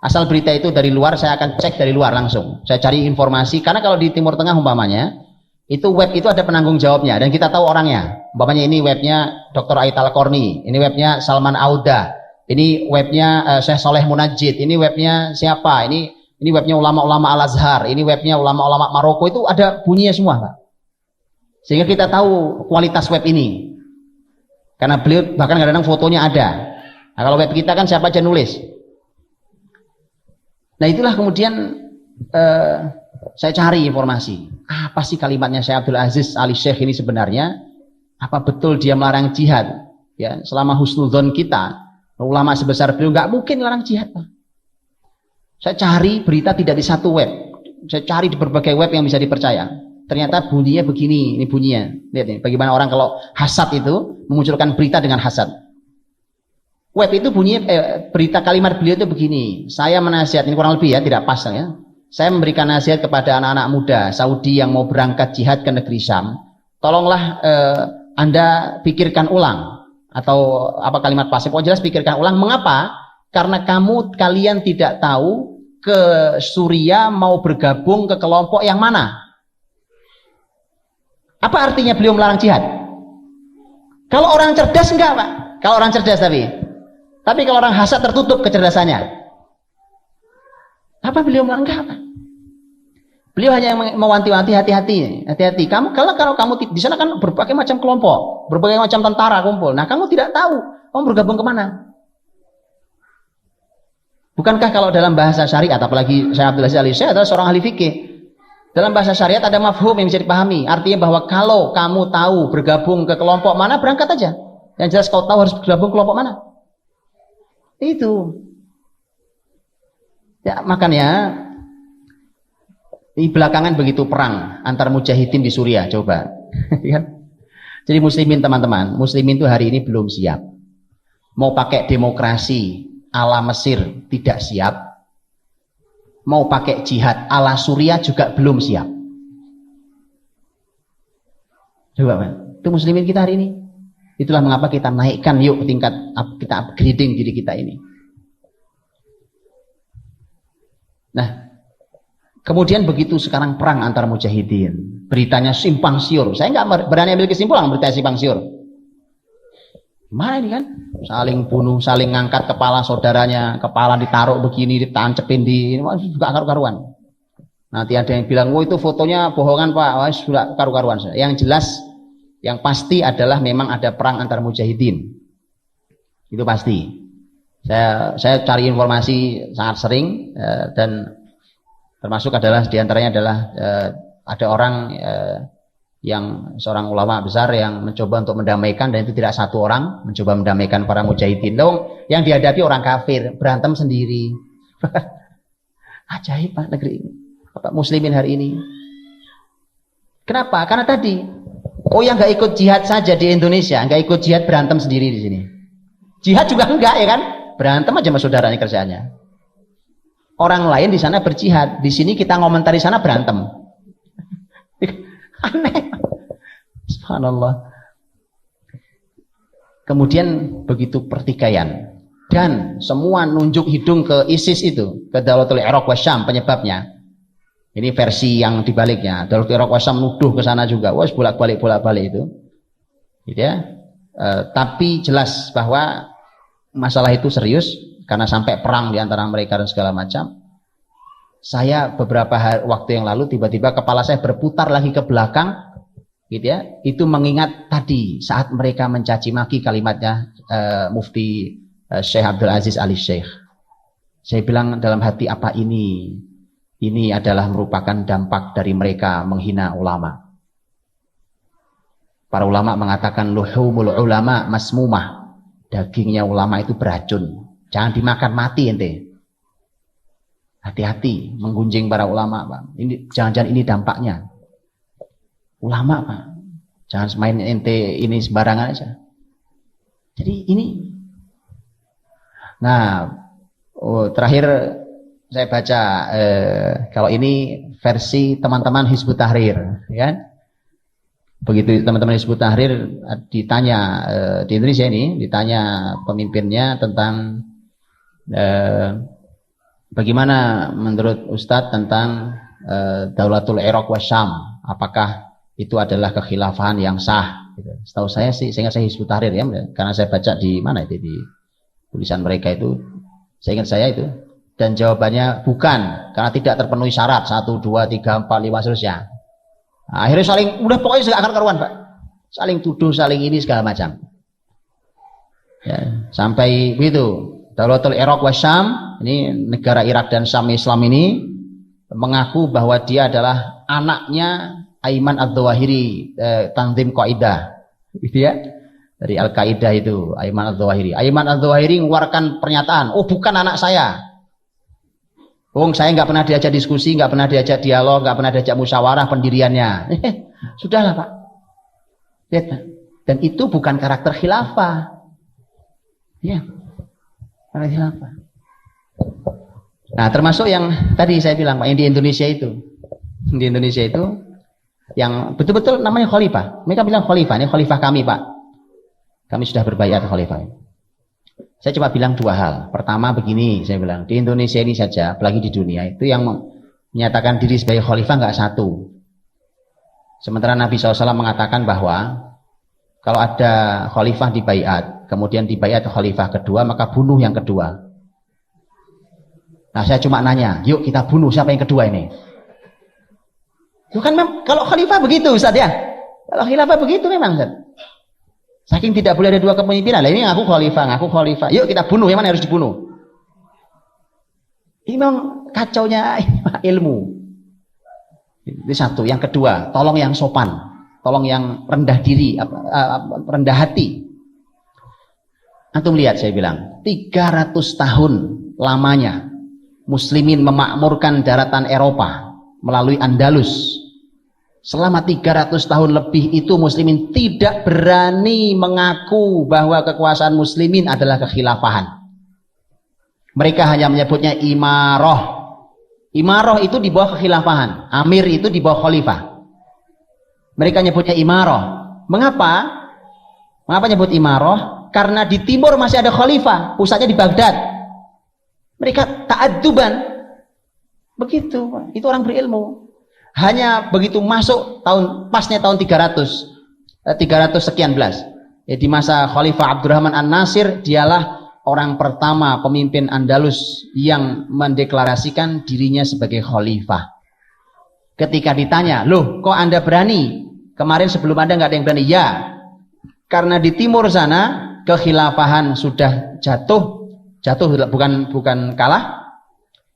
Asal berita itu dari luar, saya akan cek dari luar langsung. Saya cari informasi, karena kalau di Timur Tengah umpamanya, itu web itu ada penanggung jawabnya dan kita tahu orangnya. Umpamanya ini webnya Dr. Aital Korni, ini webnya Salman Auda, ini webnya Syekh Soleh Munajjid, ini webnya siapa, ini webnya ulama-ulama Al-Azhar, ini webnya ulama-ulama Maroko, itu ada bunyinya semua Pak. Sehingga kita tahu kualitas web ini. Karena beliau bahkan kadang-kadang fotonya ada. Nah, kalau web kita kan siapa aja nulis. Nah itulah kemudian saya cari informasi. Apa sih kalimatnya Syekh Abdul Aziz Ali Sheikh ini sebenarnya? Apa betul dia melarang jihad? Ya, selama husnudzon kita, ulama sebesar beliau nggak mungkin melarang jihad Pak. Saya cari berita tidak di satu web. Saya cari di berbagai web yang bisa dipercaya. Ternyata bunyinya begini, ini bunyinya. Lihat nih, bagaimana orang kalau hasad itu memunculkan berita dengan hasad. Web itu bunyinya, berita kalimat beliau itu begini. Saya menasihat, ini kurang lebih ya, tidak pas ya. Saya memberikan nasihat kepada anak-anak muda Saudi yang mau berangkat jihad ke negeri Syam. Tolonglah Anda pikirkan ulang. Atau apa kalimat pasif, oh jelas pikirkan ulang. Mengapa? Karena kalian tidak tahu ke Suriah mau bergabung ke kelompok yang mana. Apa artinya beliau melarang jihad? Kalau orang cerdas enggak Pak. Kalau orang cerdas tapi kalau orang hasad tertutup kecerdasannya. Apa beliau melarang? Enggak Pak. Beliau hanya mewanti-wanti, hati-hati. Kalau kamu di sana kan berbagai macam kelompok, berbagai macam tentara kumpul. Nah kamu tidak tahu kamu bergabung kemana. Bukankah kalau dalam bahasa syariat, apalagi Syekh Abdul Aziz Ali Sheikh adalah seorang ahli fikih, dalam bahasa syariat ada mafhum yang bisa dipahami. Artinya bahwa kalau kamu tahu bergabung ke kelompok mana, berangkat aja. Yang jelas kau tahu harus bergabung ke kelompok mana. Itu. Ya, makanya di belakangan begitu perang antar mujahidin di Suriah, coba. Jadi muslimin teman-teman, muslimin itu hari ini belum siap. Mau pakai demokrasi ala Mesir tidak siap, mau pakai jihad ala Suriah juga belum siap. Coba Pak, itu muslimin kita hari ini. Itulah mengapa kita naikkan yuk tingkat, kita upgrading diri kita ini. Nah, Kemudian begitu sekarang perang antar mujahidin, beritanya simpang siur. Saya nggak berani ambil kesimpulan berita simpang siur. Mana ini kan? Saling bunuh, saling ngangkat kepala saudaranya, kepala ditaruh begini, ditancepin di ini juga karu-karuan. Nanti ada yang bilang, "Oh itu fotonya bohongan Pak." Wah, sudah karu-karuan. Yang jelas, yang pasti adalah memang ada perang antar mujahidin. Itu pasti. Saya cari informasi sangat sering dan termasuk adalah diantaranya adalah ada orang yang seorang ulama besar yang mencoba untuk mendamaikan, dan itu tidak satu orang mencoba mendamaikan para mujahidin. Dong, yang dihadapi orang kafir, berantem sendiri. Ajaib Pak negeri ini, Pak muslimin hari ini. Kenapa? Karena tadi, yang nggak ikut jihad saja di Indonesia, nggak ikut jihad, berantem sendiri di sini. Jihad juga enggak, ya kan? Berantem aja sama saudaranya kerjaannya. Orang lain di sana berjihad, di sini kita ngomentari sana berantem. Aneh. Subhanallah. Kemudian begitu pertikaian dan semua nunjuk hidung ke ISIS itu, ke Daulatul Iraq wa Syam penyebabnya. Ini versi yang dibaliknya. Daulatul Iraq wa Syam nuduh ke sana juga. Wah, bolak-balik itu. Gitu ya. Tapi jelas bahwa masalah itu serius karena sampai perang di antara mereka dan segala macam. Saya beberapa waktu yang lalu tiba-tiba kepala saya berputar lagi ke belakang, gitu ya. Itu mengingat tadi saat mereka mencaci maki kalimatnya Mufti Syekh Abdul Aziz Ali Syekh. Saya bilang dalam hati, apa ini? Ini adalah merupakan dampak dari mereka menghina ulama. Para ulama mengatakan luhumul ulama masmumah. Dagingnya ulama itu beracun. Jangan dimakan, mati ente. Hati-hati menggunjing para ulama, Pak. Ini jangan-jangan ini dampaknya. Ulama, Pak. Jangan main ente ini sembarangan aja. Jadi ini. Nah, terakhir saya baca kalau ini versi teman-teman Hizbut Tahrir, ya kan? Begitu teman-teman Hizbut Tahrir ditanya di Indonesia ini, ditanya pemimpinnya tentang bagaimana menurut Ustadz tentang Daulatul Iraq wa Syam, apakah itu adalah kekhilafahan yang sah? Setahu saya sih, sehingga saya Hizbut Tahrir ya, karena saya baca di mana itu di tulisan mereka itu, saya ingat saya itu, dan jawabannya bukan, karena tidak terpenuhi syarat 1, 2, 3, 4, 5 seterusnya. Nah, akhirnya saling, udah pokoknya gak karuan Pak, saling tuduh, saling ini segala macam. Ya, sampai begitu. Daulatul Iraq wa Syam, ini negara Irak dan Syam Islam ini mengaku bahwa dia adalah anaknya Ayman Adz-Dzawahiri, Tanzim Qaidah, gitu ya, dari Al-Qaeda itu, Ayman Adz-Dzawahiri. Ayman Adz-Dzawahiri mengeluarkan pernyataan, bukan anak saya. Saya nggak pernah diajak diskusi, nggak pernah diajak dialog, nggak pernah diajak musyawarah pendiriannya. Sudahlah Pak. Lihat, Pak. Dan itu bukan karakter khilafah. Ya. Khilafah. Nah, termasuk yang tadi saya bilang Pak, yang di Indonesia itu. Di Indonesia itu yang betul-betul namanya khalifah. Mereka bilang khalifah, ini khalifah kami, Pak. Kami sudah berbaiat khalifah. Saya cuma bilang dua hal. Pertama begini, saya bilang, di Indonesia ini saja, apalagi di dunia, itu yang menyatakan diri sebagai khalifah nggak satu. Sementara Nabi SAW mengatakan bahwa kalau ada khalifah dibaiat, kemudian dibaiat khalifah kedua, maka bunuh yang kedua. Nah, saya cuma nanya, yuk kita bunuh siapa yang kedua ini? Itu kan kalau khalifah begitu, Ustaz ya. Kalau khilafah begitu memang, Ustaz. Saking tidak boleh ada dua kepemimpinan. Lah ini ngaku khalifah. Yuk kita bunuh, yang mana harus dibunuh? Ini memang kacaunya ilmu. Itu satu. Yang kedua, tolong yang sopan, tolong yang rendah diri, rendah hati. Antum lihat, saya bilang 300 tahun lamanya muslimin memakmurkan daratan Eropa melalui Andalus. Selama 300 tahun lebih itu muslimin tidak berani mengaku bahwa kekuasaan muslimin adalah kekhilafahan. Mereka hanya menyebutnya imarah. Imarah itu di bawah kekhilafahan, amir itu di bawah khalifah. Mereka nyebutnya imarah. Mengapa? Mengapa nyebut imarah? Karena di timur masih ada khalifah, pusatnya di Baghdad. Mereka ta'adzuban, Begitu, Pak. Itu orang berilmu. Hanya begitu masuk pasnya tahun 300 sekian belas. Ya, di masa Khalifah Abdurrahman An-Nasir, dialah orang pertama pemimpin Andalus yang mendeklarasikan dirinya sebagai khalifah. Ketika ditanya, loh kok Anda berani? Kemarin sebelum Anda nggak ada yang berani. Ya, karena di timur sana kekhilafahan sudah jatuh bukan kalah,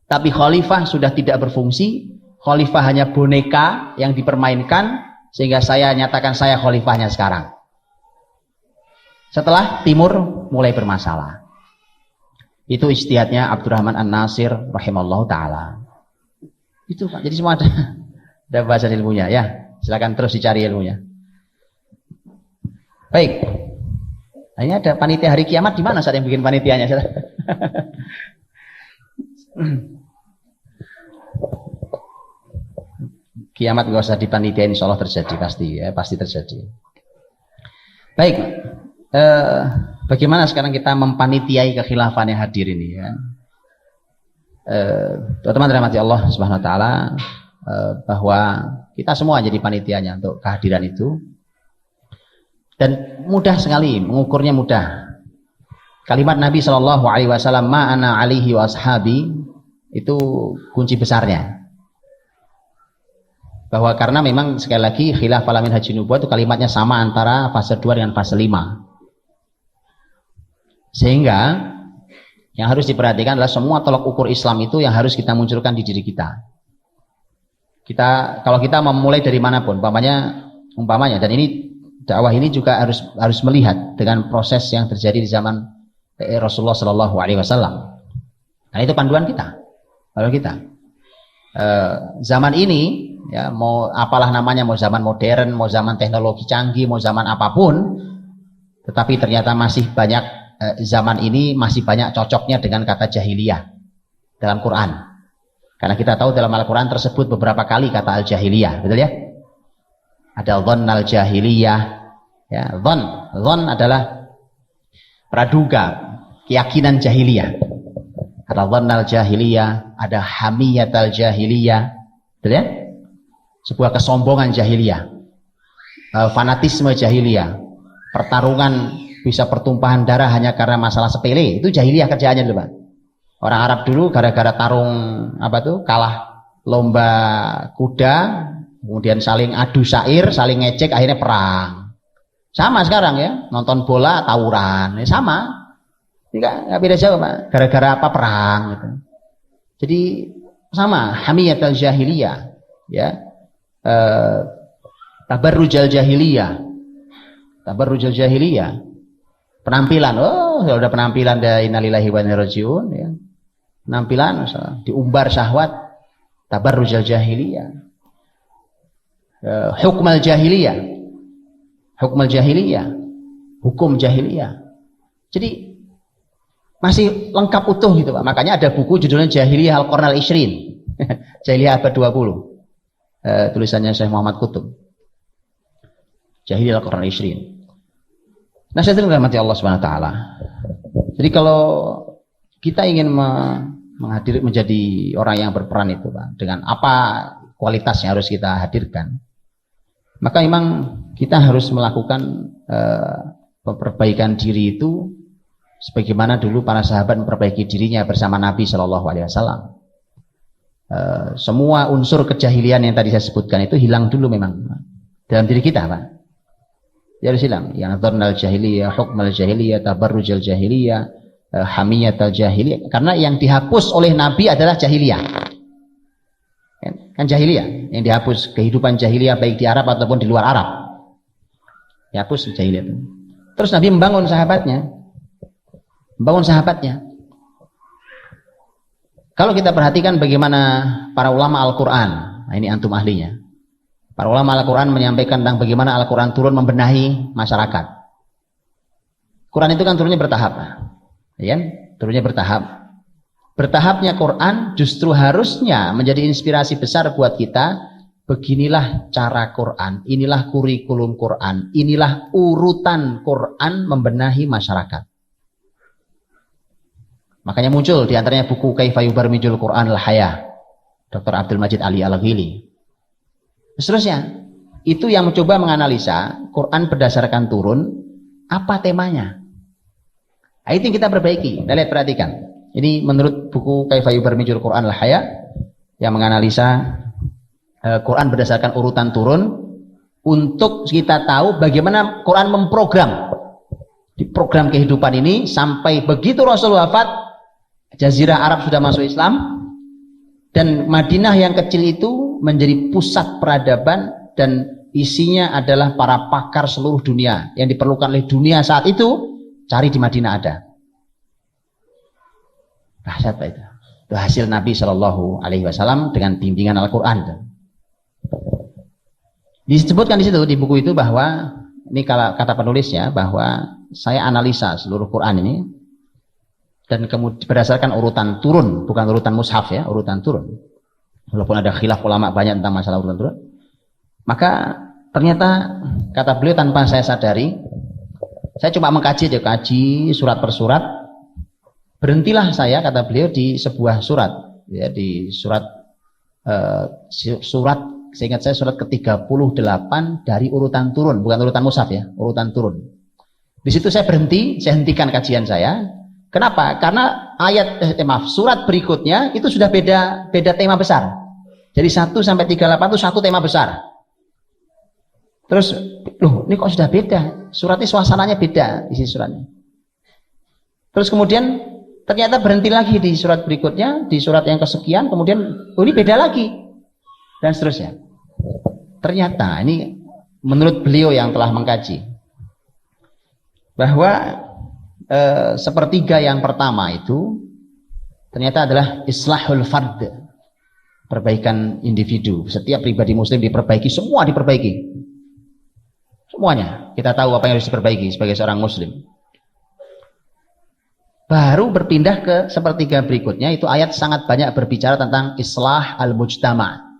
tapi khalifah sudah tidak berfungsi. Khalifah hanya boneka yang dipermainkan, sehingga saya nyatakan saya khalifahnya sekarang. Setelah timur mulai bermasalah. Itu ijtihadnya Abdurrahman An-Nasir rahimallahu taala. Itu Pak. Jadi semua ada bahasa ilmunya ya. Silakan terus dicari ilmunya. Baik. Nah, ini ada panitia hari kiamat, di mana saat yang bikin panitianya? Kiamat nggak usah dipanitia, insya Allah terjadi pasti terjadi. Baik, bagaimana sekarang kita mempanitiai kekhilafan yang hadir ini ya? Teman-teman dirahmati Allah Subhanahu Wa Taala, bahwa kita semua jadi panitianya untuk kehadiran itu, dan mudah sekali mengukurnya mudah. Kalimat Nabi Shallallahu Alaihi Wasallam, ma'ana alihi wa ashabi, itu kunci besarnya. Bahwa karena memang sekali lagi khilaf alamin haji nubuwah itu kalimatnya sama antara fase 2 dengan fase 5. Sehingga yang harus diperhatikan adalah semua tolak ukur Islam itu yang harus kita munculkan di diri kita. Kalau kita memulai dari manapun, umpamanya, dan ini dakwah ini juga harus melihat dengan proses yang terjadi di zaman Rasulullah Shallallahu Alaihi Wasallam. Nah itu panduan kita. Kalau kita zaman ini ya, mau apalah namanya, mau zaman modern, mau zaman teknologi canggih, mau zaman apapun, tetapi ternyata masih banyak zaman ini masih banyak cocoknya dengan kata jahiliyah dalam Quran. Karena kita tahu dalam Al-Quran tersebut beberapa kali kata al-jahiliyah, betul ya? Ada dhon al-jahiliyah, ya, dhon adalah praduga, keyakinan jahiliyah. Ada dhon al-jahiliyah, ada hamiyat al-jahiliyah, betul ya? Sebuah kesombongan jahiliyah, fanatisme jahiliyah, pertarungan bisa pertumpahan darah hanya karena masalah sepele, itu jahiliyah kerjaannya dulu Pak. Orang Arab dulu gara-gara tarung kalah lomba kuda, kemudian saling adu syair, saling ngecek, akhirnya perang. Sama sekarang ya, nonton bola tawuran, ya sama, nggak beda jauh Pak. Gara-gara apa perang gitu. Jadi sama, hamiyat al jahiliyah, ya. Tabarrujal jahiliyah, penampilan, kalau udah penampilan dari innalillahi wa inna ilaihi raji'un ya. Penampilan diumbar syahwat, tabarrujal jahiliyah. Hukmal jahiliyah, hukum jahiliyah. Jadi masih lengkap utuh gitu Pak. Makanya ada buku judulnya Jahiliyah Al-Qarn Al-Ishrin, Jahiliyah abad 20, tulisannya Syekh Muhammad Qutb, Jahiliyah Al-Qarn Al-Ishrin. Nah, saya dirahmati Allah Subhanahu Wa Taala. Jadi kalau kita ingin menjadi orang yang berperan itu Pak, dengan apa kualitas yang harus kita hadirkan, maka memang kita harus melakukan perbaikan diri itu sebagaimana dulu para sahabat memperbaiki dirinya bersama Nabi Shallallahu Alaihi Wasallam. Semua unsur kejahilian yang tadi saya sebutkan itu hilang dulu memang dalam diri kita Pak. Ya harus hilang. Yang dzannal jahiliyah, hukmal jahiliyah, tabarrujal jahiliyah, hamiyatal jahiliyah. Karena yang dihapus oleh Nabi adalah jahiliyah. Kan jahiliyah yang dihapus, kehidupan jahiliyah baik di Arab ataupun di luar Arab. Dihapus jahiliyah. Terus Nabi membangun sahabatnya. Kalau kita perhatikan bagaimana para ulama Al-Quran, nah ini antum ahlinya. Para ulama Al-Quran menyampaikan tentang bagaimana Al-Quran turun membenahi masyarakat. Quran itu kan turunnya bertahap, ya? Turunnya bertahap. Bertahapnya Quran justru harusnya menjadi inspirasi besar buat kita. Beginilah cara Quran, inilah kurikulum Quran, inilah urutan Quran membenahi masyarakat. Makanya muncul diantaranya buku Kaifa Yubarmijul Quran al-Hayah, Dr. Abdul Majid Ali Al-Ghili. Seterusnya, itu yang mencoba menganalisa Quran berdasarkan turun, apa temanya. Nah, itu yang kita perbaiki. Kita lihat, perhatikan. Ini menurut buku Kaifa Yubarrijul Quran Al-Haya yang menganalisa Quran berdasarkan urutan turun untuk kita tahu bagaimana Quran memprogram di program kehidupan ini sampai begitu Rasul wafat, Jazirah Arab sudah masuk Islam dan Madinah yang kecil itu menjadi pusat peradaban dan isinya adalah para pakar seluruh dunia yang diperlukan oleh dunia saat itu, cari di Madinah ada. Dahsyat Pak itu. Itu hasil Nabi Shallallahu Alaihi Wasallam dengan bimbingan Al-Quran. Disebutkan di situ di buku itu bahwa ini kalau kata penulisnya bahwa saya analisa seluruh Quran ini dan kemudian berdasarkan urutan turun, bukan urutan mushaf ya, urutan turun. Walaupun ada khilaf ulama banyak tentang masalah urutan turun, maka ternyata kata beliau tanpa saya sadari, saya cuma mengkaji surat per surat. Berhentilah saya, kata beliau, di sebuah surat, ya, di surat seingat saya surat ke-38 dari urutan turun, bukan urutan mushaf ya, urutan turun. Di situ saya berhenti, saya hentikan kajian saya. Kenapa? Karena surat berikutnya itu sudah beda tema besar. Jadi 1 sampai 38 itu satu tema besar. Terus, loh, ini kok sudah beda? Suratnya suasananya beda isi suratnya. Terus kemudian ternyata berhenti lagi di surat berikutnya, di surat yang kesekian, kemudian ini beda lagi, dan seterusnya. Ternyata ini menurut beliau yang telah mengkaji bahwa sepertiga yang pertama itu ternyata adalah islahul fard, perbaikan individu. Setiap pribadi muslim diperbaiki, semua diperbaiki, semuanya. Kita tahu apa yang harus diperbaiki sebagai seorang muslim. Baru berpindah ke sepertiga berikutnya, itu ayat sangat banyak berbicara tentang islah al-mujtama.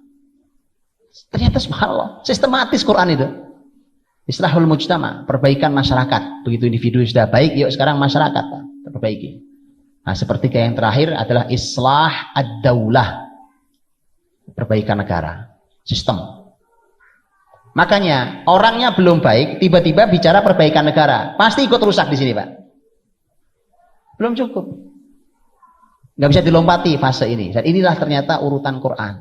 Ternyata subhanallah, sistematis Quran itu. Islahul mujtama, perbaikan masyarakat. Begitu individu sudah baik, yuk sekarang masyarakat perbaiki. Nah, sepertiga yang terakhir adalah islah ad-daulah, perbaikan negara, sistem. Makanya orangnya belum baik, tiba-tiba bicara perbaikan negara, pasti ikut rusak di sini, Pak. Belum cukup, nggak bisa dilompati fase ini. Dan inilah ternyata urutan Quran.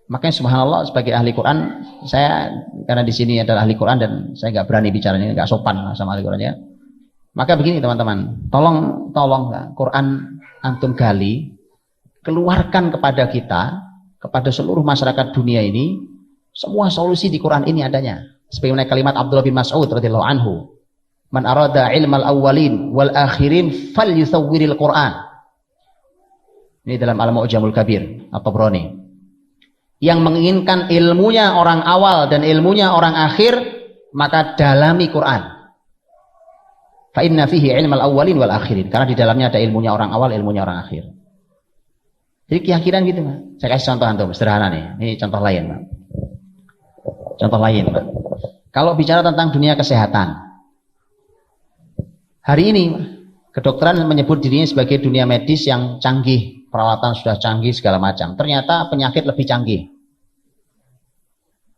Makanya subhanallah, sebagai ahli Quran, saya karena di sini adalah ahli Quran dan saya nggak berani bicara ini, nggak sopan sama ahli Quran ya. Maka begini teman-teman, tolong Quran antum gali, keluarkan kepada kita, kepada seluruh masyarakat dunia ini, semua solusi di Quran ini adanya. Sebagaimana kalimat Abdullah bin Mas'ud radhiyallahu anhu, man arada ilmal awwalin wal akhirin falyusawwiril Quran. Ini dalam Al-Mu'jamul Kabir At-Tabrani. Yang menginginkan ilmunya orang awal dan ilmunya orang akhir, maka dalami Quran. Fa inna fihi ilmal awwalin wal akhirin. Karena di dalamnya ada ilmunya orang awal, ilmunya orang akhir. Jadi keyakinan gitu, Pak. Saya kasih contoh antum sederhana nih. Ini contoh lain, Pak. Contoh lain, Pak. Kalau bicara tentang dunia kesehatan, hari ini kedokteran menyebut dirinya sebagai dunia medis yang canggih, peralatan sudah canggih segala macam. Ternyata penyakit lebih canggih.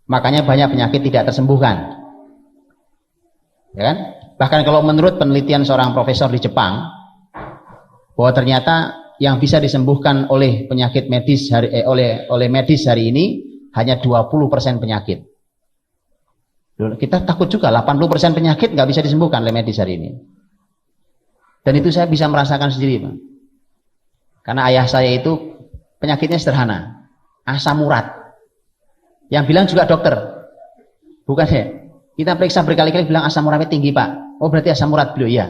Makanya banyak penyakit tidak tersembuhkan. Ya kan? Bahkan kalau menurut penelitian seorang profesor di Jepang, bahwa ternyata yang bisa disembuhkan oleh penyakit medis oleh medis hari ini hanya 20% penyakit. Kita takut juga 80% penyakit nggak bisa disembuhkan oleh medis hari ini. Dan itu saya bisa merasakan sendiri, Pak. Karena ayah saya itu penyakitnya sederhana, asam urat. Yang bilang juga dokter, bukan saya. Kita periksa berkali-kali, bilang asam uratnya tinggi, Pak. Oh, berarti asam urat beliau, iya.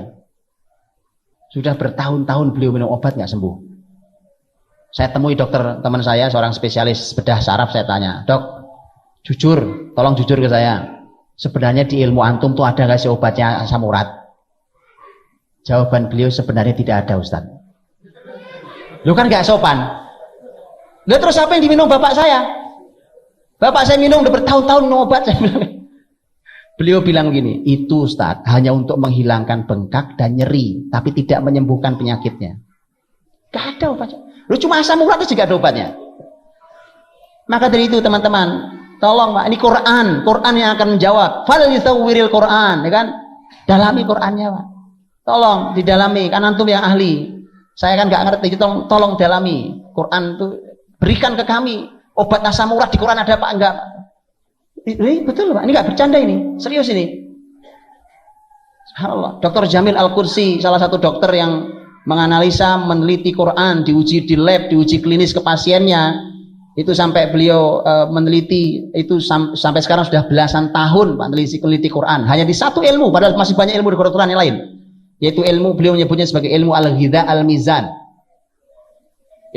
Sudah bertahun-tahun beliau minum obat nggak sembuh. Saya temui dokter teman saya, seorang spesialis bedah saraf, saya tanya, Dok, jujur, tolong jujur ke saya. Sebenarnya di ilmu antum tuh ada nggak sih obatnya asam urat? Jawaban beliau sebenarnya tidak ada, Ustaz. Lu kan gak sopan. Lalu terus apa yang diminum bapak saya? Bapak saya minum udah bertahun-tahun minum obat. Saya bilang. Beliau bilang gini, itu Ustaz hanya untuk menghilangkan bengkak dan nyeri, tapi tidak menyembuhkan penyakitnya. Gak ada obatnya. Lu cuma asam urat itu juga ada obatnya. Maka dari itu teman-teman, tolong Pak, ini Quran yang akan menjawab. Fal yusawwiril Quran, ya kan? Dalami Qurannya Pak. Tolong didalami, kan antum yang ahli. Saya kan nggak ngerti, tolong dalami. Quran itu berikan ke kami. Obat asam urat di Quran ada apa enggak? Ini betul Pak, ini nggak bercanda ini, serius ini. Subhanallah. Dr. Jamil Al-Qursi, salah satu dokter yang menganalisa, meneliti Quran, diuji di lab, diuji klinis ke pasiennya. Itu sampai beliau meneliti itu sampai sekarang sudah belasan tahun Pak meneliti Quran. Hanya di satu ilmu, padahal masih banyak ilmu di Quran yang lain. Yaitu ilmu beliau menyebutnya sebagai ilmu al-ghidha al-mizan.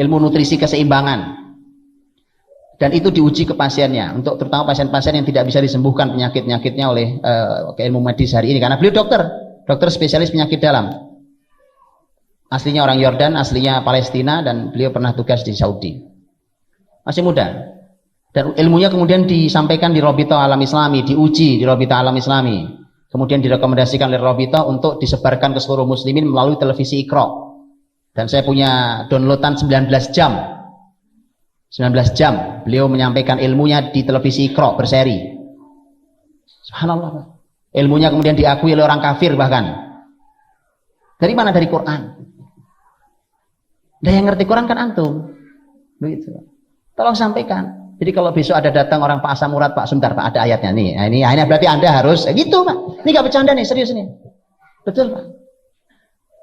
Ilmu nutrisi keseimbangan. Dan itu diuji ke pasiennya, untuk terutama pasien-pasien yang tidak bisa disembuhkan penyakit-penyakitnya oleh ilmu medis hari ini. Karena beliau dokter spesialis penyakit dalam. Aslinya orang Yordan, aslinya Palestina, dan beliau pernah tugas di Saudi. Masih muda. Dan ilmunya kemudian disampaikan di Rabithah Alam Islami, diuji di Rabithah Alam Islami. Kemudian direkomendasikan oleh Rabithah untuk disebarkan ke seluruh muslimin melalui televisi Iqra. Dan saya punya downloadan 19 jam beliau menyampaikan ilmunya di televisi Iqra berseri. Subhanallah. Ilmunya kemudian diakui oleh orang kafir bahkan. Dari mana? Dari Quran. Dan yang ngerti Quran kan antum. Begitu. Tolong sampaikan. Jadi kalau besok ada datang orang Pak Asam Urat, Pak sebentar Pak, ada ayatnya nih. Nah, ini ayatnya berarti Anda harus gitu Pak. Ini gak bercanda nih, serius nih. Betul Pak.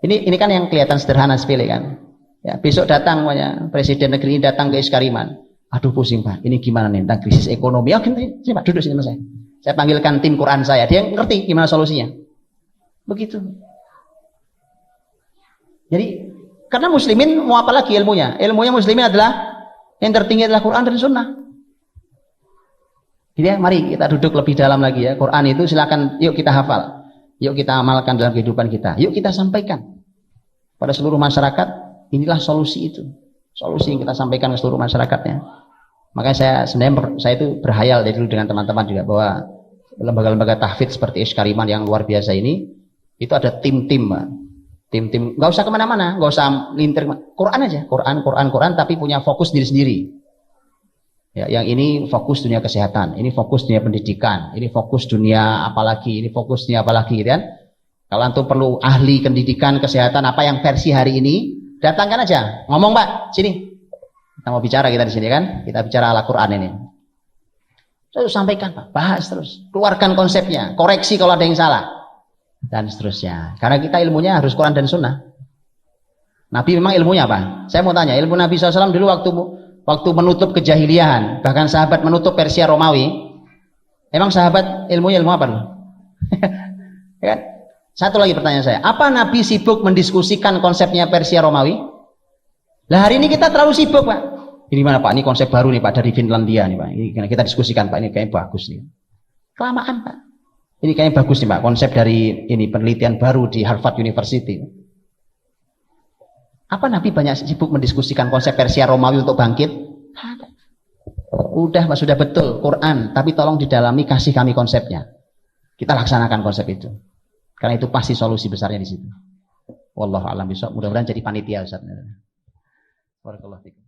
Ini kan yang kelihatan sederhana sepele kan. Ya, besok datang presiden negeri ini datang ke Iskariman. Aduh pusing Pak, ini gimana nih tentang krisis ekonomi. Oh gini, sini Pak, duduk sini sama saya. Saya panggilkan tim Quran saya, dia ngerti gimana solusinya. Begitu. Jadi karena muslimin mau apa lagi ilmunya? Ilmunya muslimin adalah yang tertinggi adalah Quran dan Sunnah. Jadi ya, mari kita duduk lebih dalam lagi ya. Quran itu silakan, yuk kita hafal, yuk kita amalkan dalam kehidupan kita, yuk kita sampaikan pada seluruh masyarakat. Inilah solusi itu, solusi yang kita sampaikan ke seluruh masyarakatnya. Makanya saya itu berhayal dari dulu dengan teman-teman juga bahwa lembaga-lembaga tahfidz seperti Iskariman yang luar biasa ini itu ada tim-tim, nggak usah kemana-mana, nggak usah lintir, Quran aja, Quran, tapi punya fokus diri sendiri. Ya, yang ini fokus dunia kesehatan, ini fokus dunia pendidikan, ini fokus dunia apalagi, ini fokus dunia apalagi, kan? Kalau antum perlu ahli pendidikan kesehatan apa yang versi hari ini, datangkan aja, ngomong Pak, sini. Kita mau bicara kita di sini kan, kita bicara ala Quran ini. Terus sampaikan Pak, bahas terus, keluarkan konsepnya, koreksi kalau ada yang salah, dan seterusnya. Karena kita ilmunya harus Quran dan Sunnah. Nabi memang ilmunya apa? Saya mau tanya, ilmu Nabi SAW dulu waktu menutup kejahiliahan, bahkan sahabat menutup Persia Romawi, emang sahabat ilmunya ilmu apa dulu? Ya kan? Satu lagi pertanyaan saya, apa Nabi sibuk mendiskusikan konsepnya Persia Romawi? Lah hari ini kita terlalu sibuk Pak. Ini mana Pak? Ini konsep baru nih Pak dari Finlandia nih Pak. Ini kita diskusikan Pak, ini kayaknya bagus nih. Kelamaan Pak. Ini kayaknya bagus nih Pak, konsep dari ini penelitian baru di Harvard University. Apa Nabi banyak sibuk mendiskusikan konsep Persia Romawi untuk bangkit? Udah Pak, sudah betul Quran, tapi tolong didalami, kasih kami konsepnya. Kita laksanakan konsep itu. Karena itu pasti solusi besarnya di situ. Wallahu a'lam bishawab. Mudah-mudahan jadi panitia Ustaz. Barakallahu fikum.